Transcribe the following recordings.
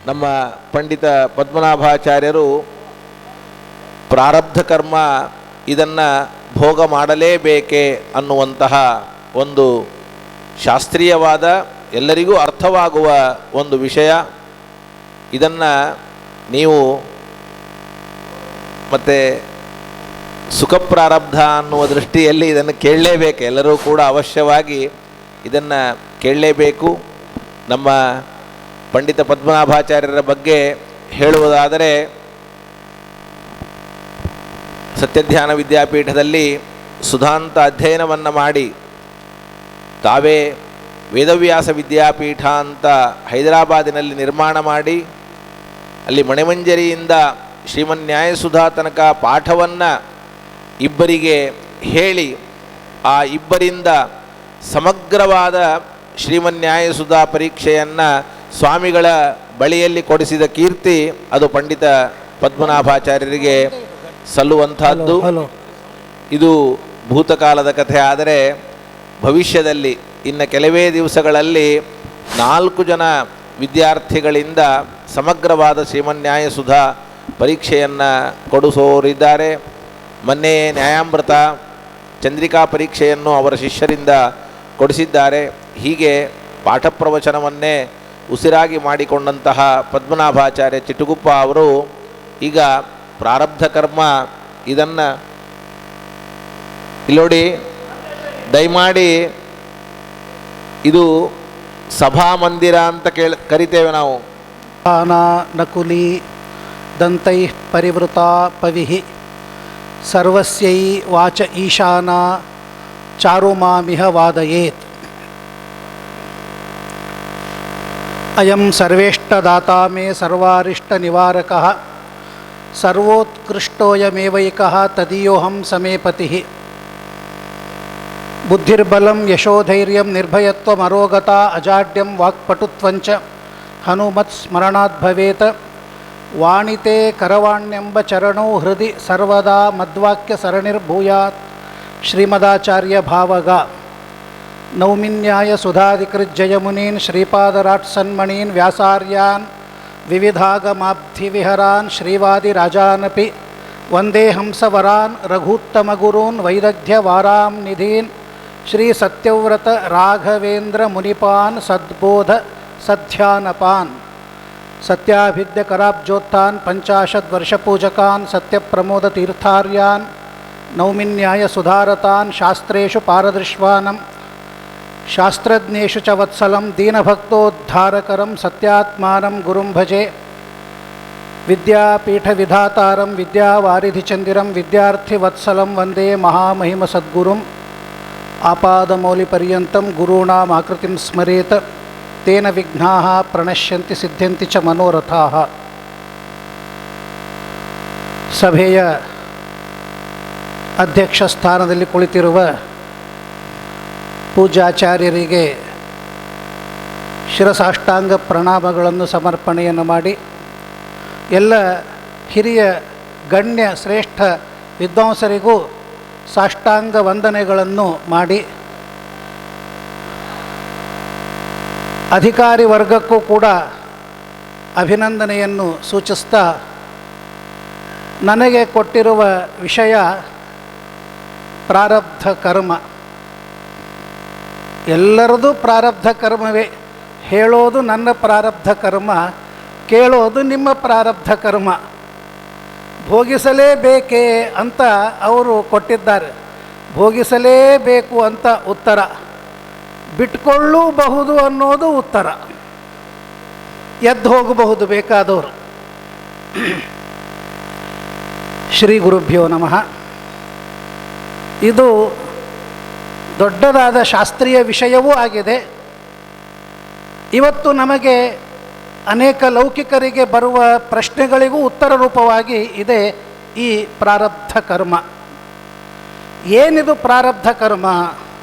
ನಮ್ಮ ಪಂಡಿತ ಪದ್ಮನಾಭಾಚಾರ್ಯರು ಪ್ರಾರಬ್ಧ ಕರ್ಮ ಇದನ್ನು ಭೋಗ ಮಾಡಲೇಬೇಕೆ ಅನ್ನುವಂತಹ ಒಂದು ಶಾಸ್ತ್ರೀಯವಾದ ಎಲ್ಲರಿಗೂ ಅರ್ಥವಾಗುವ ಒಂದು ವಿಷಯ. ಇದನ್ನು ನೀವು ಮತ್ತು ಸುಖ ಪ್ರಾರಬ್ಧ ಅನ್ನುವ ದೃಷ್ಟಿಯಲ್ಲಿ ಇದನ್ನು ಕೇಳಲೇಬೇಕು. ಎಲ್ಲರೂ ಕೂಡ ಅವಶ್ಯವಾಗಿ ಇದನ್ನು ಕೇಳಲೇಬೇಕು. ನಮ್ಮ ಪಂಡಿತ ಪದ್ಮನಾಭಾಚಾರ್ಯರ ಬಗ್ಗೆ ಹೇಳುವುದಾದರೆ, ಸತ್ಯಧ್ಯಾನ ವಿದ್ಯಾಪೀಠದಲ್ಲಿ ಸುಧಾಂತ ಅಧ್ಯಯನವನ್ನು ಮಾಡಿ ತಾವೇ ವೇದವ್ಯಾಸ ವಿದ್ಯಾಪೀಠ ಅಂತ ಹೈದರಾಬಾದಿನಲ್ಲಿ ನಿರ್ಮಾಣ ಮಾಡಿ ಅಲ್ಲಿ ಮಣಿಮಂಜರಿಯಿಂದ ಶ್ರೀಮನ್ಯಾಯಸುಧಾ ತನಕ ಪಾಠವನ್ನು ಇಬ್ಬರಿಗೆ ಹೇಳಿ ಆ ಇಬ್ಬರಿಂದ ಸಮಗ್ರವಾದ ಶ್ರೀಮನ್ಯಾಯಸುಧಾ ಪರೀಕ್ಷೆಯನ್ನು ಸ್ವಾಮಿಗಳ ಬಳಿಯಲ್ಲಿ ಕೊಡಿಸಿದ ಕೀರ್ತಿ ಅದು ಪಂಡಿತ ಪದ್ಮನಾಭಾಚಾರ್ಯರಿಗೆ ಸಲ್ಲುವಂಥದ್ದು. ಇದು ಭೂತಕಾಲದ ಕಥೆ. ಆದರೆ ಭವಿಷ್ಯದಲ್ಲಿ ಇನ್ನು ಕೆಲವೇ ದಿವಸಗಳಲ್ಲಿ 4 ಜನ ವಿದ್ಯಾರ್ಥಿಗಳಿಂದ ಸಮಗ್ರವಾದ ಶ್ರೀಮನ್ಯಾಯಸುಧಾ ಪರೀಕ್ಷೆಯನ್ನು ಕೊಡಿಸೋರಿದ್ದಾರೆ. ಮೊನ್ನೆ ನ್ಯಾಯಾಮೃತ ಚಂದ್ರಿಕಾ ಪರೀಕ್ಷೆಯನ್ನು ಅವರ ಶಿಷ್ಯರಿಂದ ಕೊಡಿಸಿದ್ದಾರೆ. ಹೀಗೆ ಪಾಠ ಪ್ರವಚನವನ್ನೇ ಉಸಿರಾಗಿ ಮಾಡಿಕೊಂಡಂತಹ ಪದ್ಮನಾಭಾಚಾರ್ಯ ಚಿಟುಗುಪ್ಪ ಅವರು ಈಗ ಪ್ರಾರಬ್ಧ ಕರ್ಮ ಇದನ್ನು ಇಲ್ಲೋಡಿ, ದಯಮಾಡಿ ಇದು ಸಭಾಮಂದಿರ ಅಂತ ಕರಿತೇವೆ ನಾವು. ನಕುಲಿ ದಂತೈ ಪರಿವೃತ ಪವಿಃ ಸರ್ವಸ್ಯೈ ವಾಚ ಈಶಾನ ಚಾರುಮಾಮಿಹ ವಾದಯೇತ್. ಅಯಂ ಸರ್ವೇಷ್ಟದಾತಾ ಮೇ ಸರ್ವಾರಿಷ್ಟ ನಿವಾರಕಃ ಸರ್ವೋತ್ಕೃಷ್ಟೋಯಮೇವೈಕಃ ತದೀಯೋಹಂ ಸಮೇಪತಿಃ. ಬುದ್ಧಿರ್ಬಲಂ ಯಶೋಧೈರ್ಯಂ ನಿರ್ಭಯತ್ವಂ ಅರೋಗತಾ ಅಜಾಡ್ಯಂ ವಾಕ್ಪಟುತ್ವಂಚ ಹನುಮತ್ ಸ್ಮರಣಾತ್ ಭವೇತ್. ವಾಣಿತೆ ಕರವಾಣ್ಯಂಬ ಚರಣೋ ಹೃದಯ ಸರ್ವದಾ ಮದ್ವಾಕ್ಯ ಸರಣಿರ್ಭೂಯಾತ್. ಶ್ರೀಮದಾಚಾರ್ಯ ಭಾವಗ ನೌಮಿನ್ಯಾಯ ಸುಧಾಧಿಕೃಜ್ಜಯಮುನೀನ್ ಶ್ರೀಪಾದರಾಟ್ ಸನ್ಮಣೀನ್ ವ್ಯಾಸಾರ್ಯಾನ್ ವಿವಿಧಾಗಮಾಬ್ಧಿವಿಹರಾನ್ ಶ್ರೀವಾದಿರಾಜಾನಪಿ ವಂದೇ ಹಂಸವರಾನ್ ರಘೂತ್ತಮಗುರೂನ್ ವೈದಗ್ಧ್ಯವಾರಾಂ ನಿಧೀನ್ ಶ್ರೀ ಸತ್ಯವ್ರತ ರಾಘವೇಂದ್ರ ಮುನಿಪಾನ್ ಸದ್ಬೋಧ ಸಧ್ಯಾನಪಾನ್ ಸತ್ಯಾಭಿದ್ಯ ಕರಾಬ್ಜೋತ್ಥಾನ್ ಪಂಚಾಶದ್ವರ್ಷಪೂಜಕಾನ್ ಸತ್ಯಪ್ರಮೋದ ತೀರ್ಥಾರ್ಯಾನ್ ನೌಮಿನ್ಯಾಯ ಸುಧಾರತಾನ್ ಶಾಸ್ತ್ರೇಷು ಪಾರದೃಶ್ವಾನಂ ಶಾಸ್ತ್ರಜ್ಞೇಷು ಚ ವತ್ಸಲಂ ದೀನಭಕ್ತೋದ್ಧಾರಕರಂ ಸತ್ಯಾತ್ಮಾನಂ ಗುರುಂ ಭಜೆ. ವಿದ್ಯಾಪೀಠ ವಿಧಾತಾರಂ ವಿದ್ಯಾವಾರಿಧಿಚಂದಿರಂ ವಿದ್ಯಾರ್ಥಿವತ್ಸಲಂ ವಂದೇ ಮಹಾಮಹಿಮ ಸದ್ಗುರುಂ. ಆಪಾದಮೌಲಿಪರ್ಯಂತಂ ಗುರುಣಾಂ ಆಕೃತಿಂ ಸ್ಮರೇತ್ ತೇನ ವಿಘ್ನಾಃ ಪ್ರಣಶ್ಯಂತಿ ಸಿದ್ಧ್ಯಂತಿ ಚ ಮನೋರಥಾಃ. ಸಭೆಯ ಅಧ್ಯಕ್ಷ ಸ್ಥಾನದಲ್ಲಿ ಕುಳಿತಿರುವ ಪೂಜ್ಯಾಚಾರ್ಯರಿಗೆ ಶಿರಸಾಷ್ಟಾಂಗ ಪ್ರಣಾಮಗಳನ್ನು ಸಮರ್ಪಣೆಯನ್ನು ಮಾಡಿ, ಎಲ್ಲ ಹಿರಿಯ ಗಣ್ಯ ಶ್ರೇಷ್ಠ ವಿದ್ವಾಂಸರಿಗೂ ಸಾಷ್ಟಾಂಗ ವಂದನೆಗಳನ್ನು ಮಾಡಿ, ಅಧಿಕಾರಿ ವರ್ಗಕ್ಕೂ ಕೂಡ ಅಭಿನಂದನೆಯನ್ನು ಸೂಚಿಸ್ತಾ, ನನಗೆ ಕೊಟ್ಟಿರುವ ವಿಷಯ ಪ್ರಾರಬ್ಧ ಕರ್ಮ. ಎಲ್ಲರದು ಪ್ರಾರಬ್ಧ ಕರ್ಮವೇ. ಹೇಳೋದು ನನ್ನ ಪ್ರಾರಬ್ಧ ಕರ್ಮ, ಕೇಳೋದು ನಿಮ್ಮ ಪ್ರಾರಬ್ಧ ಕರ್ಮ. ಭೋಗಿಸಲೇಬೇಕೇ ಅಂತ ಅವರು ಕೊಟ್ಟಿದ್ದಾರೆ. ಭೋಗಿಸಲೇಬೇಕು ಅಂತ ಉತ್ತರ, ಬಿಟ್ಕೊಳ್ಳಬಹುದು ಅನ್ನೋದು ಉತ್ತರ. ಎದ್ದು ಹೋಗಬಹುದು ಬೇಕಾದವರು. ಶ್ರೀ ಗುರುಭ್ಯೋ ನಮಃ. ಇದು ದೊಡ್ಡದಾದ ಶಾಸ್ತ್ರೀಯ ವಿಷಯವೂ ಆಗಿದೆ. ಇವತ್ತು ನಮಗೆ ಅನೇಕ ಲೌಕಿಕರಿಗೆ ಬರುವ ಪ್ರಶ್ನೆಗಳಿಗೂ ಉತ್ತರ ರೂಪವಾಗಿ ಇದೆ ಈ ಪ್ರಾರಬ್ಧ ಕರ್ಮ. ಏನಿದು ಪ್ರಾರಬ್ಧ ಕರ್ಮ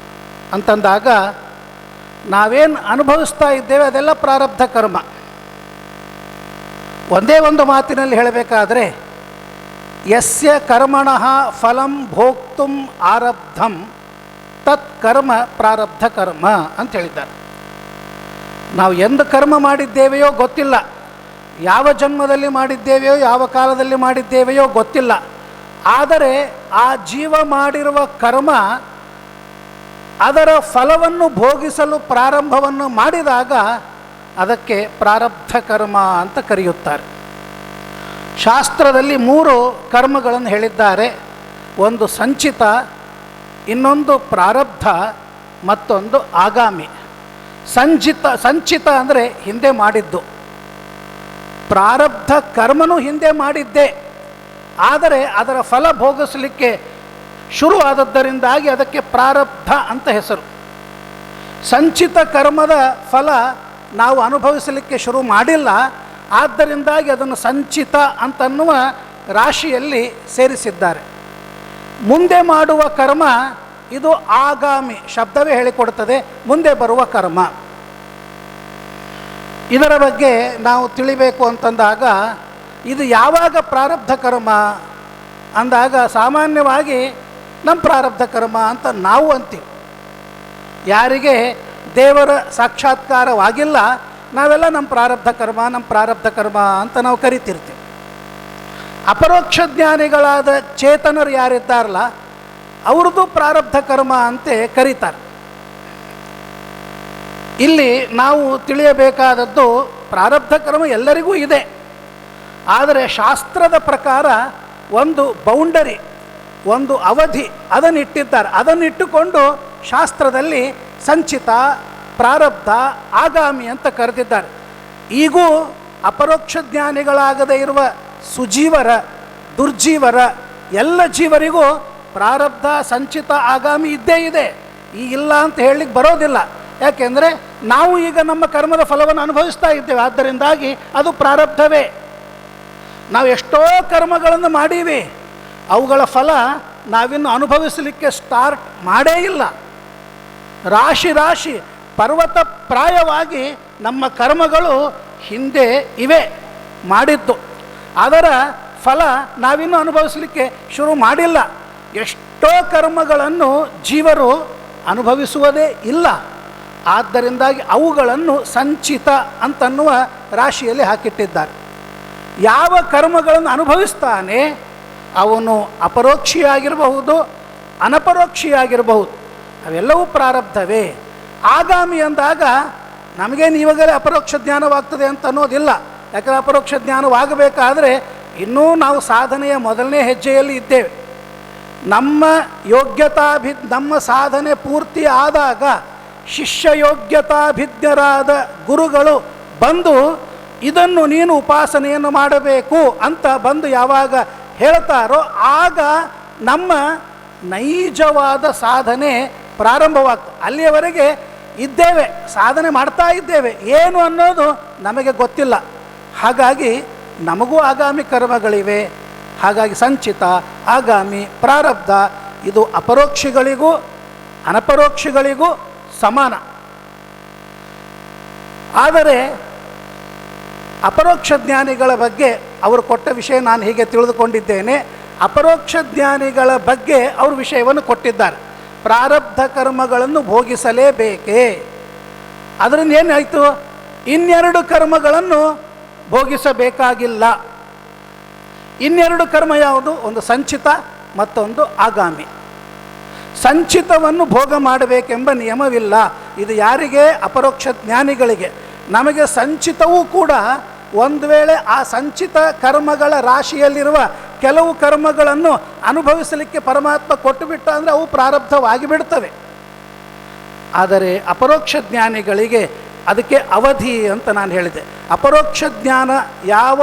ಅಂತಂದಾಗ, ನಾವೇನು ಅನುಭವಿಸ್ತಾ ಇದ್ದೇವೆ ಅದೆಲ್ಲ ಪ್ರಾರಬ್ಧ ಕರ್ಮ. ಒಂದೇ ಒಂದು ಮಾತಿನಲ್ಲಿ ಹೇಳಬೇಕಾದ್ರೆ, ಯಸ್ಯ ಕರ್ಮಣಃ ಫಲಂ ಭೋಕ್ತುಂ ಆರಬ್ಧಂ ತತ್ ಕರ್ಮ ಪ್ರಾರಬ್ಧ ಕರ್ಮ ಅಂತ ಹೇಳಿದ್ದಾರೆ. ನಾವು ಎಂದು ಕರ್ಮ ಮಾಡಿದ್ದೇವೆಯೋ ಗೊತ್ತಿಲ್ಲ, ಯಾವ ಜನ್ಮದಲ್ಲಿ ಮಾಡಿದ್ದೇವೆಯೋ ಯಾವ ಕಾಲದಲ್ಲಿ ಮಾಡಿದ್ದೇವೆಯೋ ಗೊತ್ತಿಲ್ಲ. ಆದರೆ ಆ ಜೀವ ಮಾಡಿರುವ ಕರ್ಮ ಅದರ ಫಲವನ್ನು ಭೋಗಿಸಲು ಪ್ರಾರಂಭವನ್ನು ಮಾಡಿದಾಗ ಅದಕ್ಕೆ ಪ್ರಾರಬ್ಧ ಕರ್ಮ ಅಂತ ಕರೆಯುತ್ತಾರೆ. ಶಾಸ್ತ್ರದಲ್ಲಿ 3 ಕರ್ಮಗಳನ್ನು ಹೇಳಿದ್ದಾರೆ. ಒಂದು ಸಂಚಿತ, ಇನ್ನೊಂದು ಪ್ರಾರಬ್ಧ, ಮತ್ತೊಂದು ಆಗಾಮಿ. ಸಂಚಿತ ಅಂದರೆ ಹಿಂದೆ ಮಾಡಿದ್ದು. ಪ್ರಾರಬ್ಧ ಕರ್ಮನೂ ಹಿಂದೆ ಮಾಡಿದ್ದೆ, ಆದರೆ ಅದರ ಫಲ ಭೋಗಿಸಲಿಕ್ಕೆ ಶುರುವಾದದ್ದರಿಂದಾಗಿ ಅದಕ್ಕೆ ಪ್ರಾರಬ್ಧ ಅಂತ ಹೆಸರು. ಸಂಚಿತ ಕರ್ಮದ ಫಲ ನಾವು ಅನುಭವಿಸಲಿಕ್ಕೆ ಶುರು ಮಾಡಿಲ್ಲ, ಆದ್ದರಿಂದಾಗಿ ಅದನ್ನು ಸಂಚಿತ ಅಂತನ್ನುವ ರಾಶಿಯಲ್ಲಿ ಸೇರಿಸಿದ್ದಾರೆ. ಮುಂದೆ ಮಾಡುವ ಕರ್ಮ ಇದು ಆಗಾಮಿ, ಶಬ್ದವೇ ಹೇಳಿಕೊಡುತ್ತದೆ, ಮುಂದೆ ಬರುವ ಕರ್ಮ. ಇದರ ಬಗ್ಗೆ ನಾವು ತಿಳಿಬೇಕು ಅಂತಂದಾಗ ಇದು ಯಾವಾಗ ಪ್ರಾರಬ್ಧ ಕರ್ಮ ಅಂದಾಗ ಸಾಮಾನ್ಯವಾಗಿ ನಮ್ಮ ಪ್ರಾರಬ್ಧ ಕರ್ಮ ಅಂತ ನಾವು ಅಂತೀವಿ. ಯಾರಿಗೆ ದೇವರ ಸಾಕ್ಷಾತ್ಕಾರವಾಗಿಲ್ಲ ನಾವೆಲ್ಲ ನಮ್ಮ ಪ್ರಾರಬ್ಧ ಕರ್ಮ ಅಂತ ನಾವು ಕರಿತಿರ್ತೀವಿ. ಅಪರೋಕ್ಷ ಜ್ಞಾನಿಗಳಾದ ಚೇತನರು ಯಾರಿದ್ದಾರಲ್ಲ ಅವ್ರದ್ದು ಪ್ರಾರಬ್ಧ ಕರ್ಮ ಅಂತೆ ಕರೀತಾರೆ. ಇಲ್ಲಿ ನಾವು ತಿಳಿಯಬೇಕಾದದ್ದು ಪ್ರಾರಬ್ಧ ಕರ್ಮ ಎಲ್ಲರಿಗೂ ಇದೆ, ಆದರೆ ಶಾಸ್ತ್ರದ ಪ್ರಕಾರ ಒಂದು ಬೌಂಡರಿ, ಒಂದು ಅವಧಿ ಅದನ್ನು ಇಟ್ಟಿದ್ದಾರೆ. ಅದನ್ನಿಟ್ಟುಕೊಂಡು ಶಾಸ್ತ್ರದಲ್ಲಿ ಸಂಚಿತ, ಪ್ರಾರಬ್ಧ, ಆಗಾಮಿ ಅಂತ ಕರೆದಿದ್ದಾರೆ. ಈಗೂ ಅಪರೋಕ್ಷ ಜ್ಞಾನಿಗಳಾಗದೇ ಇರುವ ಸುಜೀವರ, ದುರ್ಜೀವರ ಎಲ್ಲ ಜೀವರಿಗೂ ಪ್ರಾರಬ್ಧ, ಸಂಚಿತ, ಆಗಾಮಿ ಇದ್ದೇ ಇದೆ. ಈ ಇಲ್ಲ ಅಂತ ಹೇಳಲಿಕ್ಕೆ ಬರೋದಿಲ್ಲ. ಯಾಕೆಂದರೆ ನಾವು ಈಗ ನಮ್ಮ ಕರ್ಮದ ಫಲವನ್ನು ಅನುಭವಿಸ್ತಾ ಇದ್ದೇವೆ, ಆದ್ದರಿಂದಾಗಿ ಅದು ಪ್ರಾರಬ್ಧವೇ. ನಾವು ಎಷ್ಟೋ ಕರ್ಮಗಳನ್ನು ಮಾಡೀವಿ, ಅವುಗಳ ಫಲ ನಾವಿನ್ನು ಅನುಭವಿಸಲಿಕ್ಕೆ ಸ್ಟಾರ್ಟ್ ಮಾಡೇ ಇಲ್ಲ. ರಾಶಿ ರಾಶಿ ಪರ್ವತ ಪ್ರಾಯವಾಗಿ ನಮ್ಮ ಕರ್ಮಗಳು ಹಿಂದೆ ಇವೆ ಮಾಡಿದ್ದು, ಅದರ ಫಲ ನಾವಿನ್ನೂ ಅನುಭವಿಸಲಿಕ್ಕೆ ಶುರು ಮಾಡಿಲ್ಲ. ಎಷ್ಟೋ ಕರ್ಮಗಳನ್ನು ಜೀವರು ಅನುಭವಿಸುವುದೇ ಇಲ್ಲ, ಆದ್ದರಿಂದಾಗಿ ಅವುಗಳನ್ನು ಸಂಚಿತ ಅಂತನ್ನುವ ರಾಶಿಯಲ್ಲಿ ಹಾಕಿಟ್ಟಿದ್ದಾರೆ. ಯಾವ ಕರ್ಮಗಳನ್ನು ಅನುಭವಿಸ್ತಾನೆ ಅವನು ಅಪರೋಕ್ಷಿಯಾಗಿರಬಹುದು, ಅನಪರೋಕ್ಷಿಯಾಗಿರಬಹುದು, ಅವೆಲ್ಲವೂ ಪ್ರಾರಬ್ಧವೇ. ಆಗಾಮಿ ಅಂದಾಗ ನಮಗೇನು ಇವಾಗಲೇ ಅಪರೋಕ್ಷ ಜ್ಞಾನವಾಗ್ತದೆ ಅಂತ ಅನ್ನೋದಿಲ್ಲ. ಯಾಕಂದರೆ ಅಪರೋಕ್ಷ ಜ್ಞಾನವಾಗಬೇಕಾದ್ರೆ ಇನ್ನೂ ನಾವು ಸಾಧನೆಯ ಮೊದಲನೇ ಹೆಜ್ಜೆಯಲ್ಲಿ ಇದ್ದೇವೆ. ನಮ್ಮ ಸಾಧನೆ ಪೂರ್ತಿ ಆದಾಗ ಶಿಷ್ಯ ಯೋಗ್ಯತಾಭಿಜ್ಞರಾದ ಗುರುಗಳು ಬಂದು ಇದನ್ನು ನೀನು ಉಪಾಸನೆಯನ್ನು ಮಾಡಬೇಕು ಅಂತ ಬಂದು ಯಾವಾಗ ಹೇಳ್ತಾರೋ ಆಗ ನಮ್ಮ ನೈಜವಾದ ಸಾಧನೆ ಪ್ರಾರಂಭವಾಗ್ತದೆ. ಅಲ್ಲಿಯವರೆಗೆ ಇದ್ದೇವೆ, ಸಾಧನೆ ಮಾಡ್ತಾ ಇದ್ದೇವೆ, ಏನು ಅನ್ನೋದು ನಮಗೆ ಗೊತ್ತಿಲ್ಲ. ಹಾಗಾಗಿ ನಮಗೂ ಆಗಾಮಿ ಕರ್ಮಗಳಿವೆ. ಹಾಗಾಗಿ ಸಂಚಿತ, ಆಗಾಮಿ, ಪ್ರಾರಬ್ಧ ಇದು ಅಪರೋಕ್ಷಿಗಳಿಗೂ ಅನಪರೋಕ್ಷಿಗಳಿಗೂ ಸಮಾನ. ಆದರೆ ಅಪರೋಕ್ಷ ಜ್ಞಾನಿಗಳ ಬಗ್ಗೆ ಅವರು ಕೊಟ್ಟ ವಿಷಯ ನಾನು ಹೀಗೆ ತಿಳಿದುಕೊಂಡಿದ್ದೇನೆ. ಅಪರೋಕ್ಷ ಜ್ಞಾನಿಗಳ ಬಗ್ಗೆ ಅವರು ವಿಷಯವನ್ನು ಕೊಟ್ಟಿದ್ದಾರೆ. ಪ್ರಾರಬ್ಧ ಕರ್ಮಗಳನ್ನು ಭೋಗಿಸಲೇಬೇಕೇ. ಅದರಿಂದ ಏನಾಯಿತು, ಇನ್ನೆರಡು ಕರ್ಮಗಳನ್ನು ಭೋಗಿಸಬೇಕಾಗಿಲ್ಲ. ಇನ್ನೆರಡು ಕರ್ಮ ಯಾವುದು? ಒಂದು ಸಂಚಿತ, ಮತ್ತೊಂದು ಆಗಾಮಿ. ಸಂಚಿತವನ್ನು ಭೋಗ ಮಾಡಬೇಕೆಂಬ ನಿಯಮವಿಲ್ಲ. ಇದು ಯಾರಿಗೆ? ಅಪರೋಕ್ಷ ಜ್ಞಾನಿಗಳಿಗೆ. ನಮಗೆ ಸಂಚಿತವೂ ಕೂಡ ಒಂದು ವೇಳೆ ಆ ಸಂಚಿತ ಕರ್ಮಗಳ ರಾಶಿಯಲ್ಲಿರುವ ಕೆಲವು ಕರ್ಮಗಳನ್ನು ಅನುಭವಿಸಲಿಕ್ಕೆ ಪರಮಾತ್ಮ ಕೊಟ್ಟು ಬಿಟ್ಟ ಅಂದರೆ ಅವು ಪ್ರಾರಬ್ಧವಾಗಿ ಬಿಡ್ತವೆ. ಆದರೆ ಅಪರೋಕ್ಷ ಜ್ಞಾನಿಗಳಿಗೆ ಅದಕ್ಕೆ ಅವಧಿ ಅಂತ ನಾನು ಹೇಳಿದೆ. ಅಪರೋಕ್ಷ ಜ್ಞಾನ ಯಾವ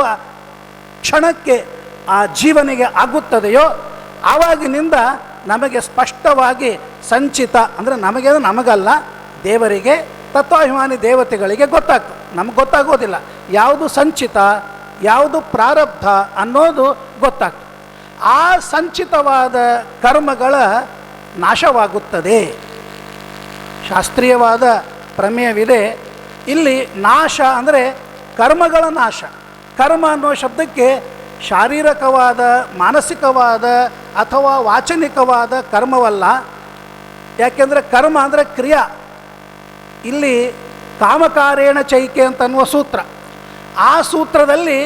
ಕ್ಷಣಕ್ಕೆ ಆ ಜೀವನಿಗೆ ಆಗುತ್ತದೆಯೋ ಆವಾಗಿನಿಂದ ನಮಗೆ ಸ್ಪಷ್ಟವಾಗಿ ಸಂಚಿತ ಅಂದರೆ ನಮಗಲ್ಲ, ದೇವರಿಗೆ, ತತ್ವಾಭಿಮಾನಿ ದೇವತೆಗಳಿಗೆ ಗೊತ್ತಾಗ್ತದೆ. ನಮಗೆ ಗೊತ್ತಾಗೋದಿಲ್ಲ ಯಾವುದು ಸಂಚಿತ ಯಾವುದು ಪ್ರಾರಬ್ಧ ಅನ್ನೋದು ಗೊತ್ತಾಗ್ತದೆ. ಆ ಸಂಚಿತವಾದ ಕರ್ಮಗಳ ನಾಶವಾಗುತ್ತದೆ. ಶಾಸ್ತ್ರೀಯವಾದ ಪ್ರಮೇಯವಿದೆ. ಇಲ್ಲಿ ನಾಶ ಅಂದರೆ ಕರ್ಮಗಳ ನಾಶ. ಕರ್ಮ ಅನ್ನೋ ಶಬ್ದಕ್ಕೆ ಶಾರೀರಿಕವಾದ, ಮಾನಸಿಕವಾದ ಅಥವಾ ವಾಚನಿಕವಾದ ಕರ್ಮವಲ್ಲ. ಯಾಕೆಂದರೆ ಕರ್ಮ ಅಂದರೆ ಕ್ರಿಯಾ. ಇಲ್ಲಿ ಕಾಮಕಾರೇಣ ಚೈಕೆ ಅಂತನ್ನುವ ಸೂತ್ರ. ಆ ಸೂತ್ರದಲ್ಲಿ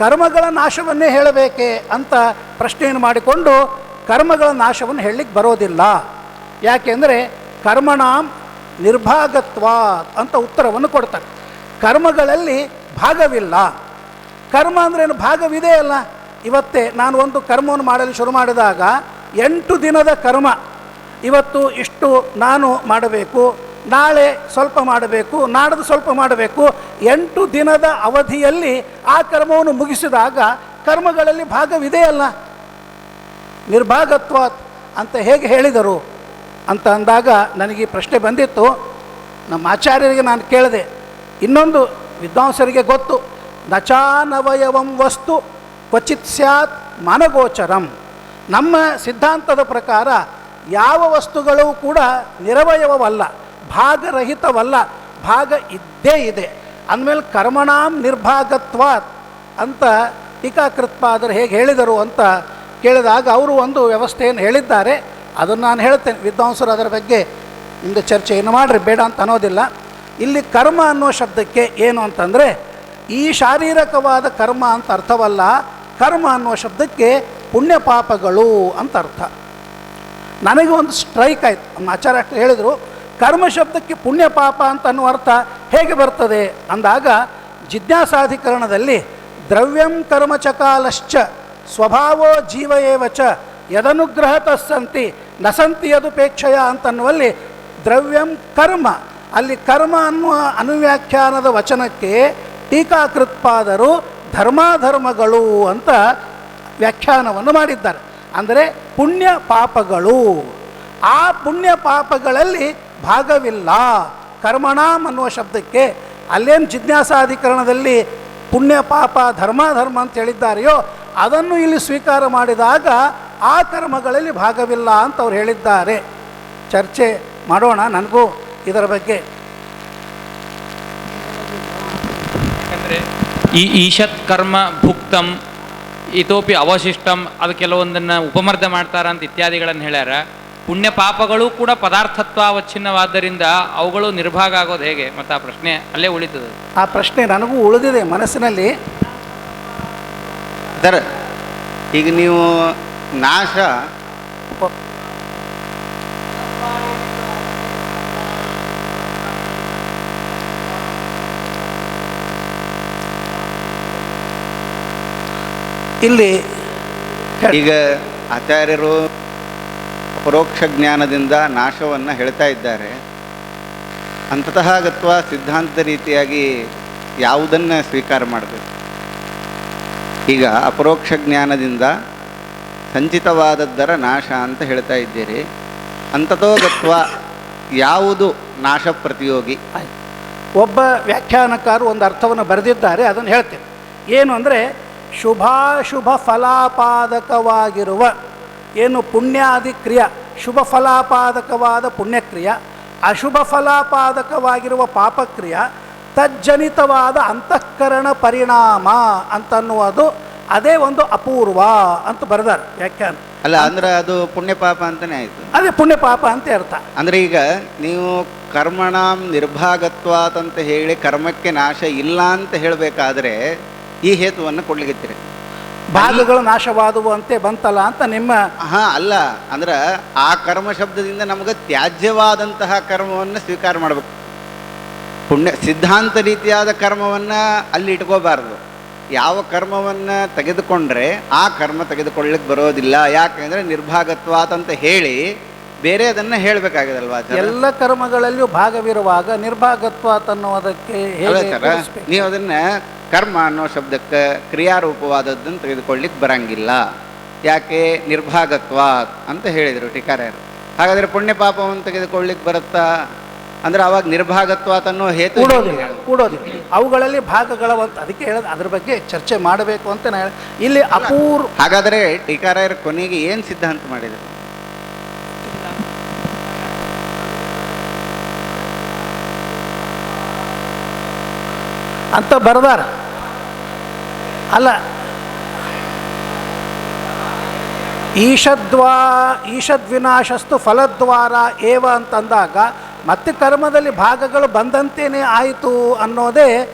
ಕರ್ಮಗಳ ನಾಶವನ್ನೇ ಹೇಳಬೇಕೆ ಅಂತ ಪ್ರಶ್ನೆಯನ್ನು ಮಾಡಿಕೊಂಡು ಕರ್ಮಗಳ ನಾಶವನ್ನು ಹೇಳಲಿಕ್ಕೆ ಬರೋದಿಲ್ಲ. ಯಾಕೆಂದರೆ ಕರ್ಮಣಾಂ ನಿರ್ಭಾಗತ್ವ ಅಂತ ಉತ್ತರವನ್ನು ಕೊಡ್ತಾರೆ. ಕರ್ಮಗಳಲ್ಲಿ ಭಾಗವಿಲ್ಲ. ಕರ್ಮ ಅಂದ್ರೇನು? ಭಾಗವಿದೆ ಅಲ್ಲ. ಇವತ್ತೇ ನಾನು ಒಂದು ಕರ್ಮವನ್ನು ಮಾಡಲು ಶುರು ಮಾಡಿದಾಗ 8 ದಿನದ ಕರ್ಮ. ಇವತ್ತು ಇಷ್ಟು ನಾನು ಮಾಡಬೇಕು, ನಾಳೆ ಸ್ವಲ್ಪ ಮಾಡಬೇಕು, ನಾಡ್ದು ಸ್ವಲ್ಪ ಮಾಡಬೇಕು. 8 ದಿನದ ಅವಧಿಯಲ್ಲಿ ಆ ಕರ್ಮವನ್ನು ಮುಗಿಸಿದಾಗ ಕರ್ಮಗಳಲ್ಲಿ ಭಾಗವಿದೆಯಲ್ಲ. ನಿರ್ಭಾಗತ್ವ ಅಂತ ಹೇಗೆ ಹೇಳಿದರು ಅಂತ ಅಂದಾಗ ನನಗೆ ಈ ಪ್ರಶ್ನೆ ಬಂದಿತ್ತು. ನಮ್ಮ ಆಚಾರ್ಯರಿಗೆ ನಾನು ಕೇಳಿದೆ, ಇನ್ನೊಂದು ವಿದ್ವಾಂಸರಿಗೆ ಗೊತ್ತು, ನಚಾನವಯವಂ ವಸ್ತು ಕ್ವಚಿತ್ ಸ್ಯಾತ್ ಮನಗೋಚರಂ. ನಮ್ಮ ಸಿದ್ಧಾಂತದ ಪ್ರಕಾರ ಯಾವ ವಸ್ತುಗಳು ಕೂಡ ನಿರವಯವವಲ್ಲ, ಭಾಗರಹಿತವಲ್ಲ, ಭಾಗ ಇದ್ದೇ ಇದೆ. ಅಂದಮೇಲೆ ಕರ್ಮಣಾಂ ನಿರ್ಭಾಗತ್ವಾತ್ ಅಂತ ಟೀಕಾಕೃತ್ಪಾದರು ಹೇಗೆ ಹೇಳಿದರು ಅಂತ ಕೇಳಿದಾಗ ಅವರು ಒಂದು ವ್ಯವಸ್ಥೆಯನ್ನು ಹೇಳಿದ್ದಾರೆ. ಅದನ್ನು ನಾನು ಹೇಳ್ತೇನೆ. ವಿದ್ವಾಂಸರು ಅದರ ಬಗ್ಗೆ ಇಂದು ಚರ್ಚೆಯನ್ನು ಮಾಡಿರಿ, ಬೇಡ ಅಂತ ಅನ್ನೋದಿಲ್ಲ. ಇಲ್ಲಿ ಕರ್ಮ ಅನ್ನೋ ಶಬ್ದಕ್ಕೆ ಏನು ಅಂತಂದರೆ ಈ ಶಾರೀರಕವಾದ ಕರ್ಮ ಅಂತ ಅರ್ಥವಲ್ಲ. ಕರ್ಮ ಅನ್ನುವ ಶಬ್ದಕ್ಕೆ ಪುಣ್ಯ ಪಾಪಗಳು ಅಂತ ಅರ್ಥ. ನನಗೆ ಒಂದು ಸ್ಟ್ರೈಕ್ ಆಯಿತು. ನಮ್ಮ ಆಚಾರ್ಯ ಅಷ್ಟು ಹೇಳಿದರು, ಕರ್ಮ ಶಬ್ದಕ್ಕೆ ಪುಣ್ಯ ಪಾಪ ಅಂತ ಅನ್ನುವ ಅರ್ಥ ಹೇಗೆ ಬರ್ತದೆ ಅಂದಾಗ ಜಿಜ್ಞಾಸಾಧಿಕರಣದಲ್ಲಿ ದ್ರವ್ಯಂ ಕರ್ಮ ಚಕಾಲಶ್ಚ ಸ್ವಭಾವೋ ಜೀವ ಏವ ಚ ಯದನುಗ್ರಹತಸ್ಸಂತಿ ನಸಂತಿ ಯದುಪೇಕ್ಷಯ ಅಂತನ್ನುವಲ್ಲಿ ದ್ರವ್ಯಂ ಕರ್ಮ, ಅಲ್ಲಿ ಕರ್ಮ ಅನ್ನುವ ಅನುವ್ಯಾಖ್ಯಾನದ ವಚನಕ್ಕೆ ಟೀಕಾಕೃತ್ಪಾದರು ಧರ್ಮಾಧರ್ಮಗಳು ಅಂತ ವ್ಯಾಖ್ಯಾನವನ್ನು ಮಾಡಿದ್ದಾರೆ. ಅಂದರೆ ಪುಣ್ಯ ಪಾಪಗಳು. ಆ ಪುಣ್ಯ ಪಾಪಗಳಲ್ಲಿ ಭಾಗವಿಲ್ಲ ಕರ್ಮಣಾಂ ಅನ್ನುವ ಶಬ್ದಕ್ಕೆ. ಅಲ್ಲೇನು ಜಿಜ್ಞಾಸಾಧಿಕರಣದಲ್ಲಿ ಪುಣ್ಯ ಪಾಪ ಧರ್ಮಾಧರ್ಮ ಅಂತ ಹೇಳಿದ್ದಾರೆಯೋ ಅದನ್ನು ಇಲ್ಲಿ ಸ್ವೀಕಾರ ಮಾಡಿದಾಗ ಆ ಕರ್ಮಗಳಲ್ಲಿ ಭಾಗವಿಲ್ಲ ಅಂತ ಅವ್ರು ಹೇಳಿದ್ದಾರೆ. ಚರ್ಚೆ ಮಾಡೋಣ. ನನಗೂ ಇದರ ಬಗ್ಗೆ ಯಾಕಂದರೆ ಈ ಈಶತ್ ಕರ್ಮ ಭುಕ್ತಂ ಇತೋಪಿ ಅವಶಿಷ್ಟಂ ಅದು ಕೆಲವೊಂದನ್ನು ಉಪಮರ್ದ ಮಾಡ್ತಾರಂತ ಇತ್ಯಾದಿಗಳನ್ನು ಹೇಳ್ಯಾರ. ಪುಣ್ಯ ಪಾಪಗಳು ಕೂಡ ಪದಾರ್ಥತ್ವಾವಚ್ಛಿನ್ನವಾದ್ದರಿಂದ ಅವುಗಳು ನಿರ್ಭಾಗ ಆಗೋದು ಹೇಗೆ? ಮತ್ತು ಆ ಪ್ರಶ್ನೆ ಅಲ್ಲೇ ಉಳಿತದೆ. ಆ ಪ್ರಶ್ನೆ ನನಗೂ ಉಳಿದಿದೆ ಮನಸ್ಸಿನಲ್ಲಿ. ಸರ್, ಈಗ ನೀವು ನಾಶ ಇಲ್ಲಿ ಈಗ ಆಚಾರ್ಯರು ಪರೋಕ್ಷ ಜ್ಞಾನದಿಂದ ನಾಶವನ್ನು ಹೇಳ್ತಾ ಇದ್ದಾರೆ. ಅಂತತಃ ಗತ್ವ ಸಿದ್ಧಾಂತ ರೀತಿಯಾಗಿ ಯಾವುದನ್ನು ಸ್ವೀಕಾರ ಮಾಡಬೇಕು? ಈಗ ಅಪರೋಕ್ಷ ಜ್ಞಾನದಿಂದ ಸಂಚಿತವಾದದ್ದರ ನಾಶ ಅಂತ ಹೇಳ್ತಾ ಇದ್ದೀರಿ. ಅಂತತೋ ಗತ್ವ ಯಾವುದು ನಾಶ ಪ್ರತಿಯೋಗಿ? ಒಬ್ಬ ವ್ಯಾಖ್ಯಾನಕಾರರು ಒಂದು ಅರ್ಥವನ್ನು ಬರೆದಿದ್ದಾರೆ, ಅದನ್ನು ಹೇಳ್ತೇನೆ. ಏನು ಅಂದರೆ ಶುಭಾಶುಭ ಫಲಾಪಾದಕವಾಗಿರುವ ಏನು ಪುಣ್ಯಾದಿ ಕ್ರಿಯ, ಶುಭ ಫಲಾಪಾದಕವಾದ ಪುಣ್ಯಕ್ರಿಯ, ಅಶುಭ ಫಲಾಪಾದಕವಾಗಿರುವ ಪಾಪಕ್ರಿಯ, ತಜ್ಜನಿತವಾದ ಅಂತಃಕರಣ ಪರಿಣಾಮ ಅಂತನ್ನುವುದು ಅದೇ ಒಂದು ಅಪೂರ್ವ ಅಂತ ಬರೆದಾರೆ ವ್ಯಾಖ್ಯಾನ. ಅಲ್ಲ, ಅಂದ್ರೆ ಅದು ಪುಣ್ಯ ಪಾಪ ಅಂತಲೇ ಆಯಿತು. ಅದೇ ಪುಣ್ಯ ಪಾಪ ಅಂತ ಅರ್ಥ. ಅಂದರೆ ಈಗ ನೀವು ಕರ್ಮಣಾಂ ನಿರ್ಭಾಗತ್ವಾತ್ ಅಂತ ಹೇಳಿ ಕರ್ಮಕ್ಕೆ ನಾಶ ಇಲ್ಲ ಅಂತ ಹೇಳಬೇಕಾದ್ರೆ ಈ ಹೇತುವನ್ನು ಕೊಡ್ಲಿಕ್ಕಿದ್ದೀರಿ. ಭಾಗಗಳು ನಾಶವಾದವು ಅಂತೆ ಬಂತಲ್ಲ ಅಂತ ನಿಮ್ಮ ಅಲ್ಲ, ಅಂದ್ರೆ ಆ ಕರ್ಮ ಶಬ್ದದಿಂದ ನಮಗೆ ತ್ಯಾಜ್ಯವಾದಂತಹ ಕರ್ಮವನ್ನು ಸ್ವೀಕಾರ ಮಾಡಬೇಕು. ಪುಣ್ಯ ಸಿದ್ಧಾಂತ ರೀತಿಯಾದ ಕರ್ಮವನ್ನು ಅಲ್ಲಿ ಇಟ್ಕೋಬಾರ್ದು. ಯಾವ ಕರ್ಮವನ್ನು ತೆಗೆದುಕೊಂಡ್ರೆ ಆ ಕರ್ಮ ತೆಗೆದುಕೊಳ್ಳಿಕ್ಕೆ ಬರೋದಿಲ್ಲ. ಯಾಕೆಂದರೆ ನಿರ್ಭಾಗತ್ವಾತ್ ಅಂತ ಹೇಳಿ ಬೇರೆ ಅದನ್ನು ಹೇಳಬೇಕಾಗದಲ್ವಾ? ಎಲ್ಲ ಕರ್ಮಗಳಲ್ಲಿಯೂ ಭಾಗವಿರುವಾಗ ನಿರ್ಭಾಗತ್ವಾತ್ ಅನ್ನೋದಕ್ಕೆ ನೀವು ಅದನ್ನು ಕರ್ಮ ಅನ್ನೋ ಶಬ್ದಕ್ಕೆ ಕ್ರಿಯಾರೂಪವಾದದ್ದನ್ನು ತೆಗೆದುಕೊಳ್ಳಿಕ್ಕೆ ಬರಂಗಿಲ್ಲ. ಯಾಕೆ? ನಿರ್ಭಾಗತ್ವಾತ್ ಅಂತ ಹೇಳಿದರು ಟೀಕಾರ್ಯರು. ಹಾಗಾದರೆ ಪುಣ್ಯ ಪಾಪವನ್ನು ತೆಗೆದುಕೊಳ್ಳಿಕ್ಕೆ ಬರುತ್ತಾ ಅಂದರೆ ಅವಾಗ ನಿರ್ಭಾಗತ್ವಾತ್ ಅನ್ನೋ ಹೇತು ಕೂಡೋದಿಲ್ಲ. ಅವುಗಳಲ್ಲಿ ಭಾಗಗಳವಂತ ಅದಕ್ಕೆ ಹೇಳೋದು, ಅದ್ರ ಬಗ್ಗೆ ಚರ್ಚೆ ಮಾಡಬೇಕು ಅಂತ ನಾನು ಇಲ್ಲಿ ಅಪೂರ್ವ. ಹಾಗಾದರೆ ಟೀಕಾರ್ಯರು ಕೊನೆಗೆ ಏನು ಸಿದ್ಧಾಂತ ಮಾಡಿದರು? ಅಂತ ಬರೆದಾರ. ಅಲ್ಲ, ಈಶದ್ವಿನಾಶಸ್ತು ಫಲದ್ವಾರ ಏವ ಅಂತಂದಾಗ ಮತ್ತೆ ಕರ್ಮದಲ್ಲಿ ಭಾಗಗಳು ಬಂದಂತೆಯೇ ಆಯಿತು ಅನ್ನೋದೇ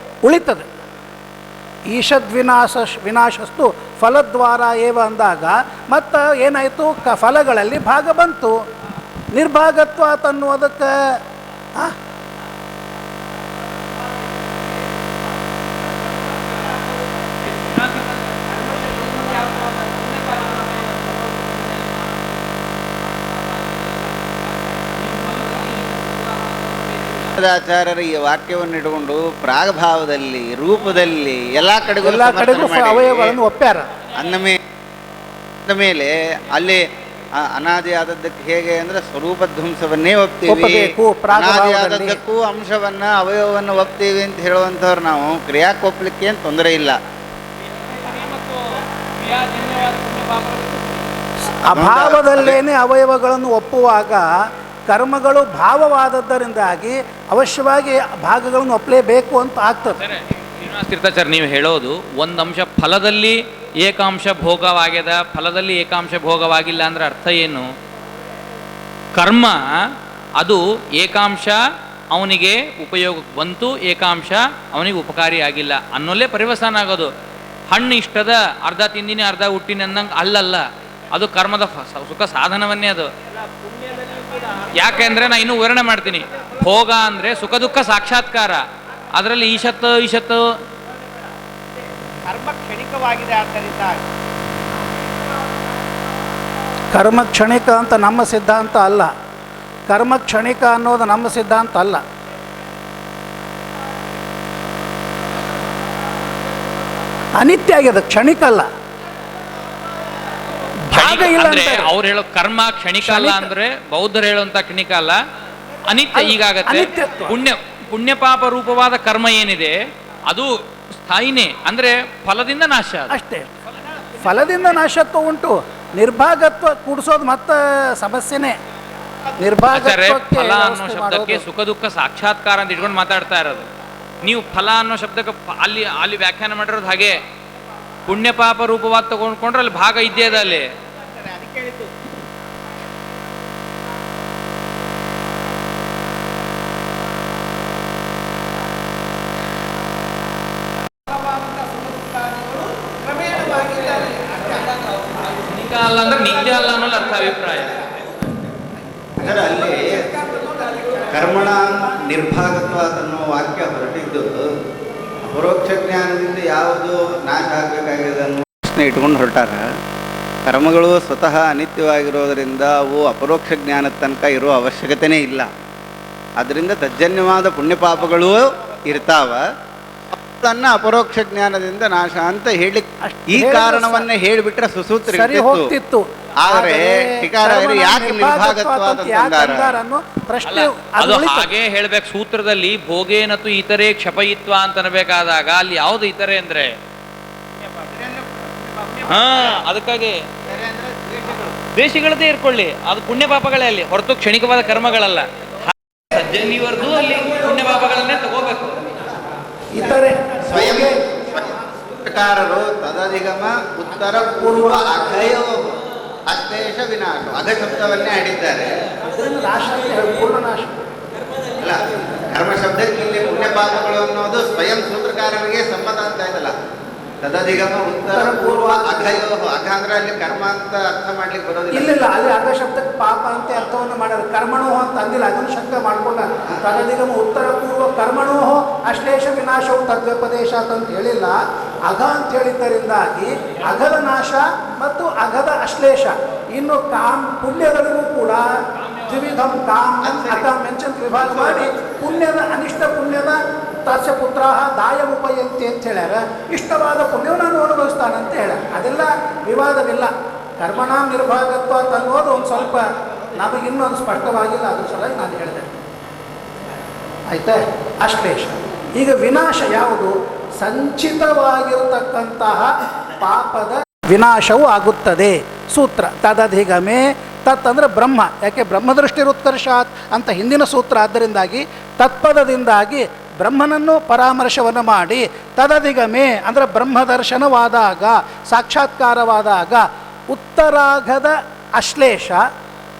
ಉಳಿತದೆ. ವಿನಾಶಸ್ತು ಫಲದ್ವಾರ ಏವ ಅಂದಾಗ ಮತ್ತು ಏನಾಯಿತು ಫಲಗಳಲ್ಲಿ ಭಾಗ ಬಂತು. ನಿರ್ಭಾಗತ್ವ ಅನ್ನುವುದಕ್ಕೆ ಆಚಾರ್ಯರ ಈ ವಾಕ್ಯವನ್ನು ಇಟ್ಟುಕೊಂಡು ಪ್ರಾಗಭಾವದಲ್ಲಿ, ರೂಪದಲ್ಲಿ ಎಲ್ಲ ಕಡೆಗೂ ಅವಯವಗಳನ್ನು ಒಪ್ಪ್ಯಾರ. ಅಂದ ಮೇಲೆ ಅಲ್ಲಿ ಅನಾದಿಯಾದದ್ದಕ್ಕೆ ಹೇಗೆ ಅಂದರೆ ಸ್ವರೂಪಧ್ವಂಸವನ್ನೇ ಒಪ್ತೀವಿ, ಅನಾದಿಯಾದದ್ದಕ್ಕೂ ಅಂಶವನ್ನ ಅವಯವವನ್ನು ಒಪ್ತೀವಿ ಅಂತ ಹೇಳುವಂಥವ್ರು ನಾವು. ಕ್ರಿಯಾಕ್ಕೆ ಒಪ್ಪಲಿಕ್ಕೆ ಏನು ತೊಂದರೆ ಇಲ್ಲ. ಅಭಾವದಲ್ಲೇನೆ ಅವಯವಗಳನ್ನು ಒಪ್ಪುವಾಗ ಕರ್ಮಗಳು ಭಾವವಾದದ್ದರಿಂದಾಗಿ ಅವಶ್ಯವಾಗಿ ಭಾಗಗಳನ್ನು ಒಪ್ಪಲೇಬೇಕು ಅಂತ ಆಗ್ತದೆ. ಶ್ರೀನಿವಾಸ ತೀರ್ಥಾಚಾರ್ಯ, ನೀವು ಹೇಳೋದು ಒಂದು ಅಂಶ ಫಲದಲ್ಲಿ ಏಕಾಂಶ ಭೋಗವಾಗ್ಯದ, ಫಲದಲ್ಲಿ ಏಕಾಂಶ ಭೋಗವಾಗಿಲ್ಲ ಅಂದ್ರೆ ಅರ್ಥ ಏನು? ಕರ್ಮ ಅದು ಏಕಾಂಶ ಅವನಿಗೆ ಉಪಯೋಗಕ್ಕೆ ಬಂತು, ಏಕಾಂಶ ಅವನಿಗೆ ಉಪಕಾರಿಯಾಗಿಲ್ಲ ಅನ್ನೋಲ್ಲೇ ಪರಿವಸಾನ ಆಗೋದು. ಹಣ್ಣು ಇಷ್ಟದ, ಅರ್ಧ ತಿಂದಿನಿ ಅರ್ಧ ಹುಟ್ಟಿನಿ ಅನ್ನಂಗೆ ಅಲ್ಲಲ್ಲ, ಅದು ಕರ್ಮದ ಸುಖ ಸಾಧನವನ್ನೇ ಅದು. ಯಾಕೆಂದ್ರೆ ನಾ ಇನ್ನೂ ವಿವರಣೆ ಮಾಡ್ತೀನಿ. ಭೋಗ ಅಂದ್ರೆ ಸುಖ ದುಃಖ ಸಾಕ್ಷಾತ್ಕಾರ, ಅದರಲ್ಲಿ ಈಶತ್ತು ಕರ್ಮ ಕ್ಷಣಿಕವಾಗಿದೆ. ಆದ್ದರಿಂದ ಕರ್ಮ ಕ್ಷಣಿಕ ಅಂತ ನಮ್ಮ ಸಿದ್ಧಾಂತ ಅಲ್ಲ. ಕರ್ಮ ಕ್ಷಣಿಕ ಅನ್ನೋದು ನಮ್ಮ ಸಿದ್ಧಾಂತ ಅಲ್ಲ. ಅನಿತ್ಯ ಆಗ್ಯದ, ಕ್ಷಣಿಕ ಅಲ್ಲ. ಅವ್ರು ಹೇಳೋ ಕರ್ಮ ಕ್ಷಣಿಕ ಅಲ್ಲ ಅಂದ್ರೆ ಬೌದ್ಧರು ಹೇಳುವಂತ ಕ್ಷಣಿಕ ಅಲ್ಲ, ಅನಿತ್ಯ. ಈಗಾಗತ್ತೆ ಪುಣ್ಯ ಪಾಪ ರೂಪವಾದ ಕರ್ಮ ಏನಿದೆ ಅದು ಸ್ಥಾಯಿನೇ, ಅಂದ್ರೆ ಫಲದಿಂದ ನಾಶ ಅಷ್ಟೇ. ಫಲದಿಂದ ನಾಶತ್ವ ಉಂಟು, ನಿರ್ಭಾಗತ್ವ ಕೂಡಿಸೋದು ಮತ್ತೆ ಸಮಸ್ಯೆನೇ. ಫಲ ಅನ್ನೋ ಶಬ್ದಕ್ಕೆ ಸುಖ ದುಃಖ ಸಾಕ್ಷಾತ್ಕಾರ ಅಂತ ಇಟ್ಕೊಂಡು ಮಾತಾಡ್ತಾ ಇರೋದು. ನೀವು ಫಲ ಅನ್ನೋ ಶಬ್ದಕ್ಕೆ ಅಲ್ಲಿ ವ್ಯಾಖ್ಯಾನ ಮಾಡಿರೋದು ಹಾಗೆ. ಪುಣ್ಯ ಪಾಪ ರೂಪವಾದ ತಗೊಂಡ್ಕೊಂಡ್ರೆ ಅಲ್ಲಿ ಭಾಗ ಇದ್ದೇ ಇದೆ ಅಲ್ಲಿ. ಅಲ್ಲ ಅಂದ್ರೆ ನಿತ್ಯ ಅಲ್ಲ ಅನ್ನೋದು ಅರ್ಥ ಅಭಿಪ್ರಾಯ. ಅಲ್ಲಿ ಕರ್ಮಣ ನಿರ್ಭಾಗತ್ವ ಅನ್ನೋ ವಾಕ್ಯ ಹೊರಟಿದ್ದು ಅಪರೋಕ್ಷ ಜ್ಞಾನದಿಂದ ಯಾವುದು ನಾಶ ಆಗಬೇಕಾಗಿದೆ ಅನ್ನೋ ಪ್ರಶ್ನೆ ಇಟ್ಕೊಂಡು ಹೊರಟಾರ. ಕರ್ಮಗಳು ಸ್ವತಃ ಅನಿತ್ಯವಾಗಿರೋದರಿಂದ ಅವು ಅಪರೋಕ್ಷ ಜ್ಞಾನದ ತನಕ ಇರೋ ಅವಶ್ಯಕತೆನೇ ಇಲ್ಲ. ಅದರಿಂದ ತಜ್ಜನ್ಯವಾದ ಪುಣ್ಯಪಾಪಗಳೂ ಇರ್ತಾವ, ತನ್ನ ಅಪರೋಕ್ಷ ಜ್ಞಾನದಿಂದ ನಾಶ ಅಂತ ಹೇಳಿ ಈ ಕಾರಣವನ್ನೇ ಹೇಳಿಬಿಟ್ರೆ ಸುಸೂತ್ರ ಹೋಗ್ತಿತ್ತು. ಆದರೆ ಟೀಕಾರಾಯರು ಯಾಕೆ ನಿರ್ಭಾಗತ್ವಾದ ಅದು ಹಾಗೆ ಹೇಳ್ಬೇಕು. ಸೂತ್ರದಲ್ಲಿ ಭೋಗೇನತು ಇತರೆ ಕ್ಷಪಯಿತ್ವ ಅಂತ ಅನ್ಬೇಕಾದಾಗ ಅಲ್ಲಿ ಯಾವ್ದು ಇತರೆ ಅಂದ್ರೆ ಅದಕ್ಕಾಗಿ ದೇಶಗಳದ್ದೇ ಇರ್ಕೊಳ್ಳಿ, ಅದು ಪುಣ್ಯ ಪಾಪಗಳೇ ಅಲ್ಲಿ, ಹೊರತು ಕ್ಷಣಿಕವಾದ ಕರ್ಮಗಳಲ್ಲ. ಸಜ್ಜನಿವರೆಗೂ ಅಲ್ಲಿ ಪುಣ್ಯ ಪಾಪಗಳನ್ನೇ ತಗೋಬೇಕು. ಇತರೆ ಸ್ವಯಂ ಪ್ರಕಾರರು ತದಧಿಗಮ ಉತ್ತರ ಪೂರ್ವ ಅಘಯೋ ಅಶ್ಲೇಷ ವಿನಾಶ ಅಘ ಶಬ್ದವನ್ನೇ ಆಡಿದ್ದಾರೆ. ಅಲ್ಲ, ಕರ್ಮ ಶಬ್ದಕ್ಕೆ ಇಲ್ಲಿ ಪುಣ್ಯ ಪಾಪಗಳು ಅನ್ನೋದು ಸ್ವಯಂ ಸೂತ್ರಕಾರರಿಗೆ ಸಮ್ಮತ ಅಂತ ಇದಲ್ಲ. ತದಧಿಗಮ ಉತ್ತರ ಪೂರ್ವ ಅಘಯೋ, ಅಘ ಅಂದ್ರೆ ಅಲ್ಲಿ ಕರ್ಮ ಅಂತ ಅರ್ಥ ಮಾಡ್ಲಿಕ್ಕೆ ಬರೋದಿಲ್ಲ. ಇಲ್ಲ, ಅಲ್ಲಿ ಅಘ ಶಬ್ದಕ್ಕೆ ಪಾಪ ಅಂತ ಅರ್ಥವನ್ನು ಮಾಡ್ಯಾರ. ಕರ್ಮಣೋ ಅಂತ ಅಂದಿಲ್ಲ, ಅದನ್ನು ಶಬ್ದ ಮಾಡ್ಕೊಂಡ. ತದಧಿಗಮ ಉತ್ತರ ಪೂರ್ವ ಕರ್ಮಣೋ ಅಶ್ಲೇಷ ವಿನಾಶವು ತದ್ವ್ಯಪದೇಶ ಅಂತ ಹೇಳಿಲ್ಲ. ಅಘ ಅಂತ ಹೇಳಿದ್ದರಿಂದಾಗಿ ಅಘದ ನಾಶ ಮತ್ತು ಅಘದ ಅಶ್ಲೇಷ. ಇನ್ನು ಪುಣ್ಯಗಳಿಗೂ ಕೂಡ ದ್ವಿವಿಧಂ ಅಕಾಮ್ ಮೆನ್ಷನ್ ವಿಭಾಗ ಮಾಡಿ ಪುಣ್ಯದ ಅನಿಷ್ಟ ಪುಣ್ಯದ ತಸ್ಯ ಪುತ್ರ ದಾಯಮುಪಯಂತಿ ಅಂತ ಹೇಳ್ಯಾರ. ಇಷ್ಟವಾದ ಪುಣ್ಯವು ನಾನು ಅನುಭವಿಸ್ತಾನಂತ ಹೇಳ್ಯಾರ. ಅದೆಲ್ಲ ವಿವಾದವಿಲ್ಲ. ಕರ್ಮಣಾಂ ನಿರ್ಭಾಗತ್ವ ಅನ್ನೋದು ಒಂದು ಸ್ವಲ್ಪ ನಮಗಿನ್ನೊಂದು ಸ್ಪಷ್ಟವಾಗಿಲ್ಲ, ಅದ್ರ ಸಲುವಾಗಿ ನಾನು ಹೇಳಿದೆ. ಆಯ್ತಾ? ಅಶ್ಲೇಷ. ಈಗ ವಿನಾಶ ಯಾವುದು? ಸಂಚಿತವಾಗಿರತಕ್ಕಂತಹ ಪಾಪದ ವಿನಾಶವೂ ಆಗುತ್ತದೆ. ಸೂತ್ರ ತದಧಿಗಮೆ. ತತ್ ಅಂದರೆ ಬ್ರಹ್ಮ. ಯಾಕೆ ಬ್ರಹ್ಮದೃಷ್ಟಿರುತ್ಕರ್ಷಾತ್ ಅಂತ ಹಿಂದಿನ ಸೂತ್ರ. ಆದ್ದರಿಂದಾಗಿ ತತ್ಪದದಿಂದಾಗಿ ಬ್ರಹ್ಮನನ್ನು ಪರಾಮರ್ಶವನ್ನು ಮಾಡಿ ತದಧಿಗಮೆ ಅಂದರೆ ಬ್ರಹ್ಮದರ್ಶನವಾದಾಗ, ಸಾಕ್ಷಾತ್ಕಾರವಾದಾಗ ಉತ್ತರಾಘದ ಅಶ್ಲೇಷ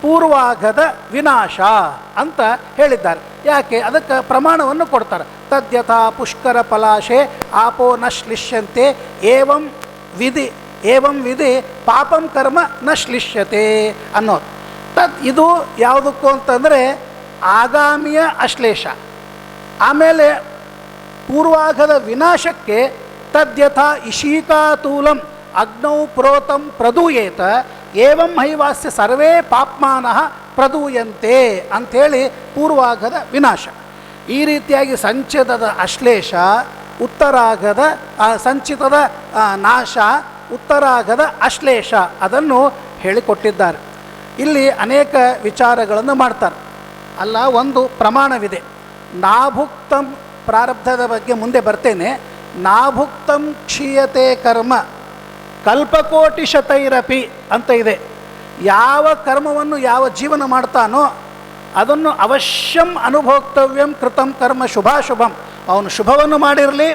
ಪೂರ್ವಾಘದ ವಿನಾಶ ಅಂತ ಹೇಳಿದ್ದಾರೆ. ಯಾಕೆ? ಅದಕ್ಕೆ ಪ್ರಮಾಣವನ್ನು ಕೊಡ್ತಾರೆ. ತದ್ಯಥಾ ಪುಷ್ಕರ ಪಲಾಶೆ ಆಪೋ ನ ಶ್ಲಿಷ್ಯಂತೆ ಏವಂ ವಿಧಿ ಪಾಪಂ ಕರ್ಮ ನ ಶ್ಲಿಷ್ಯತೆ ಅನ್ನೋದು. ಇದು ಯಾವುದಕ್ಕೂ ಅಂತಂದರೆ ಆಗಾಮಿಯ ಅಶ್ಲೇಷ. ಆಮೇಲೆ ಪೂರ್ವಾಘದ ವಿನಾಶಕ್ಕೆ ತದ್ಯಥಾ ಇಶೀಕಾತೂಲಂ ಅಗ್ನೌ ಪ್ರೋತಂ ಪ್ರದೂಯೇತ ಏವಂ ಹೈವಾಸ್ಯ ಸರ್ವೇ ಪಾಪ್ಮಾನಃ ಪ್ರದೂಯಂತೆ ಅಂಥೇಳಿ ಪೂರ್ವಾಘದ ವಿನಾಶ. ಈ ರೀತಿಯಾಗಿ ಸಂಚಿತದ ಅಶ್ಲೇಷ, ಉತ್ತರಾಘದ ಸಂಚಿತದ ನಾಶ, ಉತ್ತರಾಘದ ಅಶ್ಲೇಷ ಅದನ್ನು ಹೇಳಿಕೊಟ್ಟಿದ್ದಾರೆ. ಇಲ್ಲಿ ಅನೇಕ ವಿಚಾರಗಳನ್ನು ಮಾಡ್ತಾರೆ. ಅಲ್ಲ, ಒಂದು ಪ್ರಮಾಣವಿದೆ. ನಾಭುಕ್ತಂ ಪ್ರಾರಬ್ಧದ ಬಗ್ಗೆ ಮುಂದೆ ಬರ್ತೇನೆ. ನಾಭುಕ್ತಂ ಕ್ಷೀಯತೆ ಕರ್ಮ ಕಲ್ಪಕೋಟಿ ಶತೈರಪಿ ಅಂತ ಇದೆ. ಯಾವ ಕರ್ಮವನ್ನು ಯಾವ ಜೀವನ ಮಾಡ್ತಾನೋ ಅದನ್ನು ಅವಶ್ಯಂ ಅನುಭೋಕ್ತವ್ಯಂ ಕೃತಂ ಕರ್ಮ ಶುಭಾಶುಭಂ. ಅವನು ಶುಭವನ್ನು ಮಾಡಿರಲಿ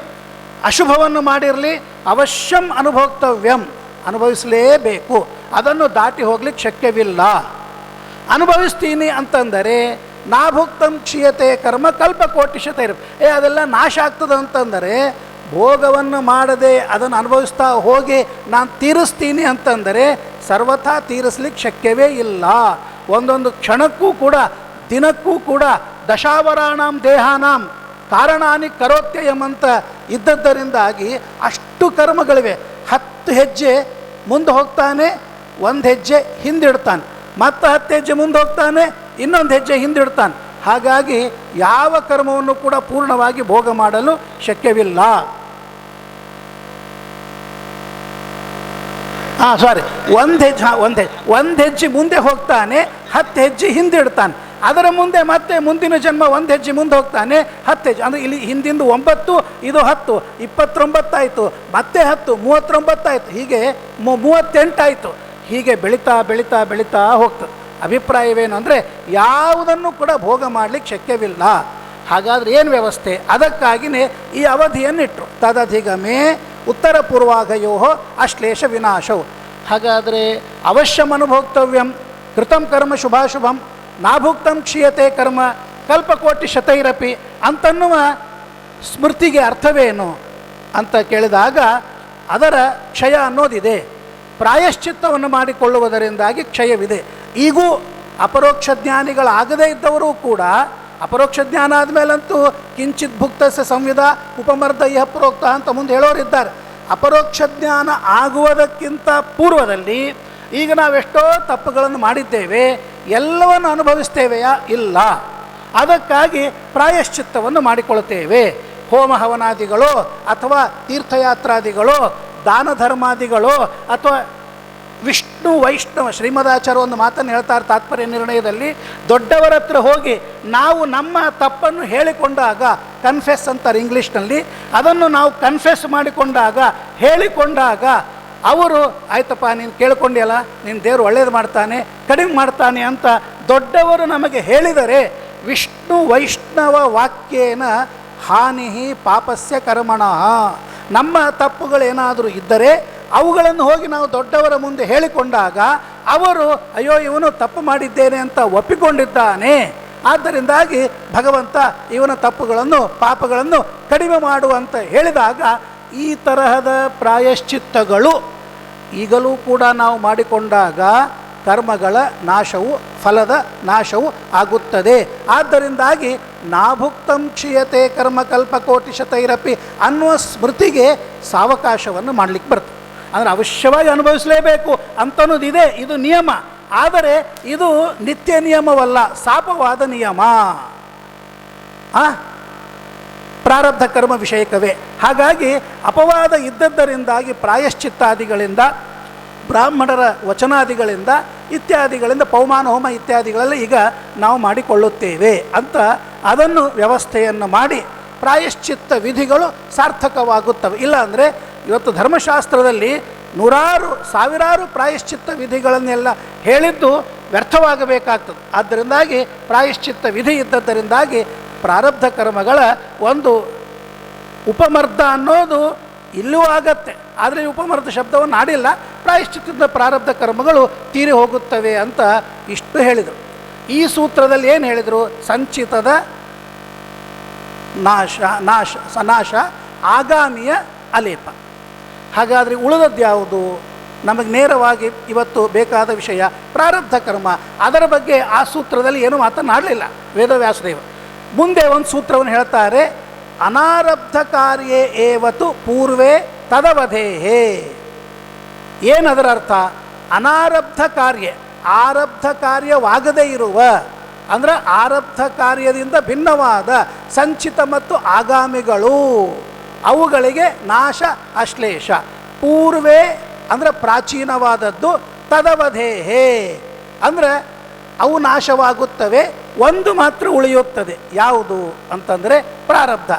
ಅಶುಭವನ್ನು ಮಾಡಿರಲಿ ಅವಶ್ಯಂ ಅನುಭೋಕ್ತವ್ಯಂ, ಅನುಭವಿಸಲೇಬೇಕು. ಅದನ್ನು ದಾಟಿ ಹೋಗ್ಲಿಕ್ಕೆ ಶಕ್ಯವಿಲ್ಲ. ಅನುಭವಿಸ್ತೀನಿ ಅಂತಂದರೆ ನಾಭುಕ್ತಂ ಕ್ಷೀಯತೆ ಕರ್ಮ ಕಲ್ಪಕೋಟಿ ಶತೈರಪಿ. ಅದೆಲ್ಲ ನಾಶ ಆಗ್ತದೆ ಅಂತಂದರೆ ಭೋಗವನ್ನು ಮಾಡದೆ ಅದನ್ನು ಅನುಭವಿಸ್ತಾ ಹೋಗಿ ನಾನು ತೀರಿಸ್ತೀನಿ ಅಂತಂದರೆ ಸರ್ವಥಾ ತೀರಿಸ್ಲಿಕ್ಕೆ ಶಕ್ಯವೇ ಇಲ್ಲ. ಒಂದೊಂದು ಕ್ಷಣಕ್ಕೂ ಕೂಡ ದಿನಕ್ಕೂ ಕೂಡ ದಶಾವರಾಣಾಂ ದೇಹಾನಾಂ ಕಾರಣಾನಿ ಕರೋತ್ಯಯಂ ಅಂತ ಇದ್ದದ್ದರಿಂದಾಗಿ ಅಷ್ಟು ಕರ್ಮಗಳಿವೆ. 10 ಹೆಜ್ಜೆ ಮುಂದೆ ಹೋಗ್ತಾನೆ, 1 ಹೆಜ್ಜೆ ಹಿಂದಿಡ್ತಾನೆ, ಮತ್ತು 10 ಹೆಜ್ಜೆ ಮುಂದೆ ಹೋಗ್ತಾನೆ, ಇನ್ನೊಂದು ಹೆಜ್ಜೆ ಹಿಂದಿಡ್ತಾನೆ. ಹಾಗಾಗಿ ಯಾವ ಕರ್ಮವನ್ನು ಕೂಡ ಪೂರ್ಣವಾಗಿ ಭೋಗ ಮಾಡಲು ಶಕ್ಯವಿಲ್ಲ. ಒಂದು ಹೆಜ್ಜೆ ಮುಂದೆ ಹೋಗ್ತಾನೆ, 10 ಹೆಜ್ಜೆ ಹಿಂದಿಡ್ತಾನೆ. ಅದರ ಮುಂದೆ ಮತ್ತೆ ಮುಂದಿನ ಜನ್ಮ 1 ಹೆಜ್ಜೆ ಮುಂದೆ ಹೋಗ್ತಾನೆ, 10 ಹೆಜ್ಜೆ. ಅಂದರೆ ಇಲ್ಲಿ ಹಿಂದಿಂದು 9, ಇದು 10, 29 ಆಯಿತು, ಮತ್ತೆ 10, 39 ಆಯಿತು, ಹೀಗೆ 38 ಆಯಿತು. ಹೀಗೆ ಬೆಳೀತಾ ಬೆಳೀತಾ ಬೆಳೀತಾ ಹೋಗ್ತದೆ. ಅಭಿಪ್ರಾಯವೇನು ಅಂದರೆ ಯಾವುದನ್ನು ಕೂಡ ಭೋಗ ಮಾಡಲಿಕ್ಕೆ ಶಕ್ಯವಿಲ್ಲ. ಹಾಗಾದರೆ ಏನು ವ್ಯವಸ್ಥೆ? ಅದಕ್ಕಾಗಿಯೇ ಈ ಅವಧಿಯನ್ನಿಟ್ಟರು. ತದಧಿಗಮೇ ಉತ್ತರ ಪೂರ್ವಾಘಯೋ ಅಶ್ಲೇಷ ವಿನಾಶವು. ಹಾಗಾದರೆ ಅವಶ್ಯಂ ಅನುಭೋಕ್ತವ್ಯಂ ಕೃತಂ ಕರ್ಮ ಶುಭಾಶುಭಂ ನಾಭುಕ್ತಂ ಕ್ಷೀಯತೆ ಕರ್ಮ ಕಲ್ಪಕೋಟಿ ಶತೈರಪಿ ಅಂತನ್ನುವ ಸ್ಮೃತಿಗೆ ಅರ್ಥವೇನು ಅಂತ ಕೇಳಿದಾಗ ಅದರ ಕ್ಷಯ ಅನ್ನೋದಿದೆ. ಪ್ರಾಯಶ್ಚಿತ್ತವನ್ನು ಮಾಡಿಕೊಳ್ಳುವುದರಿಂದಾಗಿ ಕ್ಷಯವಿದೆ. ಈಗೂ ಅಪರೋಕ್ಷ ಜ್ಞಾನಿಗಳಾಗದೇ ಇದ್ದವರು ಕೂಡ ಅಪರೋಕ್ಷ ಜ್ಞಾನ ಆದಮೇಲಂತೂ ಕಿಂಚಿತ್ ಭುಕ್ತಸ್ಯ ಸಂವಿಧ ಉಪಮರ್ದ ಇಹ ಪ್ರೋಕ್ತ ಅಂತ ಮುಂದೆ ಹೇಳೋರಿದ್ದಾರೆ. ಅಪರೋಕ್ಷ ಜ್ಞಾನ ಆಗುವುದಕ್ಕಿಂತ ಪೂರ್ವದಲ್ಲಿ ಈಗ ನಾವೆಷ್ಟೋ ತಪ್ಪುಗಳನ್ನು ಮಾಡಿದ್ದೇವೆ, ಎಲ್ಲವನ್ನು ಅನುಭವಿಸ್ತೇವೆಯಾ? ಇಲ್ಲ. ಅದಕ್ಕಾಗಿ ಪ್ರಾಯಶ್ಚಿತ್ತವನ್ನು ಮಾಡಿಕೊಳ್ಳುತ್ತೇವೆ. ಹೋಮ ಹವನಾದಿಗಳು ಅಥವಾ ತೀರ್ಥಯಾತ್ರಾದಿಗಳು, ದಾನ ಧರ್ಮಾದಿಗಳು, ಅಥವಾ ವಿಷ್ಣು ವೈಷ್ಣವ ಶ್ರೀಮದಾಚಾರ್ಯ ಒಂದು ಮಾತನ್ನು ಹೇಳ್ತಾರೆ ತಾತ್ಪರ್ಯ ನಿರ್ಣಯದಲ್ಲಿ. ದೊಡ್ಡವರ ಹತ್ರ ಹೋಗಿ ನಾವು ನಮ್ಮ ತಪ್ಪನ್ನು ಹೇಳಿಕೊಂಡಾಗ, ಕನ್ಫೆಸ್ ಅಂತಾರೆ ಇಂಗ್ಲೀಷ್ನಲ್ಲಿ, ಅದನ್ನು ನಾವು ಕನ್ಫೆಸ್ ಹೇಳಿಕೊಂಡಾಗ ಅವರು ಆಯ್ತಪ್ಪ ನೀನು ಕೇಳ್ಕೊಂಡಿಯಲ್ಲ, ನಿನ್ನ ದೇವರು ಒಳ್ಳೇದು ಮಾಡ್ತಾನೆ, ಕಡಿಮೆ ಮಾಡ್ತಾನೆ ಅಂತ ದೊಡ್ಡವರು ನಮಗೆ ಹೇಳಿದರೆ ವಿಷ್ಣು ವೈಷ್ಣವ ವಾಕ್ಯೇನ ಹಾನಿ ಪಾಪಸ್ಯ ಕರ್ಮಣಃ. ನಮ್ಮ ತಪ್ಪುಗಳೇನಾದರೂ ಇದ್ದರೆ ಅವುಗಳನ್ನು ಹೋಗಿ ನಾವು ದೊಡ್ಡವರ ಮುಂದೆ ಹೇಳಿಕೊಂಡಾಗ ಅವರು ಅಯ್ಯೋ ಇವನು ತಪ್ಪು ಮಾಡಿದ್ದೇನೆ ಅಂತ ಒಪ್ಪಿಕೊಂಡಿದ್ದಾನೆ, ಆದ್ದರಿಂದಾಗಿ ಭಗವಂತ ಇವನ ತಪ್ಪುಗಳನ್ನು ಪಾಪಗಳನ್ನು ಕಡಿಮೆ ಮಾಡುವಂತ ಹೇಳಿದಾಗ ಈ ತರಹದ ಪ್ರಾಯಶ್ಚಿತ್ತಗಳು ಈಗಲೂ ಕೂಡ ನಾವು ಮಾಡಿಕೊಂಡಾಗ ಕರ್ಮಗಳ ನಾಶವು, ಫಲದ ನಾಶವು ಆಗುತ್ತದೆ. ಆದ್ದರಿಂದಾಗಿ ನಾಭುಕ್ತಂ ಕ್ಷೀಯತೆ ಕರ್ಮ ಕಲ್ಪಕೋಟಿ ಶತೈರಪಿ ಅನ್ನುವ ಸ್ಮೃತಿಗೆ ಸಾವಕಾಶವನ್ನು ಮಾಡಲಿಕ್ಕೆ ಬರ್ತದೆ. ಅಂದರೆ ಅವಶ್ಯವಾಗಿ ಅನುಭವಿಸಲೇಬೇಕು ಅಂತನ್ನೋದಿದೆ, ಇದು ನಿಯಮ. ಆದರೆ ಇದು ನಿತ್ಯ ನಿಯಮವಲ್ಲ, ಶಾಪವಾದ ನಿಯಮ, ಪ್ರಾರಬ್ಧ ಕರ್ಮ ವಿಷಯಕವೇ. ಹಾಗಾಗಿ ಅಪವಾದ ಇದ್ದದ್ದರಿಂದಾಗಿ ಪ್ರಾಯಶ್ಚಿತ್ತಾದಿಗಳಿಂದ, ಬ್ರಾಹ್ಮಣರ ವಚನಾದಿಗಳಿಂದ ಇತ್ಯಾದಿಗಳಿಂದ, ಪೌಮಾನ ಹೋಮ ಇತ್ಯಾದಿಗಳೆಲ್ಲ ಈಗ ನಾವು ಮಾಡಿಕೊಳ್ಳುತ್ತೇವೆ ಅಂತ ಅದನ್ನು ವ್ಯವಸ್ಥೆಯನ್ನು ಮಾಡಿ ಪ್ರಾಯಶ್ಚಿತ್ತ ವಿಧಿಗಳು ಸಾರ್ಥಕವಾಗುತ್ತವೆ. ಇಲ್ಲ ಅಂದರೆ ಇವತ್ತು ಧರ್ಮಶಾಸ್ತ್ರದಲ್ಲಿ ಸಾವಿರಾರು ಪ್ರಾಯಶ್ಚಿತ್ತ ವಿಧಿಗಳನ್ನೆಲ್ಲ ಹೇಳಿದ್ದು ವ್ಯರ್ಥವಾಗಬೇಕಾಗ್ತದೆ. ಆದ್ದರಿಂದಾಗಿ ಪ್ರಾಯಶ್ಚಿತ್ತ ವಿಧಿ ಇದ್ದದ್ದರಿಂದಾಗಿ ಪ್ರಾರಬ್ಧ ಕರ್ಮಗಳ ಒಂದು ಉಪಮರ್ದ ಅನ್ನೋದು ಇಲ್ಲೂ ಆಗತ್ತೆ. ಆದರೆ ಉಪಮರ್ದ ಶಬ್ದವನ್ನು ಆಡಿಲ್ಲ, ಪ್ರಾಯಶ್ಚಿತ್ತದ ಪ್ರಾರಬ್ಧ ಕರ್ಮಗಳು ತೀರಿ ಹೋಗುತ್ತವೆ ಅಂತ ಇಷ್ಟು ಹೇಳಿದರು. ಈ ಸೂತ್ರದಲ್ಲಿ ಏನು ಹೇಳಿದರು? ಸಂಚಿತದ ನಾಶ ಆಗಾಮಿಯ ಅಲೇಪ. ಹಾಗಾದರೆ ಉಳಿದದ್ದು ಯಾವುದು? ನಮಗೆ ನೇರವಾಗಿ ಇವತ್ತು ಬೇಕಾದ ವಿಷಯ ಪ್ರಾರಬ್ಧ ಕರ್ಮ. ಅದರ ಬಗ್ಗೆ ಆ ಸೂತ್ರದಲ್ಲಿ ಏನು ಮಾತನಾಡಲಿಲ್ಲ ವೇದವ್ಯಾಸದೇವರು. ಮುಂದೆ ಒಂದು ಸೂತ್ರವನ್ನು ಹೇಳ್ತಾರೆ, ಅನಾರಬ್ಧ ಕಾರ್ಯೇ ಏವತು ಪೂರ್ವೇ ತದವಧೇಹೇ. ಏನದರ ಅರ್ಥ? ಅನಾರಬ್ಧ ಕಾರ್ಯ, ಆರಬ್ಧ ಕಾರ್ಯವಾಗದೇ ಇರುವ, ಅಂದರೆ ಆರಬ್ಧ ಕಾರ್ಯದಿಂದ ಭಿನ್ನವಾದ ಸಂಚಿತ ಮತ್ತು ಆಗಾಮಿಗಳು, ಅವುಗಳಿಗೆ ನಾಶ ಅಶ್ಲೇಷ. ಪೂರ್ವೇ ಅಂದರೆ ಪ್ರಾಚೀನವಾದದ್ದು, ತದವಧೇಹೇ ಅಂದರೆ ಅವು ನಾಶವಾಗುತ್ತವೆ, ಒಂದು ಮಾತ್ರ ಉಳಿಯುತ್ತದೆ. ಯಾವುದು ಅಂತಂದರೆ ಪ್ರಾರಬ್ಧ.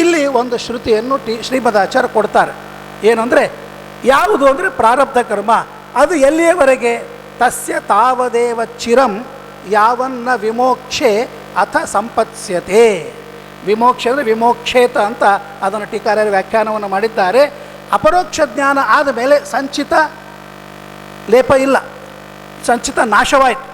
ಇಲ್ಲಿ ಒಂದು ಶ್ರುತಿಯನ್ನು ಶ್ರೀಮದಾಚಾರ್ಯ ಕೊಡ್ತಾರೆ. ಏನಂದರೆ ಯಾವುದು ಅಂದರೆ ಪ್ರಾರಬ್ಧ ಕರ್ಮ. ಅದು ಎಲ್ಲಿಯವರೆಗೆ? ತಸ್ಯ ತಾವದೇವ ಚಿರಂ ಯಾವನ್ನ ವಿಮೋಕ್ಷೆ ಅಥ ಸಂಪತ್ಸ್ಯತೆ. ವಿಮೋಕ್ಷ ಅಂದರೆ ವಿಮೋಕ್ಷೇತ ಅಂತ ಅದನ್ನು ಟೀಕಾರ್ಯರು ವ್ಯಾಖ್ಯಾನವನ್ನು ಮಾಡಿದ್ದಾರೆ. ಅಪರೋಕ್ಷ ಜ್ಞಾನ ಆದ ಮೇಲೆ ಸಂಚಿತ ಲೇಪ ಇಲ್ಲ, ಸಂಚಿತ ನಾಶವಾಯಿತು,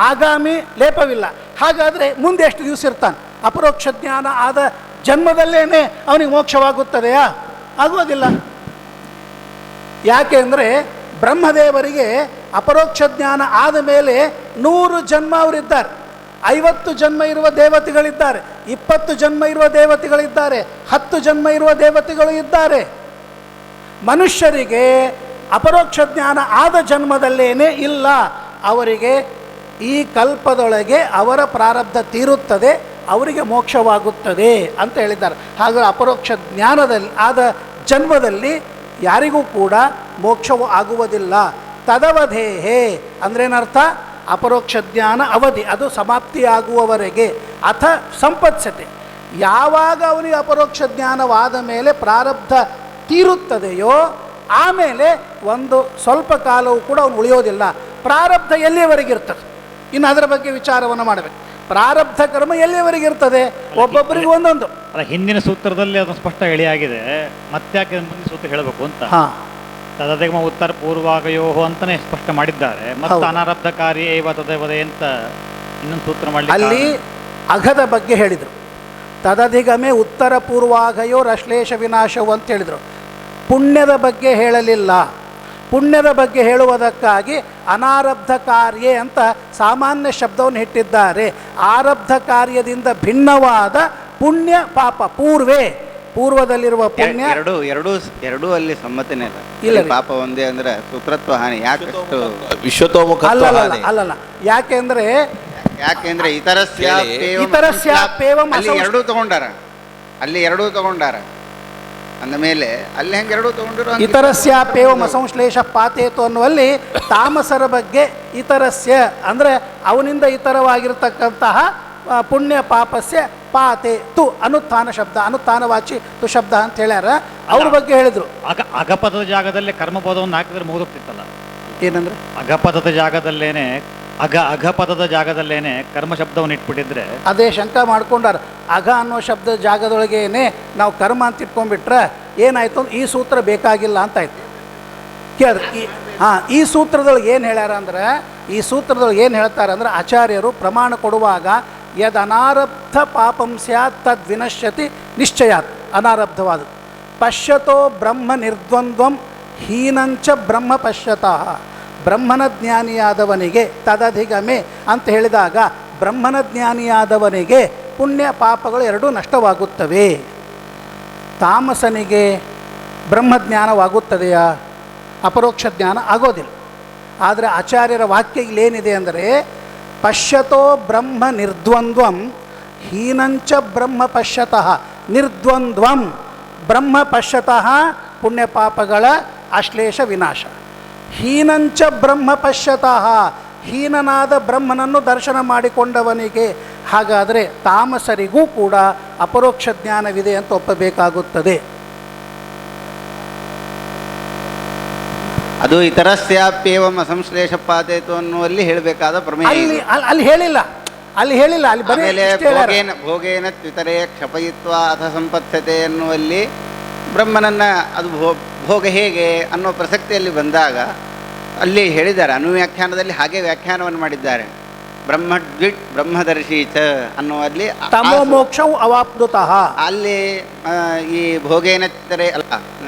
ಆಗಾಮಿ ಲೇಪವಿಲ್ಲ. ಹಾಗಾದರೆ ಮುಂದೆ ಎಷ್ಟು ದಿವಸ ಇರ್ತಾನೆ? ಅಪರೋಕ್ಷ ಜ್ಞಾನ ಆದ ಜನ್ಮದಲ್ಲೇನೆ ಅವನಿಗೆ ಮೋಕ್ಷವಾಗುತ್ತದೆಯಾ? ಆಗುವುದಿಲ್ಲ. ಯಾಕೆ ಅಂದರೆ ಬ್ರಹ್ಮದೇವರಿಗೆ ಅಪರೋಕ್ಷ ಜ್ಞಾನ ಆದ ಮೇಲೆ 100 ಜನ್ಮ ಅವರಿದ್ದಾರೆ, 50 ಜನ್ಮ ಇರುವ ದೇವತೆಗಳಿದ್ದಾರೆ, 20 ಜನ್ಮ ಇರುವ ದೇವತೆಗಳಿದ್ದಾರೆ, 10 ಜನ್ಮ ಇರುವ ದೇವತೆಗಳು ಇದ್ದಾರೆ. ಮನುಷ್ಯರಿಗೆ ಅಪರೋಕ್ಷ ಜ್ಞಾನ ಆದ ಜನ್ಮದಲ್ಲೇನೇ ಇಲ್ಲ. ಅವರಿಗೆ ಈ ಕಲ್ಪದೊಳಗೆ ಅವರ ಪ್ರಾರಬ್ಧ ತೀರುತ್ತದೆ, ಅವರಿಗೆ ಮೋಕ್ಷವಾಗುತ್ತದೆ ಅಂತ ಹೇಳಿದ್ದಾರೆ. ಹಾಗಾಗಿ ಅಪರೋಕ್ಷ ಜ್ಞಾನದಲ್ಲಿ ಆದ ಜನ್ಮದಲ್ಲಿ ಯಾರಿಗೂ ಕೂಡ ಮೋಕ್ಷವು ಆಗುವುದಿಲ್ಲ. ತದವಧೇಹೇ ಅಂದ್ರೇನರ್ಥ? ಅಪರೋಕ್ಷ ಜ್ಞಾನ ಅವಧಿ, ಅದು ಸಮಾಪ್ತಿಯಾಗುವವರೆಗೆ. ಅಥ ಸಂಪತ್ಸತೆ, ಯಾವಾಗ ಅವನಿಗೆ ಅಪರೋಕ್ಷ ಜ್ಞಾನವಾದ ಮೇಲೆ ಪ್ರಾರಬ್ಧ ತೀರುತ್ತದೆಯೋ ಆಮೇಲೆ ಒಂದು ಸ್ವಲ್ಪ ಕಾಲವೂ ಕೂಡ ಅವನು ಉಳಿಯೋದಿಲ್ಲ. ಪ್ರಾರಬ್ಧ ಎಲ್ಲಿಯವರೆಗೆ ಇರ್ತದೆ? ಇನ್ನು ಅದರ ಬಗ್ಗೆ ವಿಚಾರವನ್ನು ಮಾಡಬೇಕು. ಪ್ರಾರಬ್ಧ ಕರ್ಮ ಎಲ್ಲಿಯವರೆಗೆ ಇರ್ತದೆ? ಒಬ್ಬೊಬ್ಬರಿಗೆ ಒಂದೊಂದು. ಅಲ್ಲ, ಹಿಂದಿನ ಸೂತ್ರದಲ್ಲಿ ಅದು ಸ್ಪಷ್ಟ ಹೇಳಿಯಾಗಿದೆ, ಮತ್ತ್ಯಾಕೆ ಮುಂದಿನ ಸೂತ್ರ ಹೇಳಬೇಕು ಅಂತ. ತದದೇಮ ಉತ್ತರ ಪೂರ್ವಾಗಯೋ ಅಂತಾನೆ ಸ್ಪಷ್ಟ ಮಾಡಿದ್ದಾರೆ. ಮತ್ತು ಅನಾರಬ್ಧ ಕಾರ್ಯ ಏವ ತದೇವದೆ ಅಂತ ಇನ್ನೊಂದು ಸೂತ್ರ ಮಾಡಲಿ. ಅಲ್ಲಿ ಅಘದ ಬಗ್ಗೆ ಹೇಳಿದರು. ತದಧಿಗಮೆ ಉತ್ತರ ಪೂರ್ವಾಗಯೋ ರಶ್ಲೇಷ ವಿನಾಶವು ಅಂತ ಹೇಳಿದರು. ಪುಣ್ಯದ ಬಗ್ಗೆ ಹೇಳಲಿಲ್ಲ. ಪುಣ್ಯದ ಬಗ್ಗೆ ಹೇಳುವುದಕ್ಕಾಗಿ ಅನಾರಬ್ಧ ಕಾರ್ಯ ಅಂತ ಸಾಮಾನ್ಯ ಶಬ್ದವನ್ನು ಇಟ್ಟಿದ್ದಾರೆ. ಆರಬ್ಧ ಕಾರ್ಯದಿಂದ ಭಿನ್ನವಾದ ಪುಣ್ಯ ಪಾಪ, ಪೂರ್ವೇ ಪೂರ್ವದಲ್ಲಿರುವ ಪುಣ್ಯ. ಎರಡೂ ಅಲ್ಲಿ ಸಮ್ಮತಿನೇ ಇಲ್ಲ. ಪಾಪ ಒಂದೇ ಅಂದ್ರೆ ಸೂತ್ರತ್ವ ಹಾನಿ. ಯಾಕಷ್ಟು ವಿಶ್ವತೋಮುಖ ಅಲ್ಲಲ್ಲ, ಯಾಕೆಂದ್ರೆ ಇತರಸ್ಯಾಪೇವಂ ಅಲ್ಲಿ ಎರಡೂ ತಗೊಂಡಾರ ಅಂದ ಮೇಲೆ ಅಲ್ಲಿ ಹೆಂಗೆ ಎರಡೂ ತಗೊಂಡಿರೋ ಇತರಸ್ಯಾಪೇವಂ ಅಸಂಶ್ಲೇಷ ಪಾತೇತು ಅನ್ನುವಲ್ಲಿ ತಾಮಸರ ಬಗ್ಗೆ ಇತರಸ್ಯ ಅಂದರೆ ಅವನಿಂದ ಇತರವಾಗಿರತಕ್ಕಂತಹ ಪುಣ್ಯ ಪಾಪಸ್ಯ ಪಾತೆ ತು ಅನುತ್ಥಾನ ಶಬ್ದ, ಅನುತ್ಥಾನವಾಚಿ ತು ಶಬ್ದ ಅಂತ ಹೇಳ್ಯಾರ. ಅವ್ರ ಬಗ್ಗೆ ಹೇಳಿದ್ರು. ಅಗಪದದ ಜಾಗದಲ್ಲೇ ಕರ್ಮಪದವನ್ನು ಹಾಕಿದ್ರೆ ಮುಗಿದೋಗ್ತಿತ್ತಲ್ಲ. ಏನಂದ್ರೆ ಅಗಪದದ ಜಾಗದಲ್ಲೇನೆ ಅಘಪದದ ಜಾಗದಲ್ಲೇನೆ ಕರ್ಮ ಶಬ್ದವನ್ನು ಇಟ್ಬಿಟ್ಟಿದ್ರೆ ಅದೇ ಶಂಕ ಮಾಡ್ಕೊಂಡಾರ. ಅಘ ಅನ್ನೋ ಶಬ್ದದ ಜಾಗದೊಳಗೇನೆ ನಾವು ಕರ್ಮ ಅಂತ ಇಟ್ಕೊಂಡ್ಬಿಟ್ರೆ ಏನಾಯ್ತು? ಈ ಸೂತ್ರ ಬೇಕಾಗಿಲ್ಲ ಅಂತಾಯ್ತು. ಕೇಳಿದ್ರಿ? ಈ ಸೂತ್ರದೊಳಗೆ ಏನು ಹೇಳ್ಯಾರ ಅಂದ್ರೆ, ಈ ಸೂತ್ರದೊಳಗೆ ಏನು ಹೇಳ್ತಾರೆ ಅಂದ್ರೆ, ಆಚಾರ್ಯರು ಪ್ರಮಾಣ ಕೊಡುವಾಗ ಯದ್ ಅನಾರಬ್ಧ ಪಾಪಂ ಸ್ಯಾತ್ ತದ್ ವಿನಶ್ಯತಿ ನಿಶ್ಚಯಾತ್. ಅನಾರಬ್ಧವಾದ ಪಶ್ಯತೋ ಬ್ರಹ್ಮ ನಿರ್ದ್ವಂದ್ವಂ ಹೀನಂಚ ಬ್ರಹ್ಮ ಪಶ್ಯತಃ. ಬ್ರಹ್ಮನ ಜ್ಞಾನಿಯಾದವನಿಗೆ ತದಧಿಗಮೆ ಅಂತ ಹೇಳಿದಾಗ ಬ್ರಹ್ಮನ ಜ್ಞಾನಿಯಾದವನಿಗೆ ಪುಣ್ಯ ಪಾಪಗಳು ಎರಡೂ ನಷ್ಟವಾಗುತ್ತವೆ. ತಾಮಸನಿಗೆ ಬ್ರಹ್ಮಜ್ಞಾನವಾಗುತ್ತದೆಯಾ? ಅಪರೋಕ್ಷ ಜ್ಞಾನ ಆಗೋದಿಲ್ಲ. ಆದರೆ ಆಚಾರ್ಯರ ವಾಕ್ಯ ಇಲ್ಲೇನಿದೆ ಅಂದರೆ, ಪಶ್ಯತೋ ಬ್ರಹ್ಮ ನಿರ್ದ್ವಂದ್ವಂ ಹೀನಂಚ ಬ್ರಹ್ಮ ಪಶ್ಯತಃ. ನಿರ್ದ್ವಂದ್ವಂ ಬ್ರಹ್ಮ ಪಶ್ಯತಃ ಪುಣ್ಯ ಪಾಪಗಳ ಅಶ್ಲೇಷ ವಿನಾಶ. ಹೀನಂಚ ಬ್ರಹ್ಮ ಪಶ್ಯತಃ ಹೀನನಾದ ಬ್ರಹ್ಮನನ್ನು ದರ್ಶನ ಮಾಡಿಕೊಂಡವನಿಗೆ. ಹಾಗಾದರೆ ತಾಮಸರಿಗೂ ಕೂಡ ಅಪರೋಕ್ಷ ಜ್ಞಾನವಿದೆ ಅಂತ ಒಪ್ಪಬೇಕಾಗುತ್ತದೆ. ಅದು ಇತರಸ್ಯಾಪ್ಯೇವಂ ಅಸಂಶ್ಲೇಷ ಪಾತೇತು ಅನ್ನುವಲ್ಲಿ ಹೇಳಬೇಕಾದ ಪ್ರಮೇಯ. ಅಲ್ಲಿ ಹೇಳಿಲ್ಲ. ಅಲ್ಲಿ ಬರೀ ಭೋಗೇನ ತ್ವಿತರೇ ಕ್ಷಪಯಿತ್ವ ಅಥ ಸಂಪತ್ಸತೆ ಎನ್ನುವಲ್ಲಿ ಬ್ರಹ್ಮನನ್ನ ಅದು ಭೋಗ ಹೇಗೆ ಅನ್ನೋ ಪ್ರಸಕ್ತಿಯಲ್ಲಿ ಬಂದಾಗ ಅಲ್ಲಿ ಹೇಳಿದ್ದಾರೆ, ಅನುವ್ಯಾಖ್ಯಾನದಲ್ಲಿ ಹಾಗೆ ವ್ಯಾಖ್ಯಾನವನ್ನು ಮಾಡಿದ್ದಾರೆ. ಬ್ರಹ್ಮದ್ವಿಟ್ ಬ್ರಹ್ಮದರ್ಶಿ ಚ ಅನ್ನುವಲ್ಲಿ ತಮೋ ಮೋಕ್ಷವು ಅವಾಪ್ನುತಃ ಅಲ್ಲಿ ಈ ಭೋಗೇನತ್ತಿದರೆ ಅಲ್ಲ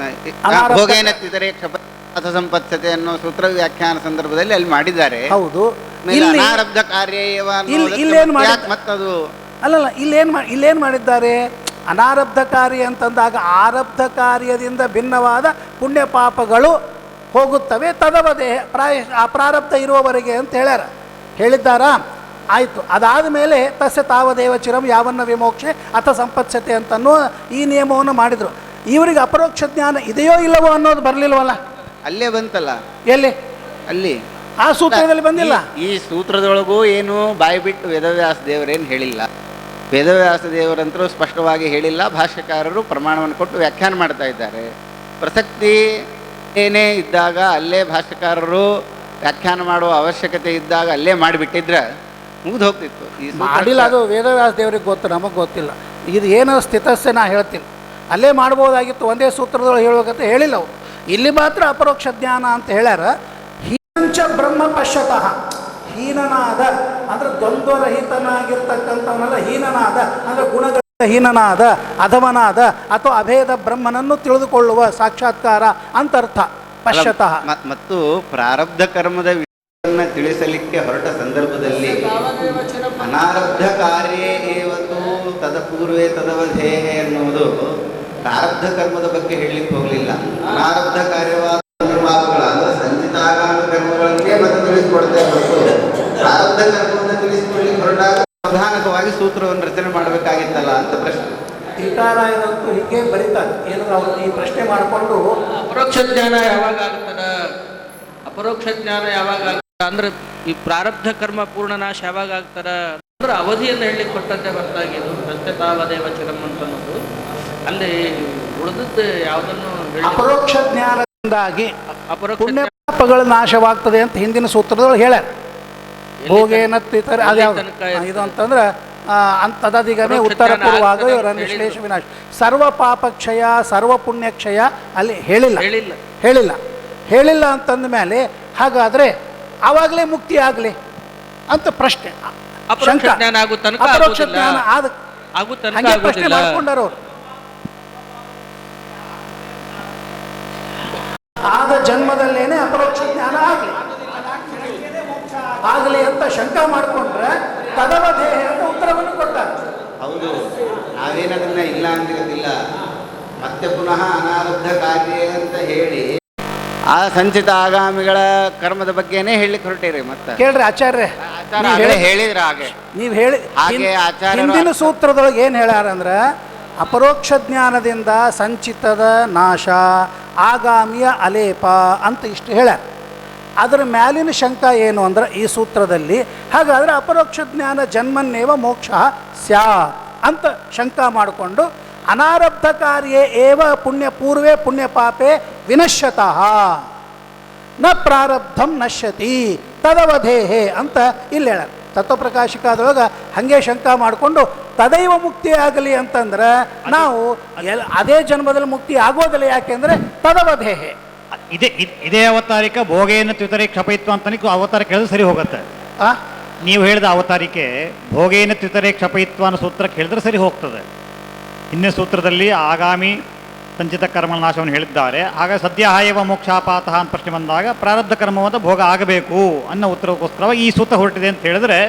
ಅನಾರಬ್ಧ- ಭೋಗೇನತ್ತಿದರೆ ಕ್ಷಪ ಅಥ ಸಂಪತ್ಸತೆ ಅನ್ನೋ ಸೂತ್ರ ವ್ಯಾಖ್ಯಾನ ಸಂದರ್ಭದಲ್ಲಿ ಅಲ್ಲಿ ಮಾಡಿದ್ದಾರೆ. ಹೌದು. ಆಮೇಲೆ ಇಲ್ಲಿ ಅನಾರಬ್ಧ ಕಾರ್ಯವ ಇಲ್ಲೇನು ಮಾಡಿದ್ದಾರೆ? ಮತ್ತದು ಅಲ್ಲಲ್ಲ, ಇಲ್ಲೇನು ಮಾಡಿದ್ದಾರೆ? ಅನಾರಬ್ಧ ಕಾರ್ಯ ಅಂತಂದಾಗ ಆರಬ್ಧ ಕಾರ್ಯದಿಂದ ಭಿನ್ನವಾದ ಪುಣ್ಯ ಪಾಪಗಳು ಹೋಗುತ್ತವೆ ತದವದೇ ಪ್ರಾರಬ್ಧ ಇರುವವರೆಗೆ ಅಂತ ಹೇಳಿದ್ದಾರಾ? ಆಯಿತು. ಅದಾದ ಮೇಲೆ ತಸ್ಯ ತಾವದೇವ ಚಿರಂ ಯಾವನ್ನ ವಿಮೋಕ್ಷೆ ಅಥ ಸಂಪತ್ಸತೆ ಅಂತನ್ನೋ ಈ ನಿಯಮವನ್ನು ಮಾಡಿದರು. ಇವರಿಗೆ ಅಪರೋಕ್ಷ ಜ್ಞಾನ ಇದೆಯೋ ಇಲ್ಲವೋ ಅನ್ನೋದು ಬರಲಿಲ್ವಲ್ಲ? ಅಲ್ಲೇ ಬಂತಲ್ಲ, ಎಲ್ಲಿ? ಅಲ್ಲಿ ಆ ಸೂತ್ರದಲ್ಲಿ ಬಂದಿಲ್ಲ. ಈ ಸೂತ್ರದೊಳಗೂ ಏನು ಬಾಯಿ ಬಿಟ್ಟು ವೇದವ್ಯಾಸ ದೇವರೇನು ಹೇಳಿಲ್ಲ. ವೇದವ್ಯಾಸ ದೇವರಂತರೂ ಸ್ಪಷ್ಟವಾಗಿ ಹೇಳಿಲ್ಲ. ಭಾಷ್ಯಕಾರರು ಪ್ರಮಾಣವನ್ನು ಕೊಟ್ಟು ವ್ಯಾಖ್ಯಾನ ಮಾಡ್ತಾ ಇದ್ದಾರೆ. ಪ್ರಸಕ್ತಿ ಏನೇ ಇದ್ದಾಗ ಅಲ್ಲೇ ಭಾಷ್ಯಕಾರರು ವ್ಯಾಖ್ಯಾನ ಮಾಡುವ ಅವಶ್ಯಕತೆ ಇದ್ದಾಗ ಅಲ್ಲೇ ಮಾಡಿಬಿಟ್ಟಿದ್ರೆ ಮುಗಿದು ಹೋಗ್ತಿತ್ತು. ಈ ಮಾಡಿಲ್ಲ, ಅದು ವೇದವ್ಯಾಸ ದೇವರಿಗೆ ಗೊತ್ತು, ನಮಗೆ ಗೊತ್ತಿಲ್ಲ. ಇದು ಏನೋ ಸ್ಥಿತಸ್ಸೆ ನಾ ಹೇಳ್ತೀನಿ, ಅಲ್ಲೇ ಮಾಡ್ಬೋದಾಗಿತ್ತು, ಒಂದೇ ಸೂತ್ರದೊಳಗೆ ಹೇಳುವಂತ ಹೇಳಿಲ್ಲ ಅವರು. ಇಲ್ಲಿ ಮಾತ್ರ ಅಪರೋಕ್ಷ ಜ್ಞಾನ ಅಂತ ಹೇಳ್ಯಾರ. ಹೀನಂಚ ಬ್ರಹ್ಮ ಪಶ್ಯತಃ, ಹೀನನಾದ ಅಂದ್ರೆ ದ್ವಂದ್ವರಹಿತನಾಗಿರ್ತಕ್ಕಂಥವನ್ನೆಲ್ಲ ಹೀನನಾದ ಅಂದ್ರೆ ಗುಣಗಳ ಹೀನನಾದ ಅಧಮನಾದ ಅಥವಾ ಅಭೇದ ಬ್ರಹ್ಮನನ್ನು ತಿಳಿದುಕೊಳ್ಳುವ ಸಾಕ್ಷಾತ್ಕಾರ ಅಂತರ್ಥ ಪಶ್ಯತಃ. ಮತ್ತು ಪ್ರಾರಬ್ಧ ಕರ್ಮದ ವಿಷಯವನ್ನು ತಿಳಿಸಲಿಕ್ಕೆ ಹೊರಟ ಸಂದರ್ಭದಲ್ಲಿ ಅನಾರಬ್ಧ ಕಾರ್ಯೇ ಏವತ್ತು ತದಪೂರ್ವೇ ತದವಧೇಹೆ ಎನ್ನುವುದು ಪ್ರಾರಬ್ಧ ಕರ್ಮದ ಬಗ್ಗೆ ಹೇಳಲಿಕ್ಕೆ ಹೋಗಲಿಲ್ಲ. ಅನಾರಬ್ಧ ಕಾರ್ಯವಾದ ಪಾಪಗಳ ಅಂದರೆ ಸಂಚಿತಾಗಾಮಿ ಕರ್ಮಗಳನ್ನೇ ಮತ್ತೆ ತಿಳಿಸಿಕೊಡ್ತೇ ಹೊರತು ಪ್ರಾರಬ್ಧ ಕರ್ಮವನ್ನು ತಿಳಿಸಿಕೊಳ್ಳಿಕ್ಕೆ ಹೊರಟಾಗ ಪ್ರಧಾನಕವಾಗಿ ಸೂತ್ರವನ್ನು ರಚನೆ ಮಾಡಬೇಕಾಗಿತ್ತಲ್ಲ ಅಂತ ಪ್ರಶ್ನೆ. ಟೀಕಾರಾಯರಂತೂ ಹೀಗೆ ಬರೀತಾರೆ. ಏನು ಅವರು ಈ ಪ್ರಶ್ನೆ ಮಾಡಿಕೊಂಡು ಅಪರೋಕ್ಷ ಜ್ಞಾನ ಯಾವಾಗ ಆಗ್ತದ, ಅಪರೋಕ್ಷ ಜ್ಞಾನ ಯಾವಾಗ ಆಗ್ತದ ಅಂದ್ರೆ ಈ ಪ್ರಾರಬ್ಧ ಕರ್ಮ ಪೂರ್ಣನಾಶ ಯಾವಾಗ ಆಗ್ತದ ಅಂದ್ರೆ ಅವಧಿಯನ್ನು ಹೇಳಿ ಕೊಟ್ಟಂತೆ ಹೊರತಾಗಿದ್ದು ಸತ್ಯತಾವದೇವ ಚಿರಂ ಅಂತ ಅನ್ನೋದು ಅಲ್ಲಿ ಉಳಿದದ್ದು ಯಾವುದನ್ನು ಅಪರೋಕ್ಷ ಜ್ಞಾನದಿಂದಾಗಿ ಅಪರೋಕ್ಷ ಪುಣ್ಯ ಪಾಪಗಳು ನಾಶವಾಗ್ತದೆ ಅಂತ ಹಿಂದಿನ ಸೂತ್ರದೊಳಗೆ ಹೇಳ್ಯಾರ. ಭೋಗೇನತ್ತಿತರ ಅದ್ಯಾವುದು ಇದು ಅಂತಂದ್ರೆ ತದದಿಗನೇ ಉತ್ತರ ಪೂರ್ವಾಗ ಇವರ ನಿಶ್ಲೇಷ ವಿನಾಶ ಸರ್ವ ಪಾಪಕ್ಷಯ ಸರ್ವ ಪುಣ್ಯಕ್ಷಯ ಅಲ್ಲಿ ಹೇಳಿಲ್ಲ ಅಂತಂದ ಮೇಲೆ ಹಾಗಾದರೆ ಆವಾಗಲೇ ಮುಕ್ತಿ ಆಗಲಿ ಅಂತ ಪ್ರಶ್ನೆ. ಅಪರೋಕ್ಷ ಜ್ಞಾನ ಆಗೋ ತನಕ ಅಪರೋಕ್ಷ ಜ್ಞಾನ ಆಗೋ ತನಕ ಹಂಗೆ ಪ್ರಶ್ನೆ ಆಗೋದಿಲ್ಲ. ಮಾಡ್ಕೊಂಡಾರ ಅವರು. ಆದ ಜನ್ಮದಲ್ಲೇನೆ ಅಪರೋಕ್ಷ ಜ್ಞಾನ ಆಗಲಿ ಅಂತ ಶಂಕಾ ಮಾಡಿಕೊಂಡ್ರೆ ತದವಧೇಹೆ ಅಂತ ಉತ್ತರವನ್ನು ಕೊಟ್ಟಾರೆ. ಹೌದು, ನಾವೇನದನ್ನ ಇಲ್ಲ ಅಂದಿರೋದಿಲ್ಲ. ಮತ್ತೆ ಪುನಃ ಅನಾರಬ್ಧ ಕಾರ್ಯ ಅಂತ ಹೇಳಿ ಆ ಸಂಚಿತ ಆಗಾಮಿಗಳ ಕರ್ಮದ ಬಗ್ಗೆನೇ ಹೇಳಲಿಕ್ಕೆ ಹೊರಟಿರಿ. ಮತ್ತೆ ಕೇಳ್ರಿ ಆಚಾರ್ಯ, ಹೇಳಿದ್ರ ಹಾಗೆ ನೀವು ಹೇಳಿ ಹಾಗೆ ಆಚಾರ್ಯರು ಹಿಂದಿನ ಸೂತ್ರದೊಳಗೆ ಏನು ಹೇಳ್ಯಾರ ಅಂದ್ರೆ ಅಪರೋಕ್ಷ ಜ್ಞಾನದಿಂದ ಸಂಚಿತದ ನಾಶ ಆಗಾಮಿಯ ಅಲೇಪ ಅಂತ ಇಷ್ಟು ಹೇಳ್ಯಾರ. ಅದರ ಮ್ಯಾಲಿನ ಶಂಕ ಏನು ಅಂದ್ರೆ ಈ ಸೂತ್ರದಲ್ಲಿ ಹಾಗಾದರೆ ಅಪರೋಕ್ಷ ಜ್ಞಾನ ಜನ್ಮನ್ನೇವ ಮೋಕ್ಷ ಸ್ಯಾತ್ ಅಂತ ಶಂಕಾ ಮಾಡಿಕೊಂಡು ಅನಾರಬ್ಧ ಕಾರ್ಯೇ ಏವ ಪುಣ್ಯ ಪೂರ್ವೇ ಪುಣ್ಯ ಪಾಪೇ ವಿನಶ್ಯತಃ ನ ಪ್ರಾರಬ್ಧಂ ನಶ್ಯತಿ ತದವಧೇಹೆ ಅಂತ ಇಲ್ಲಿ ಹೇಳ. ತತ್ವಪ್ರಕಾಶಿಕಾದೊಳಗೆ ಹಾಗೆ ಶಂಕಾ ಮಾಡಿಕೊಂಡು ತದೈವ ಮುಕ್ತಿ ಆಗಲಿ ಅಂತಂದ್ರೆ ನಾವು ಅದೇ ಜನ್ಮದಲ್ಲಿ ಮುಕ್ತಿ ಆಗೋದಿಲ್ಲ. ಯಾಕೆಂದರೆ ತದವಧೇಹೆ ಇದೇ ಅವತಾರಿಕ ಭೋಗೇನ ತ್ಯುತರೆ ಕ್ಷಪಯಿತ್ವ ಅಂತ ಅವತಾರ ಕೇಳಿದ್ರೆ ಸರಿ ಹೋಗುತ್ತೆ. ನೀವು ಹೇಳಿದ ಅವತಾರಿಕೆ ಭೋಗೇನ ತ್ಯುತರೆ ಕ್ಷಪಯಿತ್ವ ಅನ್ನೋ ಸೂತ್ರಕ್ಕೆ ಹೇಳಿದ್ರೆ ಸರಿ ಹೋಗ್ತದೆ. ಹಿಂದಿನ ಸೂತ್ರದಲ್ಲಿ ಆಗಾಮಿ ಸಂಚಿತ ಕರ್ಮ ನಾಶವನ್ನು ಹೇಳಿದ್ದಾರೆ. ಹಾಗಾಗಿ ಸದ್ಯ ಹಾಯವ ಮೋಕ್ಷಾಪಾತಃ ಅಂತ ಪ್ರಶ್ನೆ ಬಂದಾಗ ಪ್ರಾರಬ್ಧ ಕರ್ಮವಾದ ಭೋಗ ಆಗಬೇಕು ಅನ್ನೋ ಉತ್ತರಕ್ಕೋಸ್ಕರವಾಗಿ ಈ ಸೂತ್ರ ಹೊರಟಿದೆ ಅಂತ ಹೇಳಿದ್ರೆ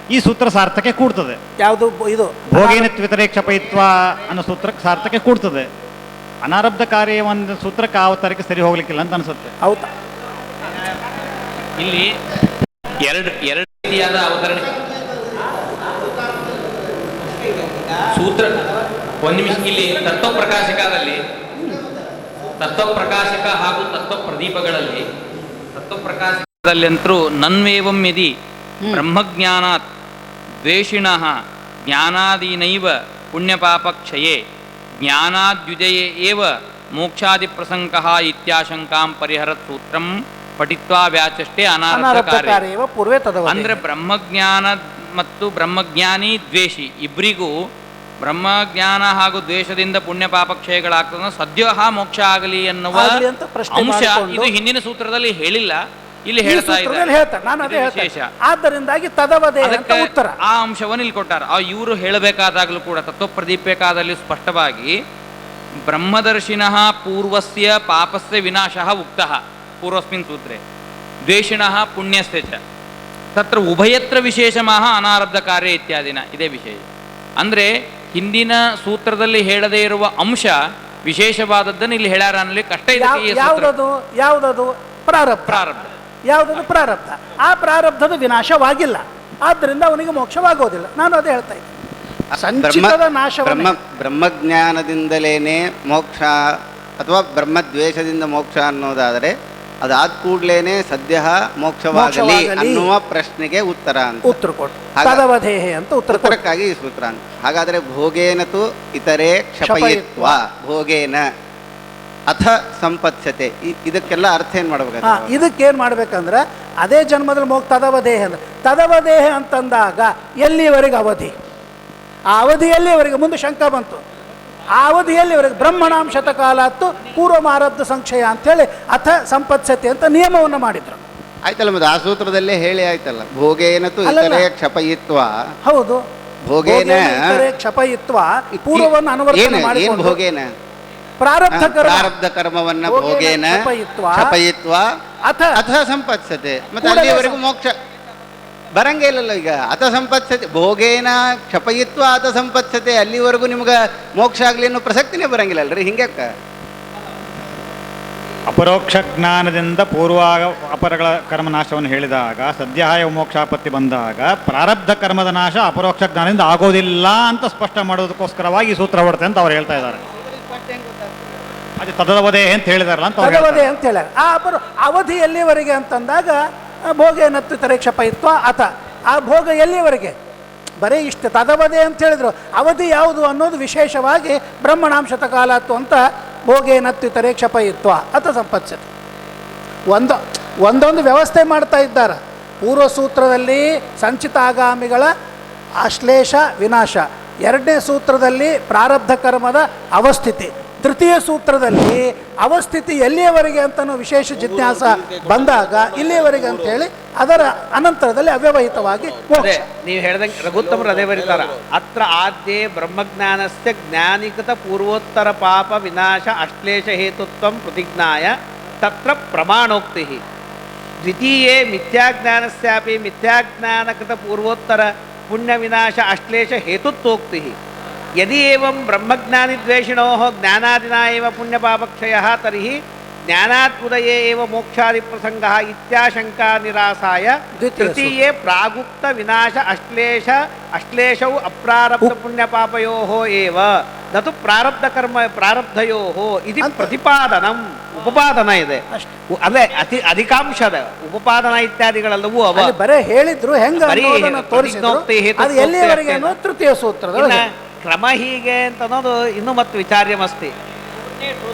ಈ ಸೂತ್ರ ಸಾರ್ಥಕ್ಕೆ ಕೂಡ್ತದೆ. ಯಾವುದು ಇದು ಭೋಗೇನ ತ್ವಿತರೆ ಕ್ಷಪಯಿತ್ವ ಅನ್ನೋ ಸೂತ್ರಕ್ಕೆ ಸಾರ್ಥಕ್ಕೆ ಕೂಡ್ತದೆ. ಅನಾರಬ್ಧ ಕಾರ್ಯ ಒಂದು ಸೂತ್ರಕ್ಕೆ ಅವತಾರಕ್ಕೆ ಸರಿ ಹೋಗ್ಲಿಕ್ಕಿಲ್ಲ ಅಂತ ಅನ್ಸುತ್ತೆ. ಹೌದಾ? ಇಲ್ಲಿ ಎರಡು ರೀತಿಯಾದ ಅವತರಣೆ ಸೂತ್ರ. ಒಂದು ನಿಮಿಷ, ಇಲ್ಲಿ ತತ್ವಪ್ರಕಾಶಕ ಹಾಗೂ ತತ್ವಪ್ರದೀಪಗಳಲ್ಲಿ ತತ್ವಪ್ರಕಾಶಕದಲ್ಲಂತರೂ ನನ್ವೇವಂ ಯದಿ ಬ್ರಹ್ಮಜ್ಞಾನಾತ್ ದ್ವೇಷಿಣಃ ಜ್ಞಾನಾದೀನೈವ ಪುಣ್ಯಪಾಪಕ್ಷಯೇ ಜ್ಞಾನಾದ್ಯುಜಯೇ ಏವ ಮೋಕ್ಷಾದಿ ಪ್ರಸಂಗಃ ಇತ್ಯಾಶಂಕಾಂ ಪರಿಹರತ್ ಸೂತ್ರಂ ಪಠಿತ್ವಾ ವ್ಯಾಚಷ್ಟೇ ಅನಾರಬ್ಧ ಕಾರ್ಯ. ಪೂರ್ವೇ ತದವಧೇಹೆ ಅಂದ್ರೆ ಬ್ರಹ್ಮಜ್ಞಾನ ಮತ್ತು ಬ್ರಹ್ಮಜ್ಞಾನಿ ದ್ವೇಷಿ ಇಬ್ಬರಿಗೂ ಬ್ರಹ್ಮಜ್ಞಾನ ಹಾಗೂ ದ್ವೇಷದಿಂದ ಪುಣ್ಯ ಪಾಪಕ್ಷಯಗಳಾಗ್ತದೆ, ಸದ್ಯೋಹ ಮೋಕ್ಷ ಆಗಲಿ ಎನ್ನುವ ಆಗ್ಲಿ ಅಂತ ಪ್ರಶ್ನೆ ಅಂಶ ಮಾಡಿಕೊಂಡು ಇದು ಹಿಂದಿನ ಸೂತ್ರದಲ್ಲಿ ಹೇಳಿಲ್ಲ, ಇಲ್ಲಿ ಈ ಹೇಳ್ತಾ ಸೂತ್ರದಲ್ಲಿ ಹೇಳ್ತಾರೆ. ನಾನು ಅದೇ ಇದು ಹೇಳ್ತೇನೆ. ವಿಶೇಷ. ಆದ್ದರಿಂದಾಗಿ ತದವದೇ ಅಂತ ಅದಕ್ಕೆ ಉತ್ತರ. ಆ ಅಂಶವನ್ನು ಇಲ್ಲಿ ಕೊಟ್ಟಾರೆ. ಇವರು ಹೇಳಬೇಕಾದಾಗಲೂ ಕೂಡ ತತ್ವಪ್ರದೀಪೇಕಾದಲ್ಲಿ ಸ್ಪಷ್ಟವಾಗಿ ಬ್ರಹ್ಮದರ್ಶಿನಃ ಪೂರ್ವಸ್ಯ ಪಾಪಸ್ಯ ವಿನಾಶಃ ಉಕ್ತಃ ಪೂರ್ವಸ್ಮಿನ್ ಸೂತ್ರೆ ದ್ವೇಷಿಣಃ ಪುಣ್ಯಸ್ಯ ಚ ತತ್ರ ಉಭಯತ್ರ ವಿಶೇಷಮಃ ಅನಾರಬ್ಧ ಕಾರ್ಯ ಇತ್ಯಾದಿನ. ಇದೇ ವಿಶೇಷ ಅಂದರೆ ಹಿಂದಿನ ಸೂತ್ರದಲ್ಲಿ ಹೇಳದೇ ಇರುವ ಅಂಶ ವಿಶೇಷವಾದದ್ದನ್ನು ಇಲ್ಲಿ ಹೇಳ್ಯಾರ ಅನ್ನಲಿ ಕಷ್ಟ ಇದೆ. ಈ ಸೂತ್ರ ಯಾವುದದು ಪ್ರಾರಬ್ಧ. ಯಾವುದದು ಪ್ರಾರಬ್ಧ. ಆ ಪ್ರಾರಬ್ಧದ ವಿನಾಶವಾಗಿಲ್ಲ, ಆದ್ದರಿಂದ ಅವನಿಗೆ ಮೋಕ್ಷವಾಗೋದಿಲ್ಲ. ನಾನು ಅದೇ ಹೇಳ್ತಾ ಇದ್ದೀನಿ. ಸಂಚಿತದ ನಾಶವನ್ನು ಬ್ರಹ್ಮಜ್ಞಾನದಿಂದಲೇನೆ ಮೋಕ್ಷ ಅಥವಾ ಬ್ರಹ್ಮದ್ವೇಷದಿಂದ ಮೋಕ್ಷ ಅನ್ನೋದಾದರೆ ಅದಾದ ಕೂಡಲೇ ಸದ್ಯ ಮೋಕ್ಷವಾಗಲಿ ಅನ್ನುವ ಪ್ರಶ್ನೆಗೆ ಉತ್ತರ ಅಂತ ಉತ್ತರ ಕೊಟ್ಟು ತದವಧೇಹೆ ಅಂತ ಉತ್ತರಕ್ಕಾಗಿ ಈ ಸೂತ್ರ ಅಂತ. ಹಾಗಾದರೆ ಭೋಗೇನತು ಇತರೆ ಕ್ಷಪಯಿತ್ವ ಭೋಗೇನ ಅಥ ಸಂಪತ್ಸತೆ, ಇದಕ್ಕೆಲ್ಲ ಅರ್ಥ ಏನು ಮಾಡ್ಬೇಕು? ಇದಕ್ಕೇನು ಮಾಡ್ಬೇಕಂದ್ರೆ ಅದೇ ಜನ್ಮದಲ್ಲಿ ತದವದೇಹ ಅಂದ್ರೆ ತದವದೇಹ ಅಂತಂದಾಗ ಎಲ್ಲಿವರೆಗೆ ಅವಧಿ, ಆ ಅವಧಿಯಲ್ಲಿ ಅವರಿಗೆ ಮುಂದೆ ಶಂಕ ಬಂತು. ಆ ಅವಧಿಯಲ್ಲಿ ಅವರಿಗೆ ಬ್ರಹ್ಮಣಾಂ ಶತಕಾಲತ್ತು ಪೂರ್ವಮಾರಬ್ಧ ಸಂಕ್ಷಯ ಅಂಥೇಳಿ ಅಥ ಸಂಪತ್ಸತೆ ಅಂತ ನಿಯಮವನ್ನು ಮಾಡಿದ್ರು. ಆಯ್ತಲ್ಲ, ಮತ್ತೆ ಆ ಸೂತ್ರದಲ್ಲೇ ಹೇಳಿ ಆಯ್ತಲ್ಲ, ಭೋಗೇನತು ಇತರೆ ಕ್ಷಪಯಿತ್ವ. ಹೌದು, ಭೋಗೇನ ಕ್ಷಪಯಿತ್ವ ಪೂರ್ವವನ್ನು ಅನುವರ್ತನೆ ಮಾಡಿಕೊಂಡು ಭೋಗೇನ ಪ್ರಾರಬ್ಧ ಕರ್ಮವನ್ನ ಭೋಗೇನ ಕ್ಷಪಯಿತ್ವ ಅಥ ಸಂಪತ್ಸತೆ. ಮತ್ತೆ ಅಲ್ಲಿವರೆಗೂ ಮೋಕ್ಷ ಬರಂಗೇ ಇಲ್ಲಲ್ಲ. ಈಗ ಅಥ ಸಂಪತ್ಸತೆ ಭೋಗೇನ ಕ್ಷಪಯಿತ್ವ ಅಥ ಸಂಪತ್ಸತೆ, ಅಲ್ಲಿವರೆಗೂ ನಿಮ್ಗೆ ಮೋಕ್ಷ ಆಗ್ಲಿ ಅನ್ನೋ ಪ್ರಸಕ್ತಿನೇ ಬರಂಗಿಲ್ಲ ಅಲ್ರಿ. ಹಿಂಗ್ಯಾಕ? ಅಪರೋಕ್ಷ ಜ್ಞಾನದಿಂದ ಪೂರ್ವಾಗ ಅಪರಗಳ ಕರ್ಮನಾಶವನ್ನು ಹೇಳಿದಾಗ ಸದ್ಯಹಾಯ ಮೋಕ್ಷಾಪತ್ತಿ ಬಂದಾಗ ಪ್ರಾರಬ್ಧ ಕರ್ಮದ ನಾಶ ಅಪರೋಕ್ಷ ಜ್ಞಾನದಿಂದ ಆಗೋದಿಲ್ಲ ಅಂತ ಸ್ಪಷ್ಟ ಮಾಡೋದಕ್ಕೋಸ್ಕರವಾಗಿ ಈ ಸೂತ್ರ ಹೊಡ್ತೆ ಅಂತ ಅವ್ರು ಹೇಳ್ತಾ ಇದ್ದಾರೆ. ಅದೇ ತದವದೇ ಅಂತ ಹೇಳಿದಾರಲ್ಲ ಅಂತ ತದವದೇ ಅಂತ ಹೇಳ್ಯಾರ. ಆ ಅವಧಿ ಎಲ್ಲಿವರೆಗೆ ಅಂತಂದಾಗ ಭೋಗೇನತ್ತು ಇತರೆ ಕ್ಷಪಯಿತ್ವ ಅಥ ಆ ಭೋಗ ಎಲ್ಲಿವರೆಗೆ ಬರೀ ಇಷ್ಟು ತದವದೇ ಅಂತ ಹೇಳಿದ್ರು. ಅವಧಿ ಯಾವುದು ಅನ್ನೋದು ವಿಶೇಷವಾಗಿ ಬ್ರಹ್ಮಣಾಂ ಶತಕಾಲತ್ತು ಅಂತ ಭೋಗೇನತ್ತು ಇತರೆ ಕ್ಷಪಯಿತ್ವ ಅಥ ಸಂಪತ್ಸತೆ ಒಂದೊಂದು ವ್ಯವಸ್ಥೆ ಮಾಡ್ತಾ ಇದ್ದಾರೆ. ಪೂರ್ವ ಸೂತ್ರದಲ್ಲಿ ಸಂಚಿತಾಗಾಮಿಗಳ ಆಶ್ಲೇಷ ವಿನಾಶ, ಎರಡನೇ ಸೂತ್ರದಲ್ಲಿ ಪ್ರಾರಬ್ಧ ಕರ್ಮದ ಅವಸ್ಥಿತಿ, ತೃತೀಯ ಸೂತ್ರದಲ್ಲಿ ಅವಸ್ಥಿತಿ ಎಲ್ಲಿಯವರೆಗೆ ಅಂತ ವಿಶೇಷ ಜಿಜ್ಞಾಸ ಬಂದಾಗ ಇಲ್ಲಿಯವರೆಗೆ ಅಂತ ಹೇಳಿ ಅದರ ಅನಂತರದಲ್ಲಿ ಅವ್ಯವಹಿತವಾಗಿ ನೀವು ಹೇಳ್ದಂಗೆ ರಘುತ್ತಮರು ಅದೇ ಬರೀತಾರ. ಅತ್ರ ಆದ್ಯೆ ಬ್ರಹ್ಮಜ್ಞಾನಸ್ಯ ಜ್ಞಾನಿಕೃತ ಪೂರ್ವೋತ್ತರ ಪಾಪ ವಿನಾಶ ಅಶ್ಲೇಷ ಹೇತುತ್ವ ಪ್ರತಿಜ್ಞಾಯ ತತ್ರ ಪ್ರಮಾಣೋಕ್ತಿ. ದ್ವಿತೀಯೇ ಮಿಥ್ಯಾಜ್ಞಾನಸ್ಯಾಪಿ ಮಿಥ್ಯಾಜ್ಞಾನಕೃತ ಪೂರ್ವೋತ್ತರ ಪುಣ್ಯ ವಿನಾಶ ಅಶ್ಲೇಷ ಹೇತುತ್ವೋಕ್ತಿ. ಯದಿ ಏವಂ ಬ್ರಹ್ಮಜ್ಞಾನಿದ್ವೇಷಿಣೋ ಜ್ಞಾನಾದಿನಾ ಏವ ಪುಣ್ಯಪಾಪಕ್ಷಯಃ ತರ್ಹಿ ಜ್ಞಾನಾತ್ಮುದಯೇ ಏವ ಮೋಕ್ಷಾದಿ ಪ್ರಸಂಗಃ ಇತ್ಯಾಶಂಕಾ ನಿರಾಸಾಯ ತೃತೀಯೇ ಪ್ರಾಗುಕ್ತ ವಿನಾಶ ಅಶ್ಲೇಷೌ ಅಪ್ರಾರಬ್ಧ ಪುಣ್ಯಪಾಪಯೋಃ ಏವ ನತು ಪ್ರಾರಬ್ಧ ಕರ್ಮ ಪ್ರಾರಬ್ಧಯೋಃ ಇದು ಪ್ರತಿಪಾದನಂ. ಉಪಪಾದನ ಇದೆ ಅದೇ ಅಧಿಕಾಂಶದ ಉಪಪಾದನ ಇತ್ಯಾದಿಗಳೆಲ್ಲವೂ ಅವ ಬರೇ ಹೇಳಿದ್ರು ಹೆಂಗ ತೋರಿಸಿದ್ರು ಎಲ್ಲಿಯವರೆಗೆ ಅನ್ನೋ ತೃತೀಯ ಸೂತ್ರದ ಕ್ರಮ ಹೀಗೆ ಅಂತ ಅನ್ನೋದು ಇನ್ನೂ ಮತ್ತು ವಿಚಾರ್ಯಮಸ್ತಿ.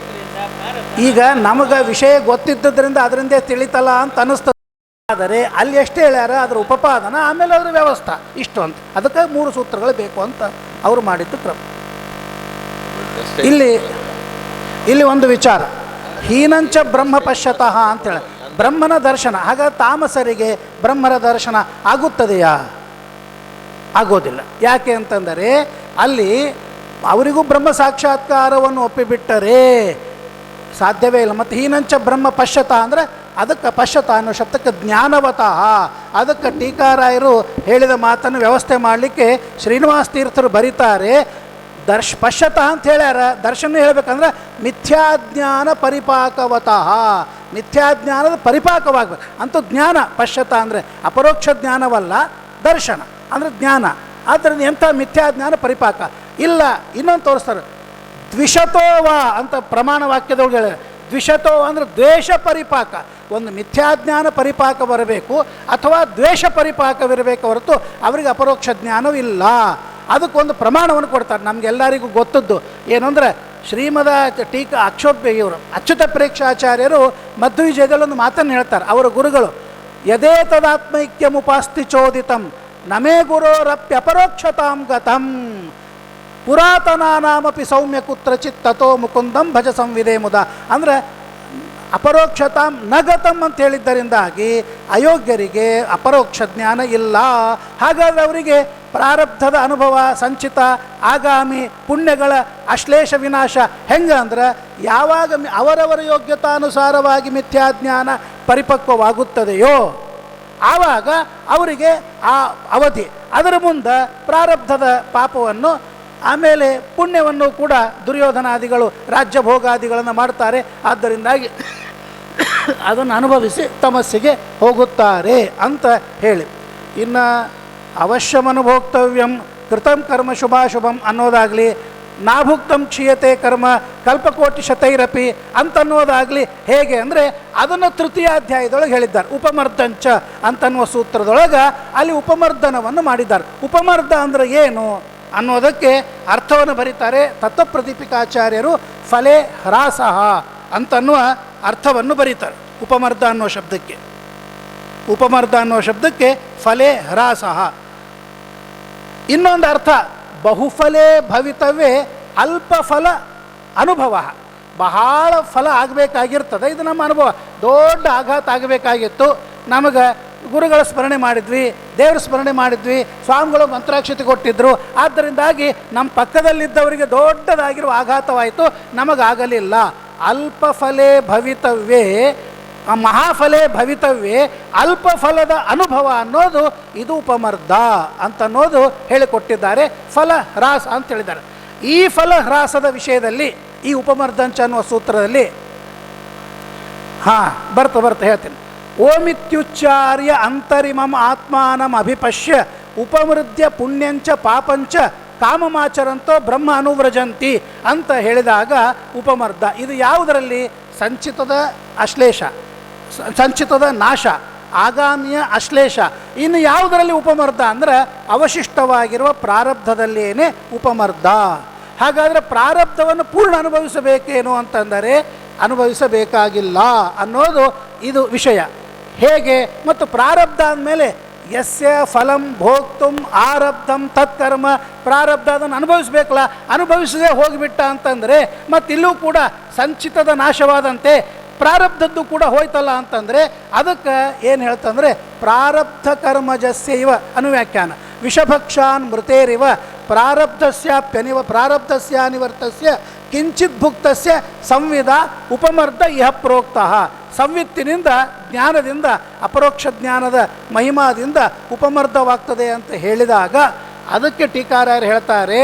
ಈಗ ನಮಗೆ ವಿಷಯ ಗೊತ್ತಿದ್ದರಿಂದ ಅದರಿಂದ ತಿಳಿತಲ್ಲ ಅಂತ ಅನಿಸ್ತದೆ. ಆದರೆ ಅಲ್ಲಿ ಎಷ್ಟು ಹೇಳ್ಯಾರ ಅದರ ಉಪಪಾದನ ಆಮೇಲೆ ಅದರ ವ್ಯವಸ್ಥೆ ಇಷ್ಟು ಅಂತ, ಅದಕ್ಕೆ 3 ಸೂತ್ರಗಳು ಬೇಕು ಅಂತ ಅವರು ಮಾಡಿದ್ದು ಕ್ರಮ. ಇಲ್ಲಿ ಒಂದು ವಿಚಾರ, ಹೀನಂಚ ಬ್ರಹ್ಮ ಪಶ್ಯತಃ ಅಂತೇಳಿ ಬ್ರಹ್ಮನ ದರ್ಶನ. ಹಾಗಾದ್ರೆ ತಾಮಸರಿಗೆ ಬ್ರಹ್ಮರ ದರ್ಶನ ಆಗುತ್ತದೆಯಾ? ಆಗೋದಿಲ್ಲ. ಯಾಕೆ ಅಂತಂದರೆ ಅಲ್ಲಿ ಅವರಿಗೂ ಬ್ರಹ್ಮ ಸಾಕ್ಷಾತ್ಕಾರವನ್ನು ಒಪ್ಪಿಬಿಟ್ಟರೆ ಸಾಧ್ಯವೇ ಇಲ್ಲ. ಮತ್ತು ಹೀನಂಚ ಬ್ರಹ್ಮ ಪಶ್ಯತ ಅಂದರೆ ಅದಕ್ಕೆ ಪಶ್ಯತ ಅನ್ನೋ ಶಬ್ದಕ್ಕೆ ಜ್ಞಾನವತಃ, ಅದಕ್ಕೆ ಟೀಕಾರಾಯರು ಹೇಳಿದ ಮಾತನ್ನು ವ್ಯವಸ್ಥೆ ಮಾಡಲಿಕ್ಕೆ ಶ್ರೀನಿವಾಸ ತೀರ್ಥರು ಬರೀತಾರೆ. ಪಶ್ಯತ ಅಂತ ಹೇಳ್ಯಾರ. ದರ್ಶನ ಹೇಳ್ಬೇಕಂದ್ರೆ ಮಿಥ್ಯಾಜ್ಞಾನ ಪರಿಪಾಕವತಃ, ಮಿಥ್ಯಾಜ್ಞಾನದ ಪರಿಪಾಕವಾಗಬೇಕು ಅಂತೂ ಜ್ಞಾನ. ಪಶ್ಯತ ಅಂದರೆ ಅಪರೋಕ್ಷ ಜ್ಞಾನವಲ್ಲ, ದರ್ಶನ ಅಂದರೆ ಜ್ಞಾನ. ಆದ್ದರಿಂದ ಎಂಥ ಮಿಥ್ಯಾಜ್ಞಾನ ಪರಿಪಾಕ ಇಲ್ಲ. ಇನ್ನೊಂದು ತೋರಿಸ್ತಾರೆ, ದ್ವಿಷತೋವ ಅಂತ ಪ್ರಮಾಣ ವಾಕ್ಯದೊಳಗೆ ಹೇಳಿದ್ದಾರೆ. ದ್ವಿಷತೋ ಅಂದರೆ ದ್ವೇಷ ಪರಿಪಾಕ. ಒಂದು ಮಿಥ್ಯಾಜ್ಞಾನ ಪರಿಪಾಕ ಬರಬೇಕು ಅಥವಾ ದ್ವೇಷ ಪರಿಪಾಕವಿರಬೇಕು ಹೊರತು ಅವರಿಗೆ ಅಪರೋಕ್ಷ ಜ್ಞಾನವಿಲ್ಲ. ಅದಕ್ಕೊಂದು ಪ್ರಮಾಣವನ್ನು ಕೊಡ್ತಾರೆ. ನಮಗೆಲ್ಲರಿಗೂ ಗೊತ್ತದ್ದು ಏನು ಅಂದರೆ ಶ್ರೀಮದ ಟೀಕಾ ಇವರು ಅಚ್ಯುತ ಪ್ರೇಕ್ಷಾಚಾರ್ಯರು ಮಧ್ವವಿಜಯದಲ್ಲಿ ಒಂದು ಮಾತನ್ನು ಹೇಳ್ತಾರೆ. ಅವರ ಗುರುಗಳು ಯದೇ ತದಾತ್ಮೈಕ್ಯಮುಪಾಸ್ತಿ ಚೋದಿತಂ ನಮೇ ಗುರೋರಪ್ಯಪರೋಕ್ಷತಾಂ ಗತಂ. ಪುರಾತನಾನಾಮಪಿ ಸೌಮ್ಯ ಕುತ್ರಚಿತ್ ತಥೋ ಮುಕುಂದಂ ಭಜ ಸಂವಿದೆ ಮುದ. ಅಂದರೆ ಅಪರೋಕ್ಷತಾಂ ನಗತಂ ಅಂತ ಹೇಳಿದ್ದರಿಂದಾಗಿ ಅಯೋಗ್ಯರಿಗೆ ಅಪರೋಕ್ಷ ಜ್ಞಾನ ಇಲ್ಲ. ಹಾಗಾದರೆ ಅವರಿಗೆ ಪ್ರಾರಬ್ಧದ ಅನುಭವ, ಸಂಚಿತ ಆಗಾಮಿ ಪುಣ್ಯಗಳ ಅಶ್ಲೇಷ ವಿನಾಶ ಹೆಂಗೆ ಅಂದ್ರೆ, ಯಾವಾಗ ಅವರವರ ಯೋಗ್ಯತಾನುಸಾರವಾಗಿ ಮಿಥ್ಯಾಜ್ಞಾನ ಪರಿಪಕ್ವವಾಗುತ್ತದೆಯೋ ಆವಾಗ ಅವರಿಗೆ ಆ ಅವಧಿ, ಅದರ ಮುಂದೆ ಪ್ರಾರಬ್ಧದ ಪಾಪವನ್ನು ಆಮೇಲೆ ಪುಣ್ಯವನ್ನು ಕೂಡ ದುರ್ಯೋಧನಾದಿಗಳು ರಾಜ್ಯ ಭೋಗಾದಿಗಳನ್ನು ಮಾಡ್ತಾರೆ. ಆದ್ದರಿಂದಾಗಿ ಅದನ್ನು ಅನುಭವಿಸಿ ತಮಸ್ಸಿಗೆ ಹೋಗುತ್ತಾರೆ ಅಂತ ಹೇಳಿ, ಇನ್ನು ಅವಶ್ಯಮನುಭೋಕ್ತವ್ಯಂ ಕೃತಂ ಕರ್ಮ ಶುಭಾಶುಭಂ ಅನ್ನೋದಾಗಲಿ, ನಾಭುಕ್ತಂ ಕ್ಷೀಯತೆ ಕರ್ಮ ಕಲ್ಪಕೋಟಿ ಶತೈರಪಿ ಅಂತನ್ನೋದಾಗಲಿ ಹೇಗೆ ಅಂದರೆ ಅದನ್ನು ತೃತೀಯಾಧ್ಯಾಯದೊಳಗೆ ಹೇಳಿದ್ದಾರೆ. ಉಪಮರ್ದಂಚ ಅಂತನ್ನುವ ಸೂತ್ರದೊಳಗೆ ಅಲ್ಲಿ ಉಪಮರ್ದನವನ್ನು ಮಾಡಿದ್ದಾರೆ. ಉಪಮರ್ದ ಅಂದರೆ ಏನು ಅನ್ನೋದಕ್ಕೆ ಅರ್ಥವನ್ನು ಬರೀತಾರೆ ತತ್ವಪ್ರದೀಪಿಕಾಚಾರ್ಯರು. ಫಲೆ ಹ್ರಾಸಃ ಅಂತನ್ನುವ ಅರ್ಥವನ್ನು ಬರೀತಾರೆ ಉಪಮರ್ದ ಅನ್ನೋ ಶಬ್ದಕ್ಕೆ. ಉಪಮರ್ದ ಅನ್ನೋ ಶಬ್ದಕ್ಕೆ ಫಲೆ ಹ್ರಾಸಃ. ಇನ್ನೊಂದು ಅರ್ಥ ಬಹುಫಲೇ ಭವಿತವ್ಯೇ ಅಲ್ಪ ಫಲ ಅನುಭವ. ಬಹಳ ಫಲ ಆಗಬೇಕಾಗಿರ್ತದೆ, ಇದು ನಮ್ಮ ಅನುಭವ. ದೊಡ್ಡ ಆಘಾತ ಆಗಬೇಕಾಗಿತ್ತು, ನಮಗೆ ಗುರುಗಳ ಸ್ಮರಣೆ ಮಾಡಿದ್ವಿ, ದೇವರ ಸ್ಮರಣೆ ಮಾಡಿದ್ವಿ, ಸ್ವಾಮಿಗಳು ಮಂತ್ರಾಕ್ಷತೆ ಕೊಟ್ಟಿದ್ದರು, ಆದ್ದರಿಂದಾಗಿ ನಮ್ಮ ಪಕ್ಕದಲ್ಲಿದ್ದವರಿಗೆ ದೊಡ್ಡದಾಗಿರುವ ಆಘಾತವಾಯಿತು, ನಮಗಾಗಲಿಲ್ಲ. ಅಲ್ಪ ಫಲೇ ಭವಿತವ್ಯೇ ಮಹಾಫಲೇ ಭವಿತವ್ಯೇ ಅಲ್ಪ ಫಲದ ಅನುಭವ ಅನ್ನೋದು ಇದು ಉಪಮರ್ದ ಅಂತನ್ನೋದು ಹೇಳಿಕೊಟ್ಟಿದ್ದಾರೆ. ಫಲ ಹ್ರಾಸ ಅಂತ ಹೇಳಿದ್ದಾರೆ. ಈ ಫಲ ಹ್ರಾಸದ ವಿಷಯದಲ್ಲಿ ಈ ಉಪಮರ್ದಂಚ ಅನ್ನುವ ಸೂತ್ರದಲ್ಲಿ ಬರ್ತಾ ಹೇಳ್ತೀನಿ. ಓಮಿತ್ಯುಚ್ಚಾರ್ಯ ಅಂತರಿಮಂ ಆತ್ಮಾನಂ ಅಭಿಪಶ್ಯ ಉಪಮೃದ್ಯ ಪುಣ್ಯಂಚ ಪಾಪಂಚ ಕಾಮಮಾಚರಂತೋ ಬ್ರಹ್ಮ ಅನುವ್ರಜಂತಿ ಅಂತ ಹೇಳಿದಾಗ ಉಪಮರ್ದ. ಇದು ಯಾವುದರಲ್ಲಿ? ಸಂಚಿತದ ಅಶ್ಲೇಷ, ಸಂಚಿತದ ನಾಶ, ಆಗಾಮಿಯ ಅಶ್ಲೇಷ. ಇನ್ನು ಯಾವುದರಲ್ಲಿ ಉಪಮರ್ದ ಅಂದರೆ ಅವಶಿಷ್ಟವಾಗಿರುವ ಪ್ರಾರಬ್ಧದಲ್ಲೇನೆ ಉಪಮರ್ದ. ಹಾಗಾದರೆ ಪ್ರಾರಬ್ಧವನ್ನು ಪೂರ್ಣ ಅನುಭವಿಸಬೇಕೇನು ಅಂತಂದರೆ ಅನುಭವಿಸಬೇಕಾಗಿಲ್ಲ ಅನ್ನೋದು ಇದು ವಿಷಯ. ಹೇಗೆ? ಮತ್ತು ಪ್ರಾರಬ್ಧ ಅಂದಮೇಲೆ ಯಸ್ಯ ಫಲಂ ಭೋಕ್ತುಂ ಆರಬ್ಧಂ ತತ್ಕರ್ಮ, ಪ್ರಾರಬ್ಧ ಅದನ್ನು ಅನುಭವಿಸ್ಬೇಕಲ್ಲ, ಅನುಭವಿಸದೆ ಹೋಗಿಬಿಟ್ಟ ಅಂತಂದರೆ ಮತ್ತಿಲ್ಲೂ ಕೂಡ ಸಂಚಿತದ ನಾಶವಾದಂತೆ ಪ್ರಾರಬ್ಧದ್ದು ಕೂಡ ಹೋಯ್ತಲ್ಲ ಅಂತಂದರೆ ಅದಕ್ಕೆ ಏನು ಹೇಳ್ತಂದರೆ ಪ್ರಾರಬ್ಧ ಕರ್ಮಜಸ್ಯ ಇವ ಅನುವ್ಯಾಖ್ಯಾನ. ವಿಷಭಕ್ಷಾನ್ ಮೃತೇರಿವ ಪ್ರಾರಬ್ಧಸ್ಯಾನಿವರ್ತಸ್ಯ ಕಿಂಚಿತ್ ಭುಕ್ತಸ್ಯ ಸಂವಿದ ಉಪಮರ್ದ ಇಹ ಪ್ರೋಕ್ತಃ. ಸಂವಿತ್ತಿನಿಂದ ಜ್ಞಾನದಿಂದ ಅಪರೋಕ್ಷ ಜ್ಞಾನದ ಮಹಿಮಾದಿಂದ ಉಪಮರ್ದವಾಗ್ತದೆ ಅಂತ ಹೇಳಿದಾಗ ಅದಕ್ಕೆ ಟೀಕಾರಾಯರು ಹೇಳ್ತಾರೆ,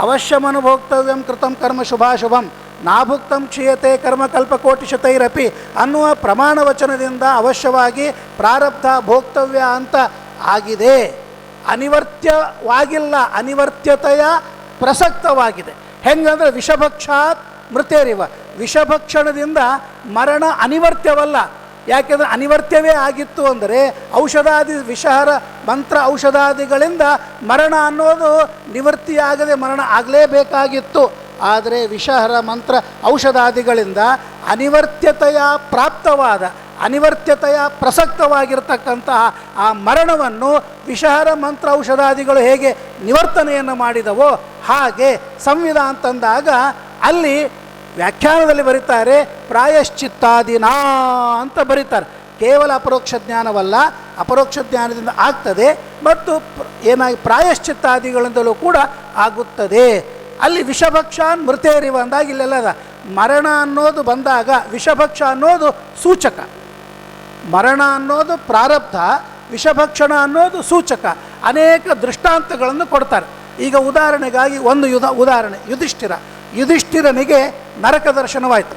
ಅವಶ್ಯಮನುಭೋಕ್ತವ್ಯಂ ಕೃತಂ ಕರ್ಮ ಶುಭಾಶುಭಂ ನಾಭುಕ್ತಂ ಕ್ಷೀಯತೆ ಕರ್ಮ ಕಲ್ಪಕೋಟಿ ಶತೈರಪಿ ಅನ್ನುವ ಪ್ರಮಾಣ ವಚನದಿಂದ ಅವಶ್ಯವಾಗಿ ಪ್ರಾರಬ್ಧ ಭೋಕ್ತವ್ಯ ಅಂತ ಆಗಿದೆ. ಅನಿವರ್ತ್ಯವಾಗಿಲ್ಲ, ಅನಿವರ್ತ್ಯತೆಯ ಪ್ರಸಕ್ತವಾಗಿದೆ. ಹೆಂಗಂದ್ರೆ ವಿಷಭಕ್ಷಾತ್ ಮೃತೇರಿವ, ವಿಷಭಕ್ಷಣದಿಂದ ಮರಣ ಅನಿವರ್ತ್ಯವಲ್ಲ. ಯಾಕೆಂದರೆ ಅನಿವರ್ತ್ಯವೇ ಆಗಿತ್ತು ಅಂದರೆ ಔಷಧಾದಿ ವಿಷಹರ ಮಂತ್ರ ಔಷಧಾದಿಗಳಿಂದ ಮರಣ ಅನ್ನೋದು ನಿವೃತ್ತಿಯಾಗದೆ ಮರಣ ಆಗಲೇಬೇಕಾಗಿತ್ತು. ಆದರೆ ವಿಷಹರ ಮಂತ್ರ ಔಷಧಾದಿಗಳಿಂದ ಅನಿವರ್ತ್ಯತೆಯ ಪ್ರಾಪ್ತವಾದ, ಅನಿವರ್ತ್ಯತೆಯ ಪ್ರಸಕ್ತವಾಗಿರ್ತಕ್ಕಂತಹ ಆ ಮರಣವನ್ನು ವಿಷಹರ ಮಂತ್ರ ಔಷಧಾದಿಗಳು ಹೇಗೆ ನಿವರ್ತನೆಯನ್ನು ಮಾಡಿದವೋ ಹಾಗೆ ಸಂವಿಧ ಅಂತಂದಾಗ ಅಲ್ಲಿ ವ್ಯಾಖ್ಯಾನದಲ್ಲಿ ಬರೀತಾರೆ ಪ್ರಾಯಶ್ಚಿತ್ತಾದಿನಾ ಅಂತ ಬರೀತಾರೆ. ಕೇವಲ ಅಪರೋಕ್ಷ ಜ್ಞಾನವಲ್ಲ, ಅಪರೋಕ್ಷ ಜ್ಞಾನದಿಂದ ಆಗ್ತದೆ ಮತ್ತು ಏನಾಗಿ ಪ್ರಾಯಶ್ಚಿತ್ತಾದಿಗಳಿಂದಲೂ ಕೂಡ ಆಗುತ್ತದೆ. ಅಲ್ಲಿ ವಿಷಭಕ್ಷಾನ್ ಮೃತೇರಿವ ಅಂದಾಗ ಇಲ್ಲೆಲ್ಲದ ಮರಣ ಅನ್ನೋದು ಬಂದಾಗ ವಿಷಭಕ್ಷ ಅನ್ನೋದು ಸೂಚಕ, ಮರಣ ಅನ್ನೋದು ಪ್ರಾರಬ್ಧ, ವಿಷಭಕ್ಷಣ ಅನ್ನೋದು ಸೂಚಕ. ಅನೇಕ ದೃಷ್ಟಾಂತಗಳನ್ನು ಕೊಡ್ತಾರೆ. ಈಗ ಉದಾಹರಣೆಗಾಗಿ ಒಂದು ಉದಾಹರಣೆ, ಯುಧಿಷ್ಠಿರನಿಗೆ ನರಕ ದರ್ಶನವಾಯಿತು.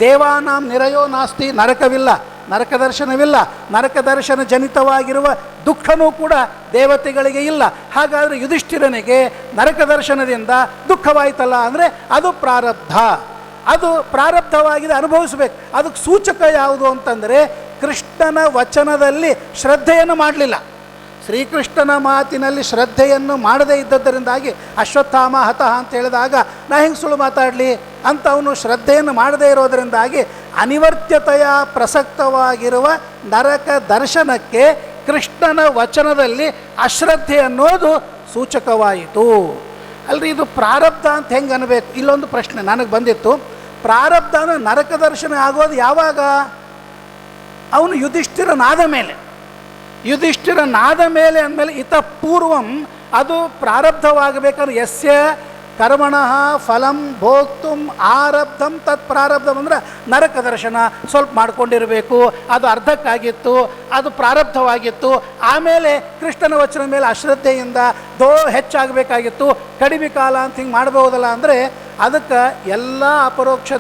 ದೇವಾನಾಂ ನಿರಯೋ ನಾಸ್ತಿ, ನರಕವಿಲ್ಲ, ನರಕ ದರ್ಶನವಿಲ್ಲ, ನರಕ ದರ್ಶನ ಜನಿತವಾಗಿರುವ ದುಃಖನೂ ಕೂಡ ದೇವತೆಗಳಿಗೆ ಇಲ್ಲ. ಹಾಗಾದರೆ ಯುಧಿಷ್ಠಿರನಿಗೆ ನರಕ ದರ್ಶನದಿಂದ ದುಃಖವಾಯಿತಲ್ಲ ಅಂದರೆ ಅದು ಪ್ರಾರಬ್ಧ, ಅದು ಪ್ರಾರಬ್ಧವಾಗಿದೆ, ಅನುಭವಿಸಬೇಕು. ಅದಕ್ಕೆ ಸೂಚಕ ಯಾವುದು ಅಂತಂದರೆ ಕೃಷ್ಣನ ವಚನದಲ್ಲಿ ಶ್ರದ್ಧೆಯನ್ನು ಮಾಡಲಿಲ್ಲ. ಶ್ರೀಕೃಷ್ಣನ ಮಾತಿನಲ್ಲಿ ಶ್ರದ್ಧೆಯನ್ನು ಮಾಡದೇ ಇದ್ದದ್ದರಿಂದಾಗಿ ಅಶ್ವತ್ಥಾಮ ಹತಃ ಅಂತ ಹೇಳಿದಾಗ ನಾ ಹೆಂಗೆ ಸುಳ್ಳು ಮಾತಾಡಲಿ ಅಂತ ಅವನು ಶ್ರದ್ಧೆಯನ್ನು ಮಾಡದೇ ಇರೋದರಿಂದಾಗಿ ಅನಿವರ್ತ್ಯತೆಯ ಪ್ರಸಕ್ತವಾಗಿರುವ ನರಕ ದರ್ಶನಕ್ಕೆ ಕೃಷ್ಣನ ವಚನದಲ್ಲಿ ಅಶ್ರದ್ಧೆ ಅನ್ನೋದು ಸೂಚಕವಾಯಿತು. ಅಲ್ರಿ ಇದು ಪ್ರಾರಬ್ಧ ಅಂತ ಹೆಂಗೆ ಅನ್ಬೇಕು? ಇಲ್ಲೊಂದು ಪ್ರಶ್ನೆ ನನಗೆ ಬಂದಿತ್ತು. ಪ್ರಾರಬ್ಧ ಅಂದರೆ ನರಕ ದರ್ಶನ ಆಗೋದು ಯಾವಾಗ? ಅವನು ಯುಧಿಷ್ಠಿರನಾದ ಮೇಲೆ. ಯುಧಿಷ್ಠಿರನಾದ ಮೇಲೆ ಅಂದಮೇಲೆ ಇತ ಪೂರ್ವಂ ಅದು ಪ್ರಾರಬ್ಧವಾಗಬೇಕಾದ್ರೆ ಯಸ್ಯ ಕರ್ಮಣಃ ಫಲಂ ಭೋಕ್ತುಂ ಆರಬ್ಧಂ ತತ್ ಪ್ರಾರಬ್ಧಂ ಅಂದರೆ ನರಕ ದರ್ಶನ ಸ್ವಲ್ಪ ಮಾಡ್ಕೊಂಡಿರಬೇಕು. ಅದು ಅರ್ಧಕ್ಕಾಗಿತ್ತು, ಅದು ಪ್ರಾರಬ್ಧವಾಗಿತ್ತು. ಆಮೇಲೆ ಕೃಷ್ಣನ ವಚನದ ಮೇಲೆ ಅಶ್ರದ್ಧೆಯಿಂದ ಹೆಚ್ಚಾಗಬೇಕಾಗಿತ್ತು, ಕಡಿಮೆ ಕಾಲ ಅಂತ ಹಿಂಗೆ ಮಾಡ್ಬೋದಲ್ಲ. ಅಂದರೆ ಅದಕ್ಕೆ ಎಲ್ಲ ಅಪರೋಕ್ಷ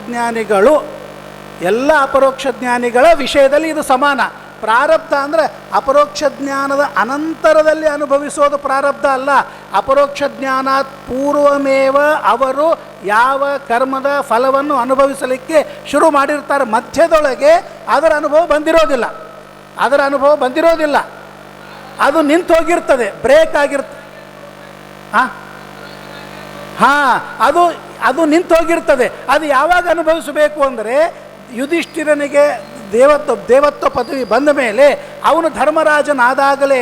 ಜ್ಞಾನಿಗಳ ವಿಷಯದಲ್ಲಿ ಇದು ಸಮಾನ. ಪ್ರಾರಬ್ಧ ಅಂದರೆ ಅಪರೋಕ್ಷ ಜ್ಞಾನದ ಅನಂತರದಲ್ಲಿ ಅನುಭವಿಸೋದು ಪ್ರಾರಬ್ಧ ಅಲ್ಲ. ಅಪರೋಕ್ಷ ಜ್ಞಾನಾತ್ ಪೂರ್ವಮೇವ ಅವರು ಯಾವ ಕರ್ಮದ ಫಲವನ್ನು ಅನುಭವಿಸಲಿಕ್ಕೆ ಶುರು ಮಾಡಿರ್ತಾರೆ, ಮಧ್ಯದೊಳಗೆ ಅದರ ಅನುಭವ ಬಂದಿರೋದಿಲ್ಲ. ಅದು ನಿಂತು ಹೋಗಿರ್ತದೆ, ಬ್ರೇಕ್ ಆಗಿರ್ತದೆ. ಅದು ನಿಂತು ಹೋಗಿರ್ತದೆ. ಅದು ಯಾವಾಗ ಅನುಭವಿಸಬೇಕು ಅಂದರೆ ಯುಧಿಷ್ಠಿರನಿಗೆ ದೇವತ್ವ ಪದವಿ ಬಂದ ಮೇಲೆ ಅವನು ಧರ್ಮರಾಜನಾದಾಗಲೇ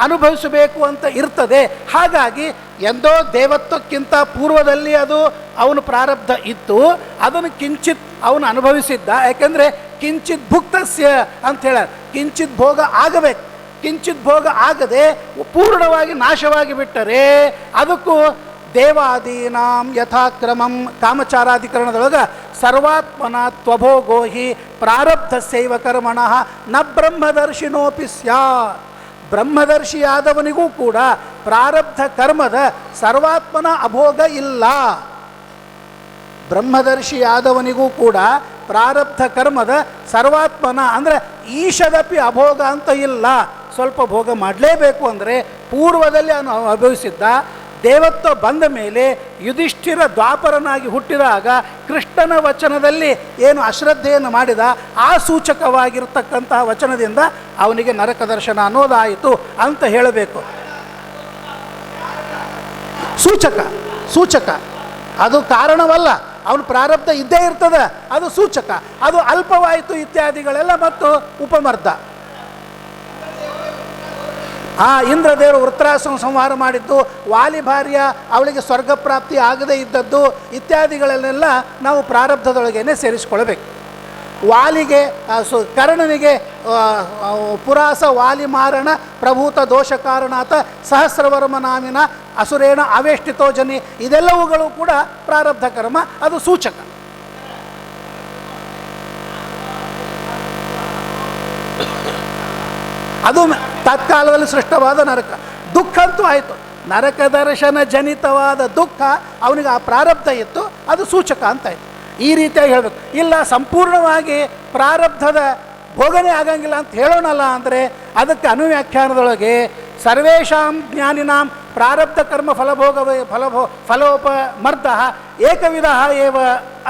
ಅನುಭವಿಸಬೇಕು ಅಂತ ಇರ್ತದೆ. ಹಾಗಾಗಿ ಎಂದೋ ದೇವತ್ವಕ್ಕಿಂತ ಪೂರ್ವದಲ್ಲಿ ಅದು ಅವನು ಪ್ರಾರಬ್ಧ ಇತ್ತು, ಅದನ್ನು ಕಿಂಚಿತ್ ಅವನು ಅನುಭವಿಸಿದ್ದ. ಯಾಕೆಂದರೆ ಕಿಂಚಿತ್ ಭುಕ್ತಸ್ಯ ಅಂತ ಹೇಳ, ಕಿಂಚಿತ್ ಭೋಗ ಆಗಬೇಕು. ಕಿಂಚಿತ್ ಭೋಗ ಆಗದೆ ಪೂರ್ಣವಾಗಿ ನಾಶವಾಗಿ ಬಿಟ್ಟರೆ ಅದಕ್ಕೂ ದೇವಾದೀನಾಂ ಯಥಾಕ್ರಮಂ ಕಾಮಚಾರಾಧಿಕರಣದೊಳಗೆ ಸರ್ವಾತ್ಮನ ತ್ವಭೋಗೋ ಹಿ ಪ್ರಾರಬ್ಧಸ್ಯೈವ ಕರ್ಮಣಃ ನ ಬ್ರಹ್ಮದರ್ಶಿನೋಪಿ ಸ್ಯಾತ್. ಬ್ರಹ್ಮದರ್ಶಿಯಾದವನಿಗೂ ಕೂಡ ಪ್ರಾರಬ್ಧ ಕರ್ಮದ ಸರ್ವಾತ್ಮನ ಅಭೋಗ ಇಲ್ಲ. ಬ್ರಹ್ಮದರ್ಶಿಯಾದವನಿಗೂ ಕೂಡ ಪ್ರಾರಬ್ಧ ಕರ್ಮದ ಸರ್ವಾತ್ಮನ ಅಂದರೆ ಈಶದಪಿ ಅಭೋಗ ಅಂತ ಇಲ್ಲ. ಸ್ವಲ್ಪ ಭೋಗ ಮಾಡಲೇಬೇಕು. ಅಂದರೆ ಪೂರ್ವದಲ್ಲಿ ಅವನು ಅನುಭವಿಸಿದ್ದ, ದೇವತ್ವ ಬಂದ ಮೇಲೆ ಯುಧಿಷ್ಠಿರ ದ್ವಾಪರನಾಗಿ ಹುಟ್ಟಿದಾಗ ಕೃಷ್ಣನ ವಚನದಲ್ಲಿ ಏನು ಅಶ್ರದ್ಧೆಯನ್ನು ಮಾಡಿದ ಆ ಸೂಚಕವಾಗಿರ್ತಕ್ಕಂತಹ ವಚನದಿಂದ ಅವನಿಗೆ ನರಕ ದರ್ಶನ ಅನ್ನೋದಾಯಿತು ಅಂತ ಹೇಳಬೇಕು. ಸೂಚಕ ಅದು ಕಾರಣವಲ್ಲ. ಅವನು ಪ್ರಾರಬ್ಧ ಇದ್ದೇ ಇರ್ತದೆ, ಅದು ಸೂಚಕ. ಅದು ಅಲ್ಪವಾಯಿತು ಇತ್ಯಾದಿಗಳೆಲ್ಲ ಮತ್ತು ಉಪಮರ್ದ. ಇಂದ್ರದೇವರು ವೃತ್ರಾಸುರನ ಸಂಹಾರ ಮಾಡಿದ್ದು, ವಾಲಿ ಭಾರ್ಯ ಅವಳಿಗೆ ಸ್ವರ್ಗ ಪ್ರಾಪ್ತಿ ಆಗದೇ ಇದ್ದದ್ದು ಇತ್ಯಾದಿಗಳನ್ನೆಲ್ಲ ನಾವು ಪ್ರಾರಬ್ಧದೊಳಗೇನೆ ಸೇರಿಸ್ಕೊಳ್ಬೇಕು. ವಾಲಿಗೆ ಕರ್ಣನಿಗೆ ಪುರಾಸ ವಾಲಿ ಮಾರಣ ಪ್ರಭೂತ ದೋಷ ಕಾರಣಾತ ಸಹಸ್ರವರ್ಮ ನಾಮಿನ ಅಸುರೇಣ ಆವೇಷ್ಟಿತೋ ಜನಿ, ಇದೆಲ್ಲವುಗಳು ಕೂಡ ಪ್ರಾರಬ್ಧ ಕರ್ಮ, ಅದು ಸೂಚಕ. ಅದು ತತ್ಕಾಲದಲ್ಲಿ ಸೃಷ್ಟವಾದ ನರಕ. ದುಃಖ ಅಂತೂ ಆಯಿತು, ನರಕ ದರ್ಶನ ಜನಿತವಾದ ದುಃಖ ಅವನಿಗೆ ಆ ಪ್ರಾರಬ್ಧ ಇತ್ತು, ಅದು ಸೂಚಕ ಅಂತಾಯಿತು. ಈ ರೀತಿಯಾಗಿ ಹೇಳಬೇಕು. ಇಲ್ಲ ಸಂಪೂರ್ಣವಾಗಿ ಪ್ರಾರಬ್ಧದ ಭೋಗನೆ ಆಗಂಗಿಲ್ಲ ಅಂತ ಹೇಳೋಣಲ್ಲ ಅಂದರೆ ಅದಕ್ಕೆ ಅನುವ್ಯಾಖ್ಯಾನದೊಳಗೆ ಸರ್ವೇಷಾಂ ಜ್ಞಾನಿನಾಂ ಪ್ರಾರಬ್ಧ ಕರ್ಮ ಫಲೋಪಮರ್ಧ ಏಕವಿಧ ಏವ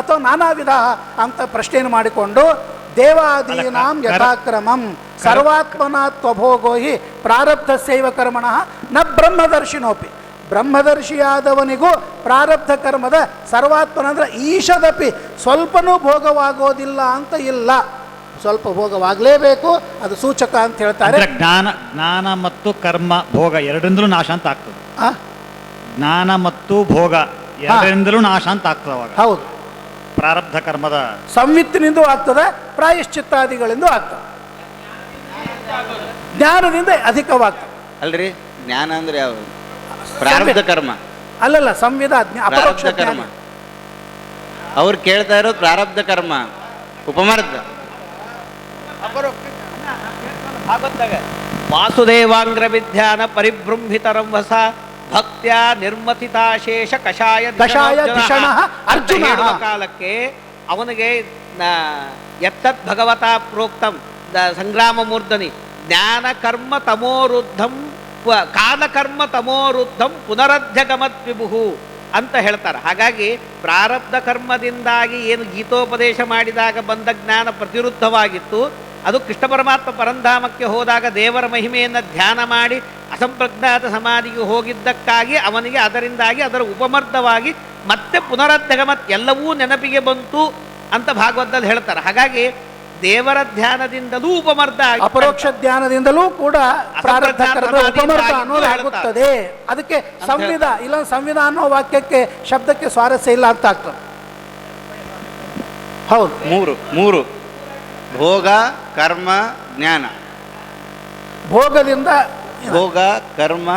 ಅಥವಾ ನಾನಾ ವಿಧ ಅಂತ ಪ್ರಶ್ನೆಯನ್ನು ಮಾಡಿಕೊಂಡು ದೇವಾದೀನಾಂ ಯಥಾಕ್ರಮಂ ಸರ್ವಾತ್ಮನ ತ್ವಭೋಗೋ ಹಿ ಪ್ರಾರಬ್ಧಸ್ಯೈವ ಕರ್ಮಣಃ ನ ಬ್ರಹ್ಮದರ್ಶಿನೋಪಿ. ಬ್ರಹ್ಮದರ್ಶಿಯಾದವನಿಗೂ ಪ್ರಾರಬ್ಧ ಕರ್ಮದ ಸರ್ವಾತ್ಮನ ಅಂದರೆ ಈಶದಪಿ ಸ್ವಲ್ಪನೂ ಭೋಗವಾಗೋದಿಲ್ಲ ಅಂತ ಇಲ್ಲ. ಸ್ವಲ್ಪ ಭೋಗವಾಗಲೇಬೇಕು, ಅದು ಸೂಚಕ ಅಂತ ಹೇಳ್ತಾರೆ. ಜ್ಞಾನ ಮತ್ತು ಕರ್ಮ ಭೋಗ ಎರಡರಿಂದಲೂ ನಾಶ ಅಂತ ಆಗ್ತದೆ. ಜ್ಞಾನ ಮತ್ತು ಭೋಗ ಎರಡರಿಂದಲೂ ನಾಶ ಅಂತ ಆಗ್ತದೆ ಅವಾಗ. ಹೌದು, ಪ್ರಾರಬ್ಧ ಕರ್ಮದ ಸಂವಿತ್ತಿನಿಂದ ಆಗ್ತದೆ, ಪ್ರಾಯಶ್ಚಿತ್ತಾದಿಗಳಿಂದ ಆಗ್ತದೆ, ಜ್ಞಾನದಿಂದ ಅಧಿಕವಾಗ್ತದೆ. ಅಲ್ರಿ ಜ್ಞಾನ ಅಂದ್ರೆ ಯಾವುದು? ಪ್ರಾರಬ್ಧ ಕರ್ಮ ಅಲ್ಲಲ್ಲ, ಸಂವಿದ ಅಪರೋಕ್ಷ ಕರ್ಮ. ಅವ್ರು ಕೇಳ್ತಾ ಇರೋದು ಪ್ರಾರಬ್ಧ ಕರ್ಮ, ಉಪಮರ್ಧ. ವಾಸುದೇವಾಂಗ್ರ ವಿದ್ಯಾನ ಪರಿಬೃಂಹಿತರಂ ವಸ ಭಕ್ತ್ಯ ನಿರ್ಮತಿತಾಶೇಷ ಕಷಾಯ ಅರ್ಜುನ ಕಾಲಕ್ಕೆ ಅವನಿಗೆ ಎತ್ತತ್ ಭಗವತಾ ಪ್ರೋಕ್ತಂ ಸಂಗ್ರಾಮ ಮೂರ್ಧನಿ ಜ್ಞಾನ ಕರ್ಮ ತಮೋರುದ್ಧಂ ಕಾಲಕರ್ಮ ತಮೋರುದ್ಧಂ ಪುನರಧ್ಯಗಮತ್ ವಿಭು ಅಂತ ಹೇಳ್ತಾರೆ. ಹಾಗಾಗಿ ಪ್ರಾರಬ್ಧ ಕರ್ಮದಿಂದಾಗಿ ಏನು ಗೀತೋಪದೇಶ ಮಾಡಿದಾಗ ಬಂದ ಜ್ಞಾನ ಪ್ರತಿರುದ್ಧವಾಗಿತ್ತು. ಅದು ಕೃಷ್ಣ ಪರಮಾತ್ಮ ಪರಂಧಾಮಕ್ಕೆ ಹೋದಾಗ ದೇವರ ಮಹಿಮೆಯನ್ನು ಧ್ಯಾನ ಮಾಡಿ ಅಸಂಪ್ರಜ್ಞಾತ ಸಮಾಧಿಗೆ ಹೋಗಿದ್ದಕ್ಕಾಗಿ ಅವನಿಗೆ ಅದರಿಂದಾಗಿ ಅದರ ಉಪಮರ್ಧವಾಗಿ ಮತ್ತೆ ಪುನರಧ್ಯಗಮತ್ ಎಲ್ಲವೂ ನೆನಪಿಗೆ ಬಂತು ಅಂತ ಭಾಗವತದಲ್ಲಿ ಹೇಳ್ತಾರೆ. ಹಾಗಾಗಿ ದೇವರ ಧ್ಯಾನದಿಂದಲೂ ಉಪಮರ್ದ ಆಗಿ ಅಪರೋಕ್ಷ ಜ್ಞಾನದಿಂದಲೂ ಕೂಡ ಪ್ರಾರಬ್ಧ ಕರ್ಮ ಉಪಮರ್ದ ಅನ್ನೋದು ಆಗುತ್ತದೆ. ಅದಕ್ಕೆ ಸಂವಿಧಾನ ಅನ್ನೋ ವಾಕ್ಯಕ್ಕೆ ಶಬ್ದಕ್ಕೆ ಸ್ವಾರಸ್ಯ ಇಲ್ಲ ಅಂತ ಆಗ್ತದೆ. ಹೌದು, ಮೂರು ಭೋಗ ಕರ್ಮ ಜ್ಞಾನ. ಭೋಗದಿಂದ ಭೋಗ ಕರ್ಮ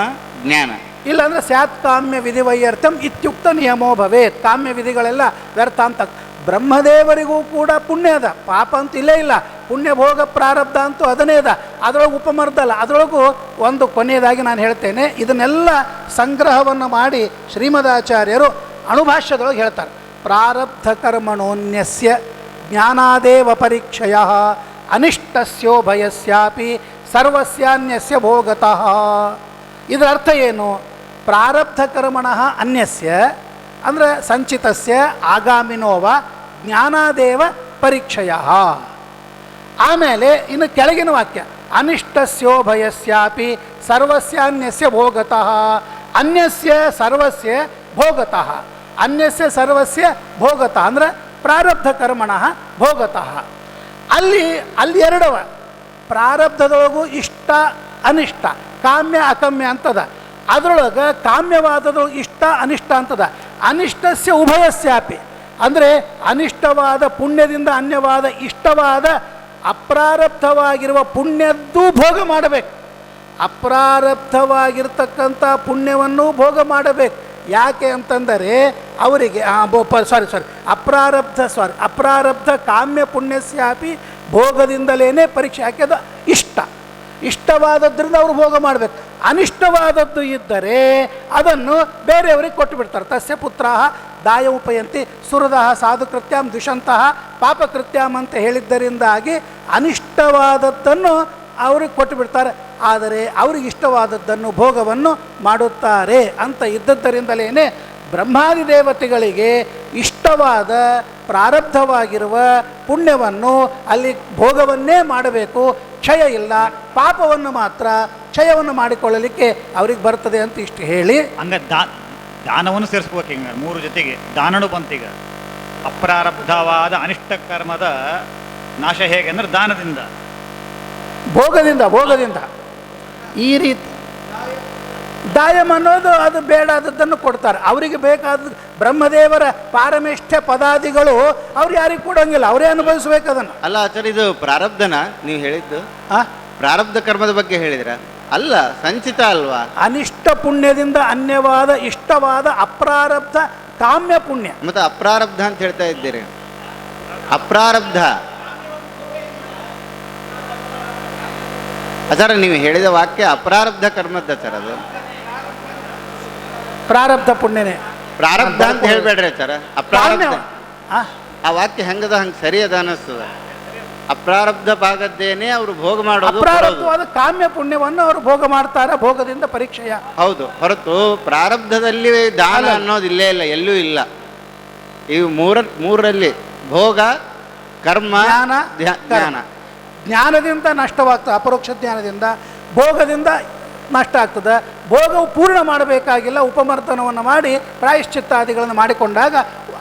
ಜ್ಞಾನ. ಇಲ್ಲಾಂದ್ರೆ ಸ್ಯಾತ್ ಕಾಮ್ಯ ವಿಧಿ ವೈಯರ್ಥಂ ಇತ್ಯುಕ್ತ ನಿಯಮೋ ಭವೇತ್. ಕಾಮ್ಯ ವಿಧಿಗಳೆಲ್ಲ ವ್ಯರ್ಥ ಅಂತ. ಬ್ರಹ್ಮದೇವರಿಗೂ ಕೂಡ ಪುಣ್ಯ ಅದ, ಪಾಪ ಅಂತೂ ಇಲ್ಲೇ ಇಲ್ಲ. ಪುಣ್ಯ ಭೋಗ ಪ್ರಾರಬ್ಧ ಅಂತೂ ಅದನ್ನೇ ಅದ. ಅದರೊಳಗೆ ಉಪಮರ್ದ ಅಲ್ಲ. ಅದರೊಳಗೂ ಒಂದು ಕೊನೆಯದಾಗಿ ನಾನು ಹೇಳ್ತೇನೆ, ಇದನ್ನೆಲ್ಲ ಸಂಗ್ರಹವನ್ನು ಮಾಡಿ ಶ್ರೀಮದಾಚಾರ್ಯರು ಅಣುಭಾಷ್ಯದೊಳಗೆ ಹೇಳ್ತಾರೆ. ಪ್ರಾರಬ್ಧ ಕರ್ಮಣೋನ್ಯಸ್ಯ ಜ್ಞಾನಾದೇವ ಪರೀಕ್ಷಯ ಅನಿಷ್ಟಸ್ಯೋಭಯಸ್ಯಾಪಿ ಸರ್ವಸ್ಯಾನ್ಯಸ್ಯ ಭೋಗತಃ. ಇದರ ಅರ್ಥ ಏನು? ಪ್ರಾರಬ್ಧ ಕರ್ಮಣಃ ಅನ್ಯಸ್ಯ ಅಂದರೆ ಸಂಚಿತಸ್ಯ ಆಗಾಮಿನೋವ ಜ್ಞಾನಾದೇವ ಪರೀಕ್ಷಯ. ಆಮೇಲೆ ಇನ್ನು ಕೆಳಗಿನ ವಾಕ್ಯ ಅನಿಷ್ಟಸ್ಯೋಭಯಸ್ಯಾಪಿ ಸರ್ವಸ್ಯಾನ್ಯಸ್ಯ ಭೋಗತಃ. ಅನ್ಯಸ್ಯ ಸರ್ವಸ್ಯ ಭೋಗತಃ. ಅನ್ಯಸ್ಯ ಸರ್ವಸ್ಯ ಭೋಗತಃ ಅಂದರೆ ಪ್ರಾರಬ್ಧ ಕರ್ಮಣಃ ಭೋಗತಃ. ಅಲ್ಲಿ ಎರಡವ ಪ್ರಾರಬ್ಧದೊಳಗೂ ಇಷ್ಟ ಅನಿಷ್ಟ, ಕಾಮ್ಯ ಅಕಮ್ಯ ಅಂತದ. ಅದರೊಳಗೆ ಕಾಮ್ಯವಾದದೊಳಗೆ ಇಷ್ಟ ಅನಿಷ್ಟ ಅಂತದ. ಅನಿಷ್ಟಸ್ಯ ಉಭಯಸ್ಯಾಪಿ ಅಂದರೆ ಅನಿಷ್ಟವಾದ ಪುಣ್ಯದಿಂದ ಅನ್ಯವಾದ ಇಷ್ಟವಾದ ಅಪ್ರಾರಬ್ಧವಾಗಿರುವ ಪುಣ್ಯದ್ದೂ ಭೋಗ ಮಾಡಬೇಕು. ಅಪ್ರಾರಬ್ಧವಾಗಿರ್ತಕ್ಕಂಥ ಪುಣ್ಯವನ್ನು ಭೋಗ ಮಾಡಬೇಕು. ಯಾಕೆ ಅಂತಂದರೆ ಅವರಿಗೆ ಅಪ್ರಾರಬ್ಧ ಕಾಮ್ಯ ಪುಣ್ಯಸ್ಯಾಪಿ ಭೋಗದಿಂದಲೇ ಪರೀಕ್ಷೆ. ಯಾಕೆ ಅದು ಇಷ್ಟವಾದದ್ರಿಂದ ಅವರು ಭೋಗ ಮಾಡಬೇಕು. ಅನಿಷ್ಟವಾದದ್ದು ಇದ್ದರೆ ಅದನ್ನು ಬೇರೆಯವರಿಗೆ ಕೊಟ್ಟು ಬಿಡ್ತಾರೆ. ತಸ್ಯ ಪುತ್ರ ದಾಯ ಉಪಯಂತಿ ಸುಹೃದಃ ಸಾಧುಕೃತ್ಯಾಂ ದುಷಂತಹ ಪಾಪಕೃತ್ಯಾಂ ಅಂತ ಹೇಳಿದ್ದರಿಂದಾಗಿ ಅನಿಷ್ಟವಾದದ್ದನ್ನು ಅವ್ರಿಗೆ ಕೊಟ್ಟು ಬಿಡ್ತಾರೆ. ಆದರೆ ಅವ್ರಿಗೆ ಇಷ್ಟವಾದದ್ದನ್ನು ಭೋಗವನ್ನು ಮಾಡುತ್ತಾರೆ ಅಂತ ಇದ್ದದ್ದರಿಂದಲೇ ಬ್ರಹ್ಮಾದಿ ದೇವತೆಗಳಿಗೆ ಇಷ್ಟವಾದ ಪ್ರಾರಬ್ಧವಾಗಿರುವ ಪುಣ್ಯವನ್ನು ಅಲ್ಲಿ ಭೋಗವನ್ನೇ ಮಾಡಬೇಕು. ಕ್ಷಯ ಇಲ್ಲ, ಪಾಪವನ್ನು ಮಾತ್ರ ಕ್ಷಯವನ್ನು ಮಾಡಿಕೊಳ್ಳಲಿಕ್ಕೆ ಅವ್ರಿಗೆ ಬರ್ತದೆ ಅಂತ ಇಷ್ಟು ಹೇಳಿ ಹಂಗ ದಾನವನ್ನು ಸೇರಿಸ್ಬೇಕು. ಹಿಂಗ ಮೂರು ಜೊತೆಗೆ ದಾನನು ಬಂತೀಗ. ಅಪ್ರಾರಬ್ಧವಾದ ಅನಿಷ್ಟ ಕರ್ಮದ ನಾಶ ಹೇಗೆ ಅಂದ್ರೆ ದಾನದಿಂದ, ಭೋಗದಿಂದ ಈ ರೀತಿ ದಾಯಂ ಅನ್ನೋದು ಅದು ಬೇಡಾದದ್ದನ್ನು ಕೊಡ್ತಾರೆ. ಅವರಿಗೆ ಬೇಕಾದ ಬ್ರಹ್ಮದೇವರ ಪಾರಮೇಷ್ಠ ಪದಾದಿಗಳು ಅವ್ರು ಯಾರಿಗೆ ಕೊಡೋಂಗಿಲ್ಲ, ಅವರೇ ಅನುಭವಿಸ್ಬೇಕು ಅದನ್ನು. ಅಲ್ಲ ಆಚಾರ್ಯ, ಇದು ಪ್ರಾರಬ್ಧನ ನೀವು ಹೇಳಿದ್ದು? ಪ್ರಾರಬ್ಧ ಕರ್ಮದ ಬಗ್ಗೆ ಹೇಳಿದ್ರ? ಅಲ್ಲ, ಸಂಚಿತ ಅಲ್ವಾ? ಅನಿಷ್ಟ ಪುಣ್ಯದಿಂದ ಅನ್ಯವಾದ ಇಷ್ಟವಾದ ಅಪ್ರಾರಬ್ಧ ಕಾಮ್ಯ ಪುಣ್ಯ. ಮತ್ತೆ ಅಪ್ರಾರಬ್ಧ ಅಂತ ಹೇಳ್ತಾ ಇದ್ದೀರಿ. ಅಪ್ರಾರಬ್ಧ ಆಚಾರ್ಯ, ನೀವು ಹೇಳಿದ ವಾಕ್ಯ ಅಪ್ರಾರಬ್ಧ ಕರ್ಮದ ಆಚಾರ. ಅದು ಪ್ರಾರಬ್ಧ ಪುಣ್ಯನೇ. ಪ್ರಾರಬ್ಧ ಅಂತ ಹೇಳ್ಬೇಡ್ರಿ ಆಚಾರ. ಅಪ್ರಾರಬ್ಧ ಆ ವಾಕ್ಯ ಹೆಂಗದ ಹಂಗೆ ಸರಿ ಅದ ಅನ್ನಿಸ್ತದ. ಅಪ್ರಾರಬ್ಧ ಭಾಗದ್ದೇನೆ ಅವರು ಭೋಗ ಮಾಡೋದು. ಅಪ್ರಾರಬ್ಧವಾದ ಕಾಮ್ಯ ಪುಣ್ಯವನ್ನು ಅವರು ಭೋಗ ಮಾಡ್ತಾರೆ, ಭೋಗದಿಂದ ಪರೀಕ್ಷೆಯ. ಹೌದು, ಹೊರತು ಪ್ರಾರಬ್ಧದಲ್ಲಿ ದಾನ ಅನ್ನೋದು ಇಲ್ಲೇ ಇಲ್ಲ, ಎಲ್ಲೂ ಇಲ್ಲ. ಇವು ಮೂರರಲ್ಲಿ ಭೋಗ ಕರ್ಮ ಜ್ಞಾನ. ಜ್ಞಾನದಿಂದ ನಷ್ಟವಾಗ್ತದೆ, ಅಪರೋಕ್ಷ ಜ್ಞಾನದಿಂದ. ಭೋಗದಿಂದ ನಷ್ಟ ಆಗ್ತದೆ. ಭೋಗವು ಪೂರ್ಣ ಮಾಡಬೇಕಾಗಿಲ್ಲ, ಉಪಮರ್ತನವನ್ನು ಮಾಡಿ ಪ್ರಾಯಶ್ಚಿತ್ತಾದಿಗಳನ್ನು ಮಾಡಿಕೊಂಡಾಗ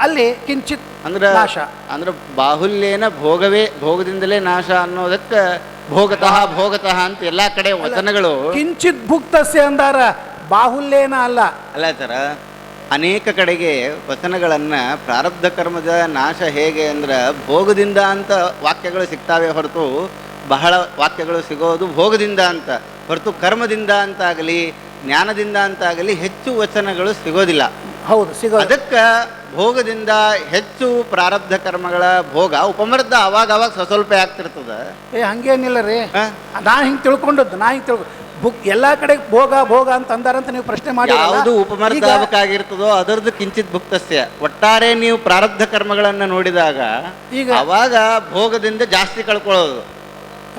ಅಲ್ಲಿ ಕಿಂಚಿತ್ ನಾಶ. ಅಂದ್ರೆ ಬಾಹುಲ್ಯೇನ ಭೋಗದಿಂದಲೇ ನಾಶ ಅನ್ನೋದಕ್ಕೆ ಭೋಗತಃ ಅಂತ ಎಲ್ಲಾ ಕಡೆ ವಚನಗಳು. ಕಿಂಚಿತ್ ಭುಕ್ತಸ್ಯ ಅಂದಾರ, ಬಾಹುಲ್ಯೇನ ಅಲ್ಲ. ಅಲ್ಲ ಸರ, ಅನೇಕ ಕಡೆಗೆ ವಚನಗಳನ್ನ ಪ್ರಾರಬ್ಧ ಕರ್ಮದ ನಾಶ ಹೇಗೆ ಅಂದ್ರೆ ಭೋಗದಿಂದ ಅಂತ ವಾಕ್ಯಗಳು ಸಿಗ್ತಾವೆ ಹೊರತು ಬಹಳ ವಾಕ್ಯಗಳು ಸಿಗೋದು ಭೋಗದಿಂದ ಅಂತ ಹೊರತು ಕರ್ಮದಿಂದ ಅಂತಾಗಲಿ ಜ್ಞಾನದಿಂದ ಅಂತಾಗಲಿ ಹೆಚ್ಚು ವಚನಗಳು ಸಿಗೋದಿಲ್ಲ. ಹೌದು, ಸಿಗೋದು. ಅದಕ್ಕೆ ಭೋಗದಿಂದ ಹೆಚ್ಚು ಪ್ರಾರಬ್ಧ ಕರ್ಮಗಳ ಭೋಗ ಉಪಮರ್ದ ಅವಾಗ ಸ್ವಲ್ಪ ಆಗ್ತಿರ್ತದ. ಹಂಗೇನಿಲ್ಲ ರೀ, ನಾ ಹಿಂಗೆ ತಿಳ್ಕೊಂಡದ್ದು. ಎಲ್ಲ ಕಡೆ ಭೋಗ ಅಂತ ಅಂದಾರಂತ ನೀವು ಪ್ರಶ್ನೆ ಮಾಡಿ. ಯಾವುದು ಉಪಮರ್ದ ಆಗಬೇಕಾಗಿರ್ತದೋ ಅದರದ್ದು ಕಿಂಚಿತ್ ಭುಕ್ತಸ್ಯ. ಒಟ್ಟಾರೆ ನೀವು ಪ್ರಾರಬ್ಧ ಕರ್ಮಗಳನ್ನ ನೋಡಿದಾಗ ಈಗ ಅವಾಗ ಭೋಗದಿಂದ ಜಾಸ್ತಿ ಕಳ್ಕೊಳ್ಳೋದು.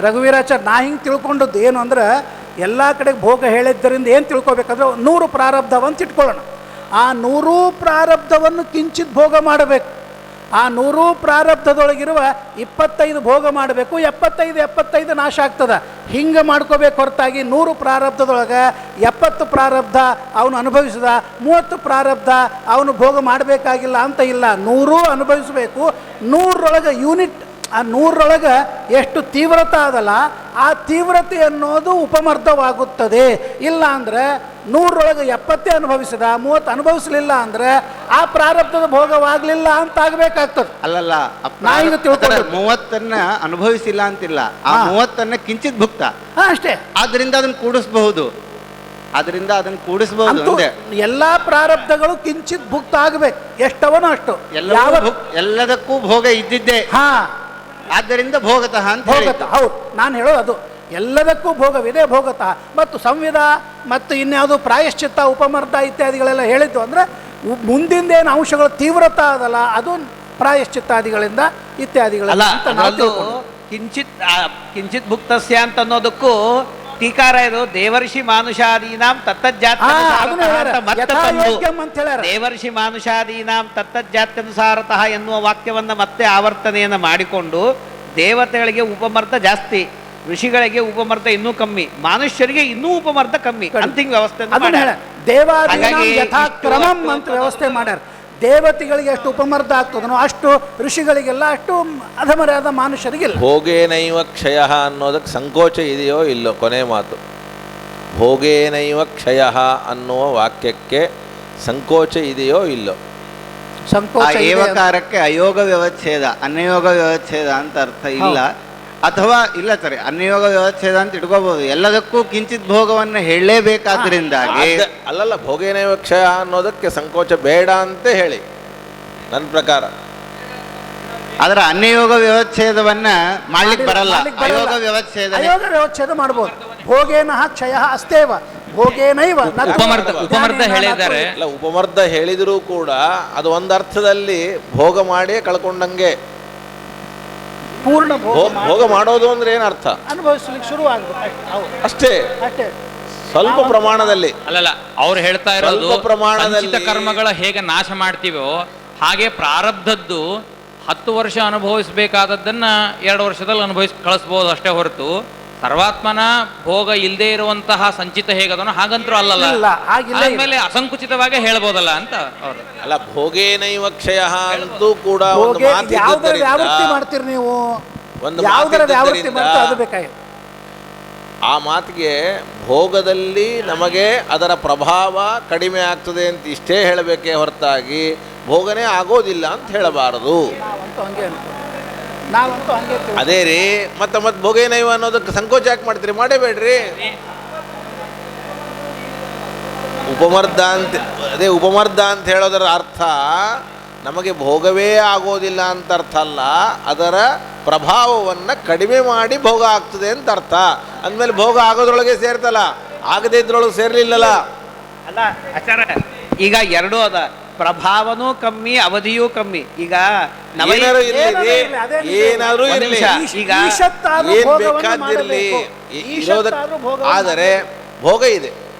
ರಘುವೀರಾಚಾರ್ಯ, ನಾ ಹಿಂಗೆ ತಿಳ್ಕೊಂಡದ್ದು ಏನು ಅಂದ್ರೆ, ಎಲ್ಲ ಕಡೆ ಭೋಗ ಹೇಳಿದ್ದರಿಂದ ಏನು ತಿಳ್ಕೊಬೇಕಂದ್ರೆ 100 ಪ್ರಾರಬ್ಧವಂತ ಇಟ್ಕೊಳ್ಳೋಣ. ಆ 100 ಪ್ರಾರಬ್ಧವನ್ನು ಕಿಂಚಿತ್ ಭೋಗ ಮಾಡಬೇಕು. ಆ 100 ಪ್ರಾರಬ್ಧದೊಳಗಿರುವ 25 ಭೋಗ ಮಾಡಬೇಕು. 75 ನಾಶ ಆಗ್ತದೆ. ಹಿಂಗೆ ಮಾಡ್ಕೋಬೇಕು ಹೊರತಾಗಿ 100 ಪ್ರಾರಬ್ಧದೊಳಗೆ 70 ಪ್ರಾರಬ್ಧ ಅವನು ಅನುಭವಿಸಿದ, 30 ಪ್ರಾರಬ್ಧ ಅವನು ಭೋಗ ಮಾಡಬೇಕಾಗಿಲ್ಲ ಅಂತ ಇಲ್ಲ. 100 ಅನುಭವಿಸಬೇಕು. 100ರೊಳಗೆ ಯೂನಿಟ್ ಆ 100ರೊಳಗೆ ಎಷ್ಟು ತೀವ್ರತೆ ಅದಲ್ಲ ಆ ತೀವ್ರತೆ ಅನ್ನೋದು ಉಪಮರ್ದವಾಗುತ್ತದೆ. ಇಲ್ಲ ಅಂದರೆ 100ರೊಳಗೆ 70 ಅನುಭವಿಸಿದ 30 ಅನುಭವಿಸಲಿಲ್ಲ ಅಂದರೆ ಆ ಪ್ರಾರಬ್ಧದ ಭೋಗವಾಗಲಿಲ್ಲ ಅಂತ ಆಗಬೇಕಾಗ್ತದೆ. ಅಲ್ಲಲ್ಲ ನಾ ಈಗ ತಿಳ್ಕೊಂಡೆ. 30 ಅನುಭವಿಸಿಲ್ಲ ಅಂತಿಲ್ಲ, ಆ 30 ಕಿಂಚಿತ್ ಭುಕ್ತ, ಅಷ್ಟೇ. ಆದ್ರಿಂದ ಅದನ್ನು ಕೂಡಿಸಬಹುದು, ಅಂತೂ ಎಲ್ಲಾ ಪ್ರಾರಬ್ಧಗಳು ಕಿಂಚಿತ್ ಭುಕ್ತ ಆಗಬೇಕು, ಎಷ್ಟವನೋ ಅಷ್ಟು. ಎಲ್ಲದಕ್ಕೂ ಭೋಗ ಇದ್ದಿದ್ದೇ, ಆದ್ದರಿಂದ ಭೋಗತಃ ಅಂತ ಭೋಗತಃ. ಹೌದು, ನಾನು ಹೇಳೋದು ಅದು. ಎಲ್ಲದಕ್ಕೂ ಭೋಗವಿದೆ, ಭೋಗತಃ. ಮತ್ತು ಸಂವಿಧ ಮತ್ತು ಇನ್ಯಾವುದು ಪ್ರಾಯಶ್ಚಿತ್ತ ಉಪಮರ್ದ ಇತ್ಯಾದಿಗಳೆಲ್ಲ ಹೇಳಿದ್ದು ಅಂದರೆ ಮುಂದಿಂದೇನು ಅಂಶಗಳು ತೀವ್ರತಾ ಅದಲ್ಲ ಅದು ಪ್ರಾಯಶ್ಚಿತ್ತಾದಿಗಳಿಂದ ಇತ್ಯಾದಿಗಳಿಂದ ಅಂತ ನಾವು ತಿಳ್ಕೊಂಡು. ಕಿಂಚಿತ್ ಭುಕ್ತಸ್ಯ ಅಂತ ಅನ್ನೋದಕ್ಕೂ ಟೀಕಾರ ಇದು ದೇವರ್ಷಿ ಮಾನುಷಾದೀನಾಂ ದೇವರ್ಷಿ ಮಾನುಷಾದೀನಾಂ ತತ್ತಜ್ಜಾತ್ಯನುಸಾರತಃ ಎನ್ನುವ ವಾಕ್ಯವನ್ನು ಮತ್ತೆ ಆವರ್ತನೆಯನ್ನು ಮಾಡಿಕೊಂಡು ದೇವತೆಗಳಿಗೆ ಉಪಮರ್ದ ಜಾಸ್ತಿ, ಋಷಿಗಳಿಗೆ ಉಪಮರ್ದ ಇನ್ನೂ ಕಮ್ಮಿ, ಮನುಷ್ಯರಿಗೆ ಇನ್ನೂ ಉಪಮರ್ದ ಕಮ್ಮಿ ಅಂತ ಹಿಂಗೆ ವ್ಯವಸ್ಥೆ ಯಥಾಕ್ರಮಂ ಅಂತ ವ್ಯವಸ್ಥೆ ಮಾಡ್ಯಾರ. ದೇವತೆಗಳಿಗೆ ಎಷ್ಟು ಉಪಮರ್ದ ಆಗ್ತದನೋ ಅಷ್ಟು ಋಷಿಗಳಿಗೆಲ್ಲ ಅಷ್ಟು ಅಧಮರ್ಯಾದ ಮನುಷ್ಯರಿಗಿಲ್ಲ. ಭೋಗೇನೈವ ಕ್ಷಯ ಅನ್ನೋದಕ್ಕೆ ಸಂಕೋಚ ಇದೆಯೋ ಇಲ್ಲೋ? ಕೊನೆ ಮಾತು, ಭೋಗೇನೈವ ಕ್ಷಯ ಅನ್ನುವ ವಾಕ್ಯಕ್ಕೆ ಸಂಕೋಚ ಇದೆಯೋ ಇಲ್ಲೋ? ಸಂಕೋಚ ಏವಕಾರಕ್ಕೆ ಅಯೋಗ ವ್ಯವಚ್ಛೇದ ಅನ್ಯಯೋಗ ವ್ಯವಚ್ಛೇದ ಅಂತ ಅರ್ಥ ಇಲ್ಲ, ಅಥವಾ ಇಲ್ಲ ಸರಿ ಅನ್ಯಯೋಗ ವ್ಯವಚ್ಛೇದ ಅಂತ ಇಟ್ಕೋಬಹುದು. ಎಲ್ಲದಕ್ಕೂ ಕಿಂಚಿತ್ ಭೋಗವನ್ನು ಹೇಳಲೇಬೇಕಾದ್ರಿಂದಾಗಿ ಅಲ್ಲಲ್ಲ, ಭೋಗೇನೈವ ಕ್ಷಯ ಅನ್ನೋದಕ್ಕೆ ಸಂಕೋಚ ಬೇಡ ಅಂತ ಹೇಳಿ ನನ್ನ ಪ್ರಕಾರ. ಅದರ ಅನ್ಯಯೋಗ ವ್ಯವಚ್ಛೇದವನ್ನ ಮಾಡ್ಲಿಕ್ಕೆ ಬರಲ್ಲ, ಅಯೋಗ ವ್ಯವಚ್ಛೇದ ಮಾಡಬಹುದು. ಭೋಗೇನಃ ಕ್ಷಯ ಅಸ್ತೇವ ಭೋಗೇನೈವ ಉಪಮರ್ದ ಹೇಳಿದ್ದಾರೆ. ಇಲ್ಲ, ಉಪಮರ್ದ ಹೇಳಿದರೂ ಕೂಡ ಅದು ಒಂದರ್ಥದಲ್ಲಿ ಭೋಗ ಮಾಡಿ ಕಳ್ಕೊಂಡಂಗೆ. ಪೂರ್ಣ ಭೋಗ ಮಾಡೋದು ಅಂದ್ರೆ ಏನು ಅರ್ಥ? ಅನುಭವಿಸ್ಲಿಕ್ಕೆ ಶುರು ಆಗ್ಬೇಕು ಅಷ್ಟೇ, ಅಷ್ಟೇ. ಸ್ವಲ್ಪ ಪ್ರಮಾಣದಲ್ಲಿ. ಅಲ್ಲಲ್ಲ, ಅವ್ರು ಹೇಳ್ತಾ ಇರೋದು ಪ್ರಮಾಣದಲ್ಲಿ ಕರ್ಮಗಳ ಹೇಗೆ ನಾಶ ಮಾಡ್ತೀವೋ ಹಾಗೆ ಪ್ರಾರಬ್ಧದ್ದು 10 ವರ್ಷ ಅನುಭವಿಸಬೇಕಾದದ್ದನ್ನ 2 ವರ್ಷದಲ್ಲಿ ಕಳಿಸ್ಬೋದು ಅಷ್ಟೇ ಹೊರತು ಸರ್ವಾತ್ಮನ ಭೋಗ ಇಲ್ಲದೆ ಇರುವಂತಹ ಸಂಚಿತ ಹೇಗದನೋ ಹಾಗಂತೂ ಅಲ್ಲಲ್ಲ. ಆಮೇಲೆ ಅಸಂಕುಚಿತವಾಗಿ ಹೇಳ್ಬೋದಲ್ಲ ಅಂತ ಅವರು. ಅಲ್ಲ, ಭೋಗೇನೈವ ಕ್ಷಯ ಅಂತೂ ಕೂಡ ವ್ಯಾವೃತ್ತಿ ಮಾಡ್ತೀರಿ ನೀವು, ಆ ಮಾತಿಗೆ ಭೋಗದಲ್ಲಿ ನಮಗೆ ಅದರ ಪ್ರಭಾವ ಕಡಿಮೆ ಆಗ್ತದೆ ಅಂತ ಇಷ್ಟೇ ಹೇಳಬೇಕೇ ಹೊರತಾಗಿ ಭೋಗನೇ ಆಗೋದಿಲ್ಲ ಅಂತ ಹೇಳಬಾರದು. ಅದೇ ರೀ, ಮತ್ತೆ ಭೋಗೇನೈವ ಅನ್ನೋದಕ್ಕೆ ಸಂಕೋಚ ಯಾಕೆ ಮಾಡ್ತೀರಿ? ಮಾಡೇಬೇಡ್ರಿ. ಉಪಮರ್ದ ಅಂತ ಉಪಮರ್ದ ಅಂತ ಹೇಳೋದರ ಅರ್ಥ ನಮಗೆ ಭೋಗವೇ ಆಗೋದಿಲ್ಲ ಅಂತ ಅರ್ಥ ಅಲ್ಲ, ಅದರ ಪ್ರಭಾವವನ್ನು ಕಡಿಮೆ ಮಾಡಿ ಭೋಗ ಆಗ್ತದೆ ಅಂತ ಅರ್ಥ. ಅಂದಮೇಲೆ ಭೋಗ ಆಗೋದ್ರೊಳಗೆ ಸೇರ್ತಲ್ಲ, ಆಗದೇ ಇದ್ರೊಳಗೆ ಸೇರ್ಲಿಲ್ಲಲ್ಲ. ಅಲ್ಲ ಆಚಾರ್ಯ, ಈಗ ಎರಡೂ ಅದ, ಪ್ರಭಾವನೂ ಕಮ್ಮಿ ಅವಧಿಯೂ ಕಮ್ಮಿ. ಈಗ ಏನಾದ್ರೂ ಇರಲಿ, ಈಗ ಏನ್ ಬೇಕಾದಿರಲಿ, ಆದರೆ ಭೋಗ ಇದೆ,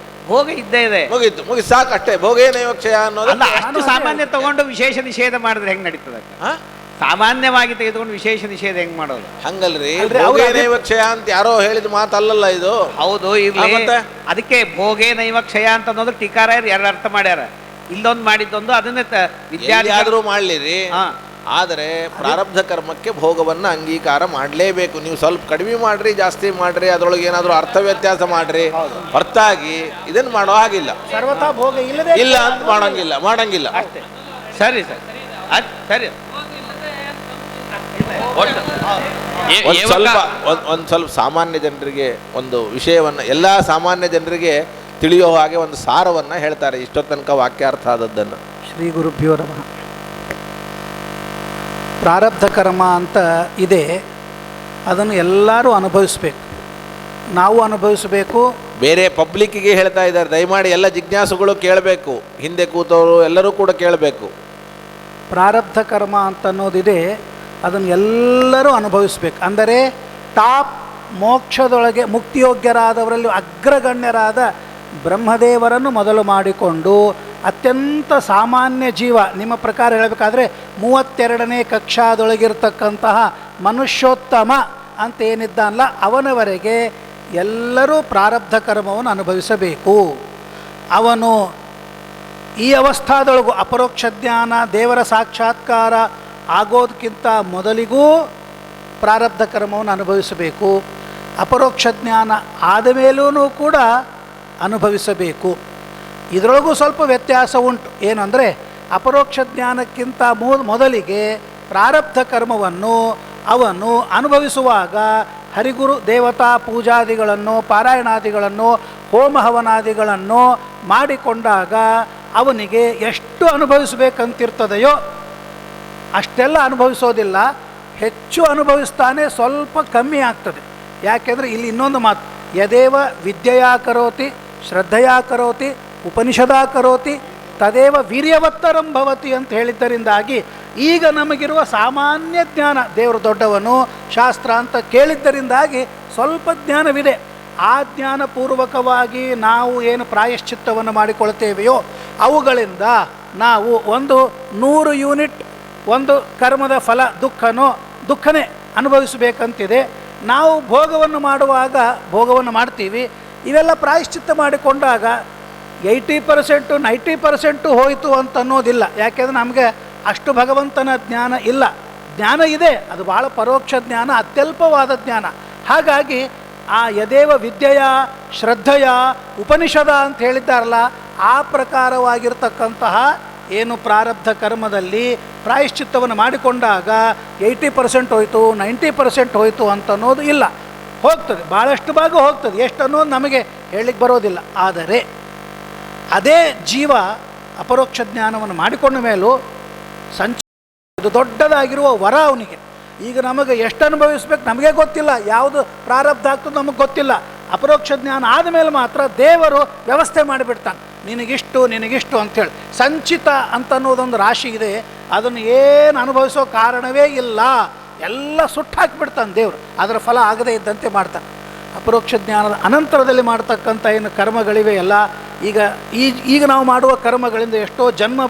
ಭೋಗ ಇದ್ದೇ ಇದೆ, ಮುಗಿತು ಸಾಕು ಅಷ್ಟೇ. ಭೋಗೇನೈವ ಕ್ಷಯ ಅನ್ನೋದು ಅಷ್ಟು ಸಾಮಾನ್ಯ ತಗೊಂಡು ವಿಶೇಷ ನಿಷೇಧ ಮಾಡಿದ್ರೆ ಹೆಂಗ್ ನಡೀತದೆ? ಸಾಮಾನ್ಯವಾಗಿ ತೆಗೆದುಕೊಂಡು ವಿಶೇಷ ನಿಷೇಧ ಹೆಂಗ್ ಮಾಡೋದು? ಹಂಗಲ್ರಿ, ಭೋಗೇನೈವ ಕ್ಷಯ ಅಂತ ಯಾರೋ ಹೇಳಿದ ಮಾತಲ್ಲಲ್ಲ ಇದು. ಹೌದು, ಇರ್ಲಿ. ಅದಕ್ಕೆ ಭೋಗೇನೈವ ಕ್ಷಯ ಅಂತ ಅನ್ನೋದು ಟೀಕಾರಾಯರು 2 ಅರ್ಥ ಮಾಡ್ಯಾರ. ಇಲ್ಲೊಂದು ಮಾಡಿದ್ದೊಂದು, ಅದನ್ನೇ ವಿದ್ಯಾರ್ಥಿಯಾದರೂ ಮಾಡಲಿರಿ. ಆದರೆ ಪ್ರಾರಬ್ಧ ಕರ್ಮಕ್ಕೆ ಭೋಗವನ್ನು ಅಂಗೀಕಾರ ಮಾಡಲೇಬೇಕು. ನೀವು ಸ್ವಲ್ಪ ಕಡಿಮೆ ಮಾಡ್ರಿ, ಜಾಸ್ತಿ ಮಾಡ್ರಿ, ಅದರೊಳಗೆ ಏನಾದರೂ ಅರ್ಥ ವ್ಯತ್ಯಾಸ ಮಾಡ್ರಿ, ಹೊರತಾಗಿ ಇದನ್ನು ಮಾಡೋ ಹಾಗಿಲ್ಲ. ಸರ್ವತಾ ಭೋಗ ಇಲ್ಲ ಅಂತ ಮಾಡಂಗಿಲ್ಲ. ಸರಿ ಸರಿ ಸರಿ. ಒಂದು ಸ್ವಲ್ಪ ಸಾಮಾನ್ಯ ಜನರಿಗೆ ಒಂದು ವಿಷಯವನ್ನು, ಎಲ್ಲ ಸಾಮಾನ್ಯ ಜನರಿಗೆ ತಿಳಿಯೋ ಹಾಗೆ ಒಂದು ಸಾರವನ್ನು ಹೇಳ್ತಾರೆ, ಇಷ್ಟೋ ತನಕ ವಾಕ್ಯಾರ್ಥ ಆದದ್ದನ್ನು. ಶ್ರೀ ಗುರುಭ್ಯೋ ನಮಃ. ಪ್ರಾರಬ್ಧ ಕರ್ಮ ಅಂತ ಇದೆ, ಅದನ್ನು ಎಲ್ಲರೂ ಅನುಭವಿಸ್ಬೇಕು, ನಾವು ಅನುಭವಿಸಬೇಕು. ಬೇರೆ ಪಬ್ಲಿಕ್ಕಿಗೆ ಹೇಳ್ತಾ ಇದ್ದಾರೆ, ದಯಮಾಡಿ ಎಲ್ಲ ಜಿಜ್ಞಾಸುಗಳು ಕೇಳಬೇಕು, ಹಿಂದೆ ಕೂತವರು ಎಲ್ಲರೂ ಕೂಡ ಕೇಳಬೇಕು. ಪ್ರಾರಬ್ಧ ಕರ್ಮ ಅಂತ ಅನ್ನೋದಿದೆ, ಅದನ್ನು ಎಲ್ಲರೂ ಅನುಭವಿಸ್ಬೇಕು. ಅಂದರೆ ಟಾಪ್ ಮೋಕ್ಷದೊಳಗೆ ಮುಕ್ತಿಯೋಗ್ಯರಾದವರಲ್ಲಿ ಅಗ್ರಗಣ್ಯರಾದ ಬ್ರಹ್ಮದೇವರನ್ನು ಮೊದಲು ಮಾಡಿಕೊಂಡು ಅತ್ಯಂತ ಸಾಮಾನ್ಯ ಜೀವ, ನಿಮ್ಮ ಪ್ರಕಾರ ಹೇಳಬೇಕಾದ್ರೆ 32ನೇ ಕಕ್ಷಾದೊಳಗಿರ್ತಕ್ಕಂತಹ ಮನುಷ್ಯೋತ್ತಮ ಅಂತ ಏನಿದ್ದಾನಲ್ಲ ಅವನವರೆಗೆ ಎಲ್ಲರೂ ಪ್ರಾರಬ್ಧ ಕರ್ಮವನ್ನು ಅನುಭವಿಸಬೇಕು. ಅವನು ಈ ಅವಸ್ಥಾದೊಳಗೂ ಅಪರೋಕ್ಷ ಜ್ಞಾನ, ದೇವರ ಸಾಕ್ಷಾತ್ಕಾರ ಆಗೋದಕ್ಕಿಂತ ಮೊದಲಿಗೂ ಪ್ರಾರಬ್ಧ ಕರ್ಮವನ್ನು ಅನುಭವಿಸಬೇಕು, ಅಪರೋಕ್ಷ ಜ್ಞಾನ ಆದ ಮೇಲೂ ಕೂಡ ಅನುಭವಿಸಬೇಕು. ಇದರೊಳಗೂ ಸ್ವಲ್ಪ ವ್ಯತ್ಯಾಸ ಉಂಟು. ಏನಂದರೆ ಅಪರೋಕ್ಷ ಜ್ಞಾನಕ್ಕಿಂತ ಮೊದಲಿಗೆ ಪ್ರಾರಬ್ಧ ಕರ್ಮವನ್ನು ಅವನು ಅನುಭವಿಸುವಾಗ ಹರಿಗುರು ದೇವತಾ ಪೂಜಾದಿಗಳನ್ನು, ಪಾರಾಯಣಾದಿಗಳನ್ನು, ಹೋಮ ಹವನಾದಿಗಳನ್ನು ಮಾಡಿಕೊಂಡಾಗ ಅವನಿಗೆ ಎಷ್ಟು ಅನುಭವಿಸಬೇಕಂತಿರ್ತದೆಯೋ ಅಷ್ಟೆಲ್ಲ ಅನುಭವಿಸೋದಿಲ್ಲ, ಹೆಚ್ಚು ಅನುಭವಿಸ್ತಾನೆ, ಸ್ವಲ್ಪ ಕಮ್ಮಿ ಆಗ್ತದೆ. ಯಾಕೆಂದರೆ ಇಲ್ಲಿ ಇನ್ನೊಂದು ಮಾತು, ಯದೇವ ವಿದ್ಯೆಯಾ ಕರೋತಿ ಶ್ರದ್ಧೆಯಾ ಕರೋತಿ ಉಪನಿಷದಾ ಕರೋತಿ ತದೇವ ವೀರ್ಯವತ್ತರಂ ಭವತಿ ಅಂತ ಹೇಳಿದ್ದರಿಂದಾಗಿ ಈಗ ನಮಗಿರುವ ಸಾಮಾನ್ಯ ಜ್ಞಾನ, ದೇವರು ದೊಡ್ಡವನು, ಶಾಸ್ತ್ರ ಅಂತ ಕೇಳಿದ್ದರಿಂದಾಗಿ ಸ್ವಲ್ಪ ಜ್ಞಾನವಿದೆ. ಆ ಜ್ಞಾನಪೂರ್ವಕವಾಗಿ ನಾವು ಏನು ಪ್ರಾಯಶ್ಚಿತ್ತವನ್ನು ಮಾಡಿಕೊಳ್ತೇವೆಯೋ ಅವುಗಳಿಂದ ನಾವು 100 ಯೂನಿಟ್ ಒಂದು ಕರ್ಮದ ಫಲ ದುಃಖನೇ ಅನುಭವಿಸಬೇಕಂತಿದೆ. ನಾವು ಭೋಗವನ್ನು ಮಾಡುವಾಗ ಭೋಗವನ್ನು ಮಾಡ್ತೀವಿ, ಇವೆಲ್ಲ ಪ್ರಾಯಶ್ಚಿತ್ತ ಮಾಡಿಕೊಂಡಾಗ 80% 90% ಹೋಯಿತು ಅಂತ ಅನ್ನೋದಿಲ್ಲ. ಯಾಕೆಂದರೆ ನಮಗೆ ಅಷ್ಟು ಭಗವಂತನ ಜ್ಞಾನ ಇಲ್ಲ. ಜ್ಞಾನ ಇದೆ, ಅದು ಭಾಳ ಪರೋಕ್ಷ ಜ್ಞಾನ, ಅತ್ಯಲ್ಪವಾದ ಜ್ಞಾನ. ಹಾಗಾಗಿ ಆ ಯದೇವ ವಿದ್ಯೆಯ ಶ್ರದ್ಧೆಯ ಉಪನಿಷದ ಅಂತ ಹೇಳಿದ್ದಾರಲ್ಲ, ಆ ಪ್ರಕಾರವಾಗಿರ್ತಕ್ಕಂತಹ ಏನು ಪ್ರಾರಬ್ಧ ಕರ್ಮದಲ್ಲಿ ಪ್ರಾಯಶ್ಚಿತ್ತವನ್ನು ಮಾಡಿಕೊಂಡಾಗ 80% ಹೋಯಿತು 90% ಹೋಯಿತು ಅಂತ ಅನ್ನೋದು ಇಲ್ಲ. ಹೋಗ್ತದೆ, ಭಾಳಷ್ಟು ಭಾಗ ಹೋಗ್ತದೆ, ಎಷ್ಟು ಅನ್ನೋದು ನಮಗೆ ಹೇಳಲಿಕ್ಕೆ ಬರೋದಿಲ್ಲ. ಆದರೆ ಅದೇ ಜೀವ ಅಪರೋಕ್ಷ ಜ್ಞಾನವನ್ನು ಮಾಡಿಕೊಂಡ ಮೇಲೂ ಇದು ದೊಡ್ಡದಾಗಿರುವ ವರ ಅವನಿಗೆ. ಈಗ ನಮಗೆ ಎಷ್ಟು ಅನುಭವಿಸ್ಬೇಕು ನಮಗೆ ಗೊತ್ತಿಲ್ಲ, ಯಾವುದು ಪ್ರಾರಬ್ಧ ಆಗ್ತದೆ ನಮಗೆ ಗೊತ್ತಿಲ್ಲ. ಅಪರೋಕ್ಷ ಜ್ಞಾನ ಆದಮೇಲೆ ಮಾತ್ರ ದೇವರು ವ್ಯವಸ್ಥೆ ಮಾಡಿಬಿಡ್ತಾನೆ, ನಿನಗಿಷ್ಟು ಅಂಥೇಳಿ. ಸಂಚಿತ ಅಂತ ಅನ್ನೋದೊಂದು ರಾಶಿ ಇದೆ, ಅದನ್ನು ಏನು ಅನುಭವಿಸೋ ಕಾರಣವೇ ಇಲ್ಲ, ಎಲ್ಲ ಸುಟ್ಟು ಹಾಕಿಬಿಡ್ತಾನೆ ದೇವರು, ಅದರ ಫಲ ಆಗದೇ ಇದ್ದಂತೆ ಮಾಡ್ತಾನೆ. ಅಪರೋಕ್ಷ ಜ್ಞಾನದ ಅನಂತರದಲ್ಲಿ ಮಾಡ್ತಕ್ಕಂಥ ಏನು ಕರ್ಮಗಳಿವೆ ಎಲ್ಲ, ಈಗ ನಾವು ಮಾಡುವ ಕರ್ಮಗಳಿಂದ ಎಷ್ಟೋ ಜನ್ಮ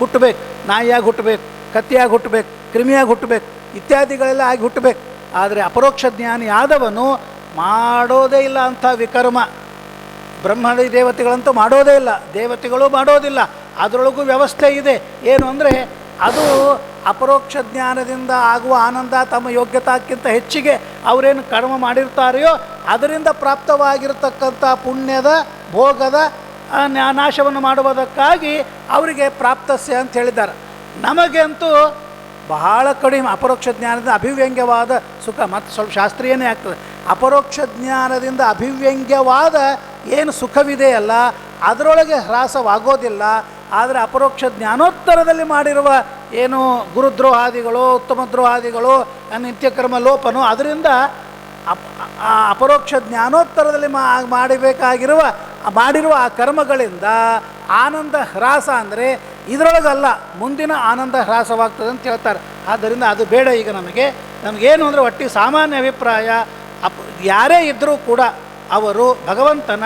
ಹುಟ್ಟಬೇಕು, ನಾಯಿಯಾಗಿ ಹುಟ್ಟಬೇಕು, ಕತ್ತಿಯಾಗಿ ಹುಟ್ಟಬೇಕು, ಕ್ರಿಮಿಯಾಗಿ ಹುಟ್ಟಬೇಕು, ಇತ್ಯಾದಿಗಳೆಲ್ಲ ಆಗಿ ಹುಟ್ಟಬೇಕು. ಆದರೆ ಅಪರೋಕ್ಷ ಜ್ಞಾನಿ ಆದವನು ಮಾಡೋದೇ ಇಲ್ಲ ಅಂಥ ವಿಕರ್ಮ. ಬ್ರಹ್ಮಾದಿ ದೇವತೆಗಳಂತೂ ಮಾಡೋದೇ ಇಲ್ಲ, ದೇವತೆಗಳು ಮಾಡೋದಿಲ್ಲ. ಅದರೊಳಗೂ ವ್ಯವಸ್ಥೆ ಇದೆ. ಏನು ಅಂದರೆ ಅದು ಅಪರೋಕ್ಷ ಜ್ಞಾನದಿಂದ ಆಗುವ ಆನಂದ ತಮ್ಮ ಯೋಗ್ಯತಾಕ್ಕಿಂತ ಹೆಚ್ಚಿಗೆ ಅವರೇನು ಕರ್ಮ ಮಾಡಿರ್ತಾರೆಯೋ ಅದರಿಂದ ಪ್ರಾಪ್ತವಾಗಿರತಕ್ಕಂಥ ಪುಣ್ಯದ ಭೋಗದ ನಾಶವನ್ನು ಮಾಡುವುದಕ್ಕಾಗಿ ಅವರಿಗೆ ಪ್ರಾಪ್ತಸ್ಯ ಅಂತ ಹೇಳಿದ್ದಾರೆ. ನಮಗೆ ಅಂತೂ ಬಹಳ ಕಡಿಮೆ ಅಪರೋಕ್ಷ ಜ್ಞಾನದ ಅಭಿವ್ಯಂಗ್ಯವಾದ ಸುಖ. ಮತ್ತು ಸ್ವಲ್ಪ ಶಾಸ್ತ್ರೀಯನೇ ಆಗ್ತದೆ. ಅಪರೋಕ್ಷ ಜ್ಞಾನದಿಂದ ಅಭಿವ್ಯಂಗ್ಯವಾದ ಏನು ಸುಖವಿದೆಯಲ್ಲ ಅದರೊಳಗೆ ಹ್ರಾಸವಾಗೋದಿಲ್ಲ. ಆದರೆ ಅಪರೋಕ್ಷ ಜ್ಞಾನೋತ್ತರದಲ್ಲಿ ಮಾಡಿರುವ ಏನು ಗುರುದ್ರೋಹಾದಿಗಳು, ಉತ್ತಮ ದ್ರೋಹಾದಿಗಳು, ನಿತ್ಯಕರ್ಮ ಲೋಪನು, ಅದರಿಂದ ಅಪರೋಕ್ಷ ಜ್ಞಾನೋತ್ತರದಲ್ಲಿ ಮಾಡಿರುವ ಆ ಕರ್ಮಗಳಿಂದ ಆನಂದ ಹ್ರಾಸ ಅಂದರೆ ಇದರೊಳಗಲ್ಲ, ಮುಂದಿನ ಆನಂದ ಹ್ರಾಸವಾಗ್ತದೆ ಅಂತ ಹೇಳ್ತಾರೆ. ಆದ್ದರಿಂದ ಅದು ಬೇಡ. ಈಗ ನಮಗೇನು ಅಂದರೆ ಒಟ್ಟಿಗೆ ಸಾಮಾನ್ಯ ಅಭಿಪ್ರಾಯ, ಯಾರೇ ಇದ್ದರೂ ಕೂಡ ಅವರು ಭಗವಂತನ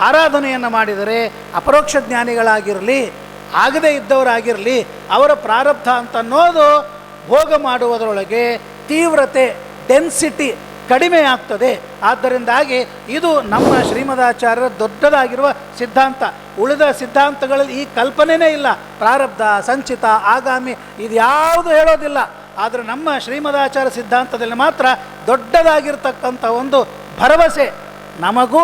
ಆರಾಧನೆಯನ್ನು ಮಾಡಿದರೆ ಅಪರೋಕ್ಷ ಜ್ಞಾನಿಗಳಾಗಿರಲಿ ಆಗದೇ ಇದ್ದವರಾಗಿರಲಿ ಅವರ ಪ್ರಾರಬ್ಧ ಅಂತನ್ನೋದು ಭೋಗ ಮಾಡುವುದರೊಳಗೆ ತೀವ್ರತೆ ಡೆನ್ಸಿಟಿ ಕಡಿಮೆ ಆಗ್ತದೆ. ಆದ್ದರಿಂದಾಗಿ ಇದು ನಮ್ಮ ಶ್ರೀಮದಾಚಾರ್ಯರ ದೊಡ್ಡದಾಗಿರುವ ಸಿದ್ಧಾಂತ. ಉಳಿದ ಸಿದ್ಧಾಂತಗಳಲ್ಲಿ ಈ ಕಲ್ಪನೆಯೇ ಇಲ್ಲ. ಪ್ರಾರಬ್ಧ, ಸಂಚಿತ, ಆಗಾಮಿ ಇದು ಯಾವುದು ಹೇಳೋದಿಲ್ಲ. ಆದರೆ ನಮ್ಮ ಶ್ರೀಮದಾಚಾರ್ಯ ಸಿದ್ಧಾಂತದಲ್ಲಿ ಮಾತ್ರ ದೊಡ್ಡದಾಗಿರ್ತಕ್ಕಂಥ ಒಂದು ಭರವಸೆ ನಮಗೂ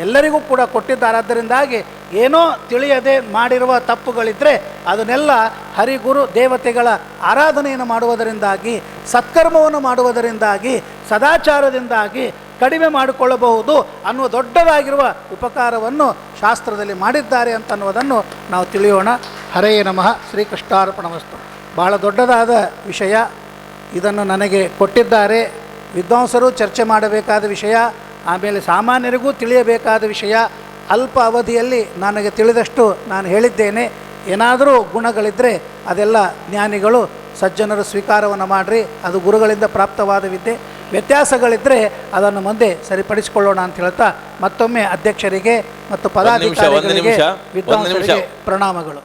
ಎಲ್ಲರಿಗೂ ಕೂಡ ಕೊಟ್ಟಿದ್ದಾರೆ. ಆದ್ದರಿಂದಾಗಿ ಏನೋ ತಿಳಿಯದೆ ಮಾಡಿರುವ ತಪ್ಪುಗಳಿದ್ದರೆ ಅದನ್ನೆಲ್ಲ ಹರಿಗುರು ದೇವತೆಗಳ ಆರಾಧನೆಯನ್ನು ಮಾಡುವುದರಿಂದಾಗಿ, ಸತ್ಕರ್ಮವನ್ನು ಮಾಡುವುದರಿಂದಾಗಿ, ಸದಾಚಾರದಿಂದಾಗಿ ಕಡಿಮೆ ಮಾಡಿಕೊಳ್ಳಬಹುದು ಅನ್ನುವ ದೊಡ್ಡದಾಗಿರುವ ಉಪಕಾರವನ್ನು ಶಾಸ್ತ್ರದಲ್ಲಿ ಮಾಡಿದ್ದಾರೆ ಅಂತನ್ನುವುದನ್ನು ನಾವು ತಿಳಿಯೋಣ. ಹರೇ ನಮಃ. ಶ್ರೀಕೃಷ್ಣಾರ್ಪಣಮಸ್ತು. ಬಹಳ ದೊಡ್ಡದಾದ ವಿಷಯ. ಇದನ್ನು ನನಗೆ ಕೊಟ್ಟಿದ್ದಾರೆ. ವಿದ್ವಾಂಸರು ಚರ್ಚೆ ಮಾಡಬೇಕಾದ ವಿಷಯ, ಆಮೇಲೆ ಸಾಮಾನ್ಯರಿಗೂ ತಿಳಿಯಬೇಕಾದ ವಿಷಯ. ಅಲ್ಪ ಅವಧಿಯಲ್ಲಿ ನನಗೆ ತಿಳಿದಷ್ಟು ನಾನು ಹೇಳಿದ್ದೇನೆ. ಏನಾದರೂ ಗುಣಗಳಿದ್ದರೆ ಅದೆಲ್ಲ ಜ್ಞಾನಿಗಳು ಸಜ್ಜನರು ಸ್ವೀಕಾರವನ್ನು ಮಾಡಿರಿ. ಅದು ಗುರುಗಳಿಂದ ಪ್ರಾಪ್ತವಾದ ವಿದ್ಯೆ. ವ್ಯತ್ಯಾಸಗಳಿದ್ದರೆ ಅದನ್ನು ಮುಂದೆ ಸರಿಪಡಿಸಿಕೊಳ್ಳೋಣ ಅಂತ ಹೇಳ್ತಾ ಮತ್ತೊಮ್ಮೆ ಅಧ್ಯಕ್ಷರಿಗೆ ಮತ್ತು ಪದಾಧಿಕಾರಿಗಳಿಗೆ ವಿದ್ವಾಂಸರಿಗೆ ಪ್ರಣಾಮಗಳು.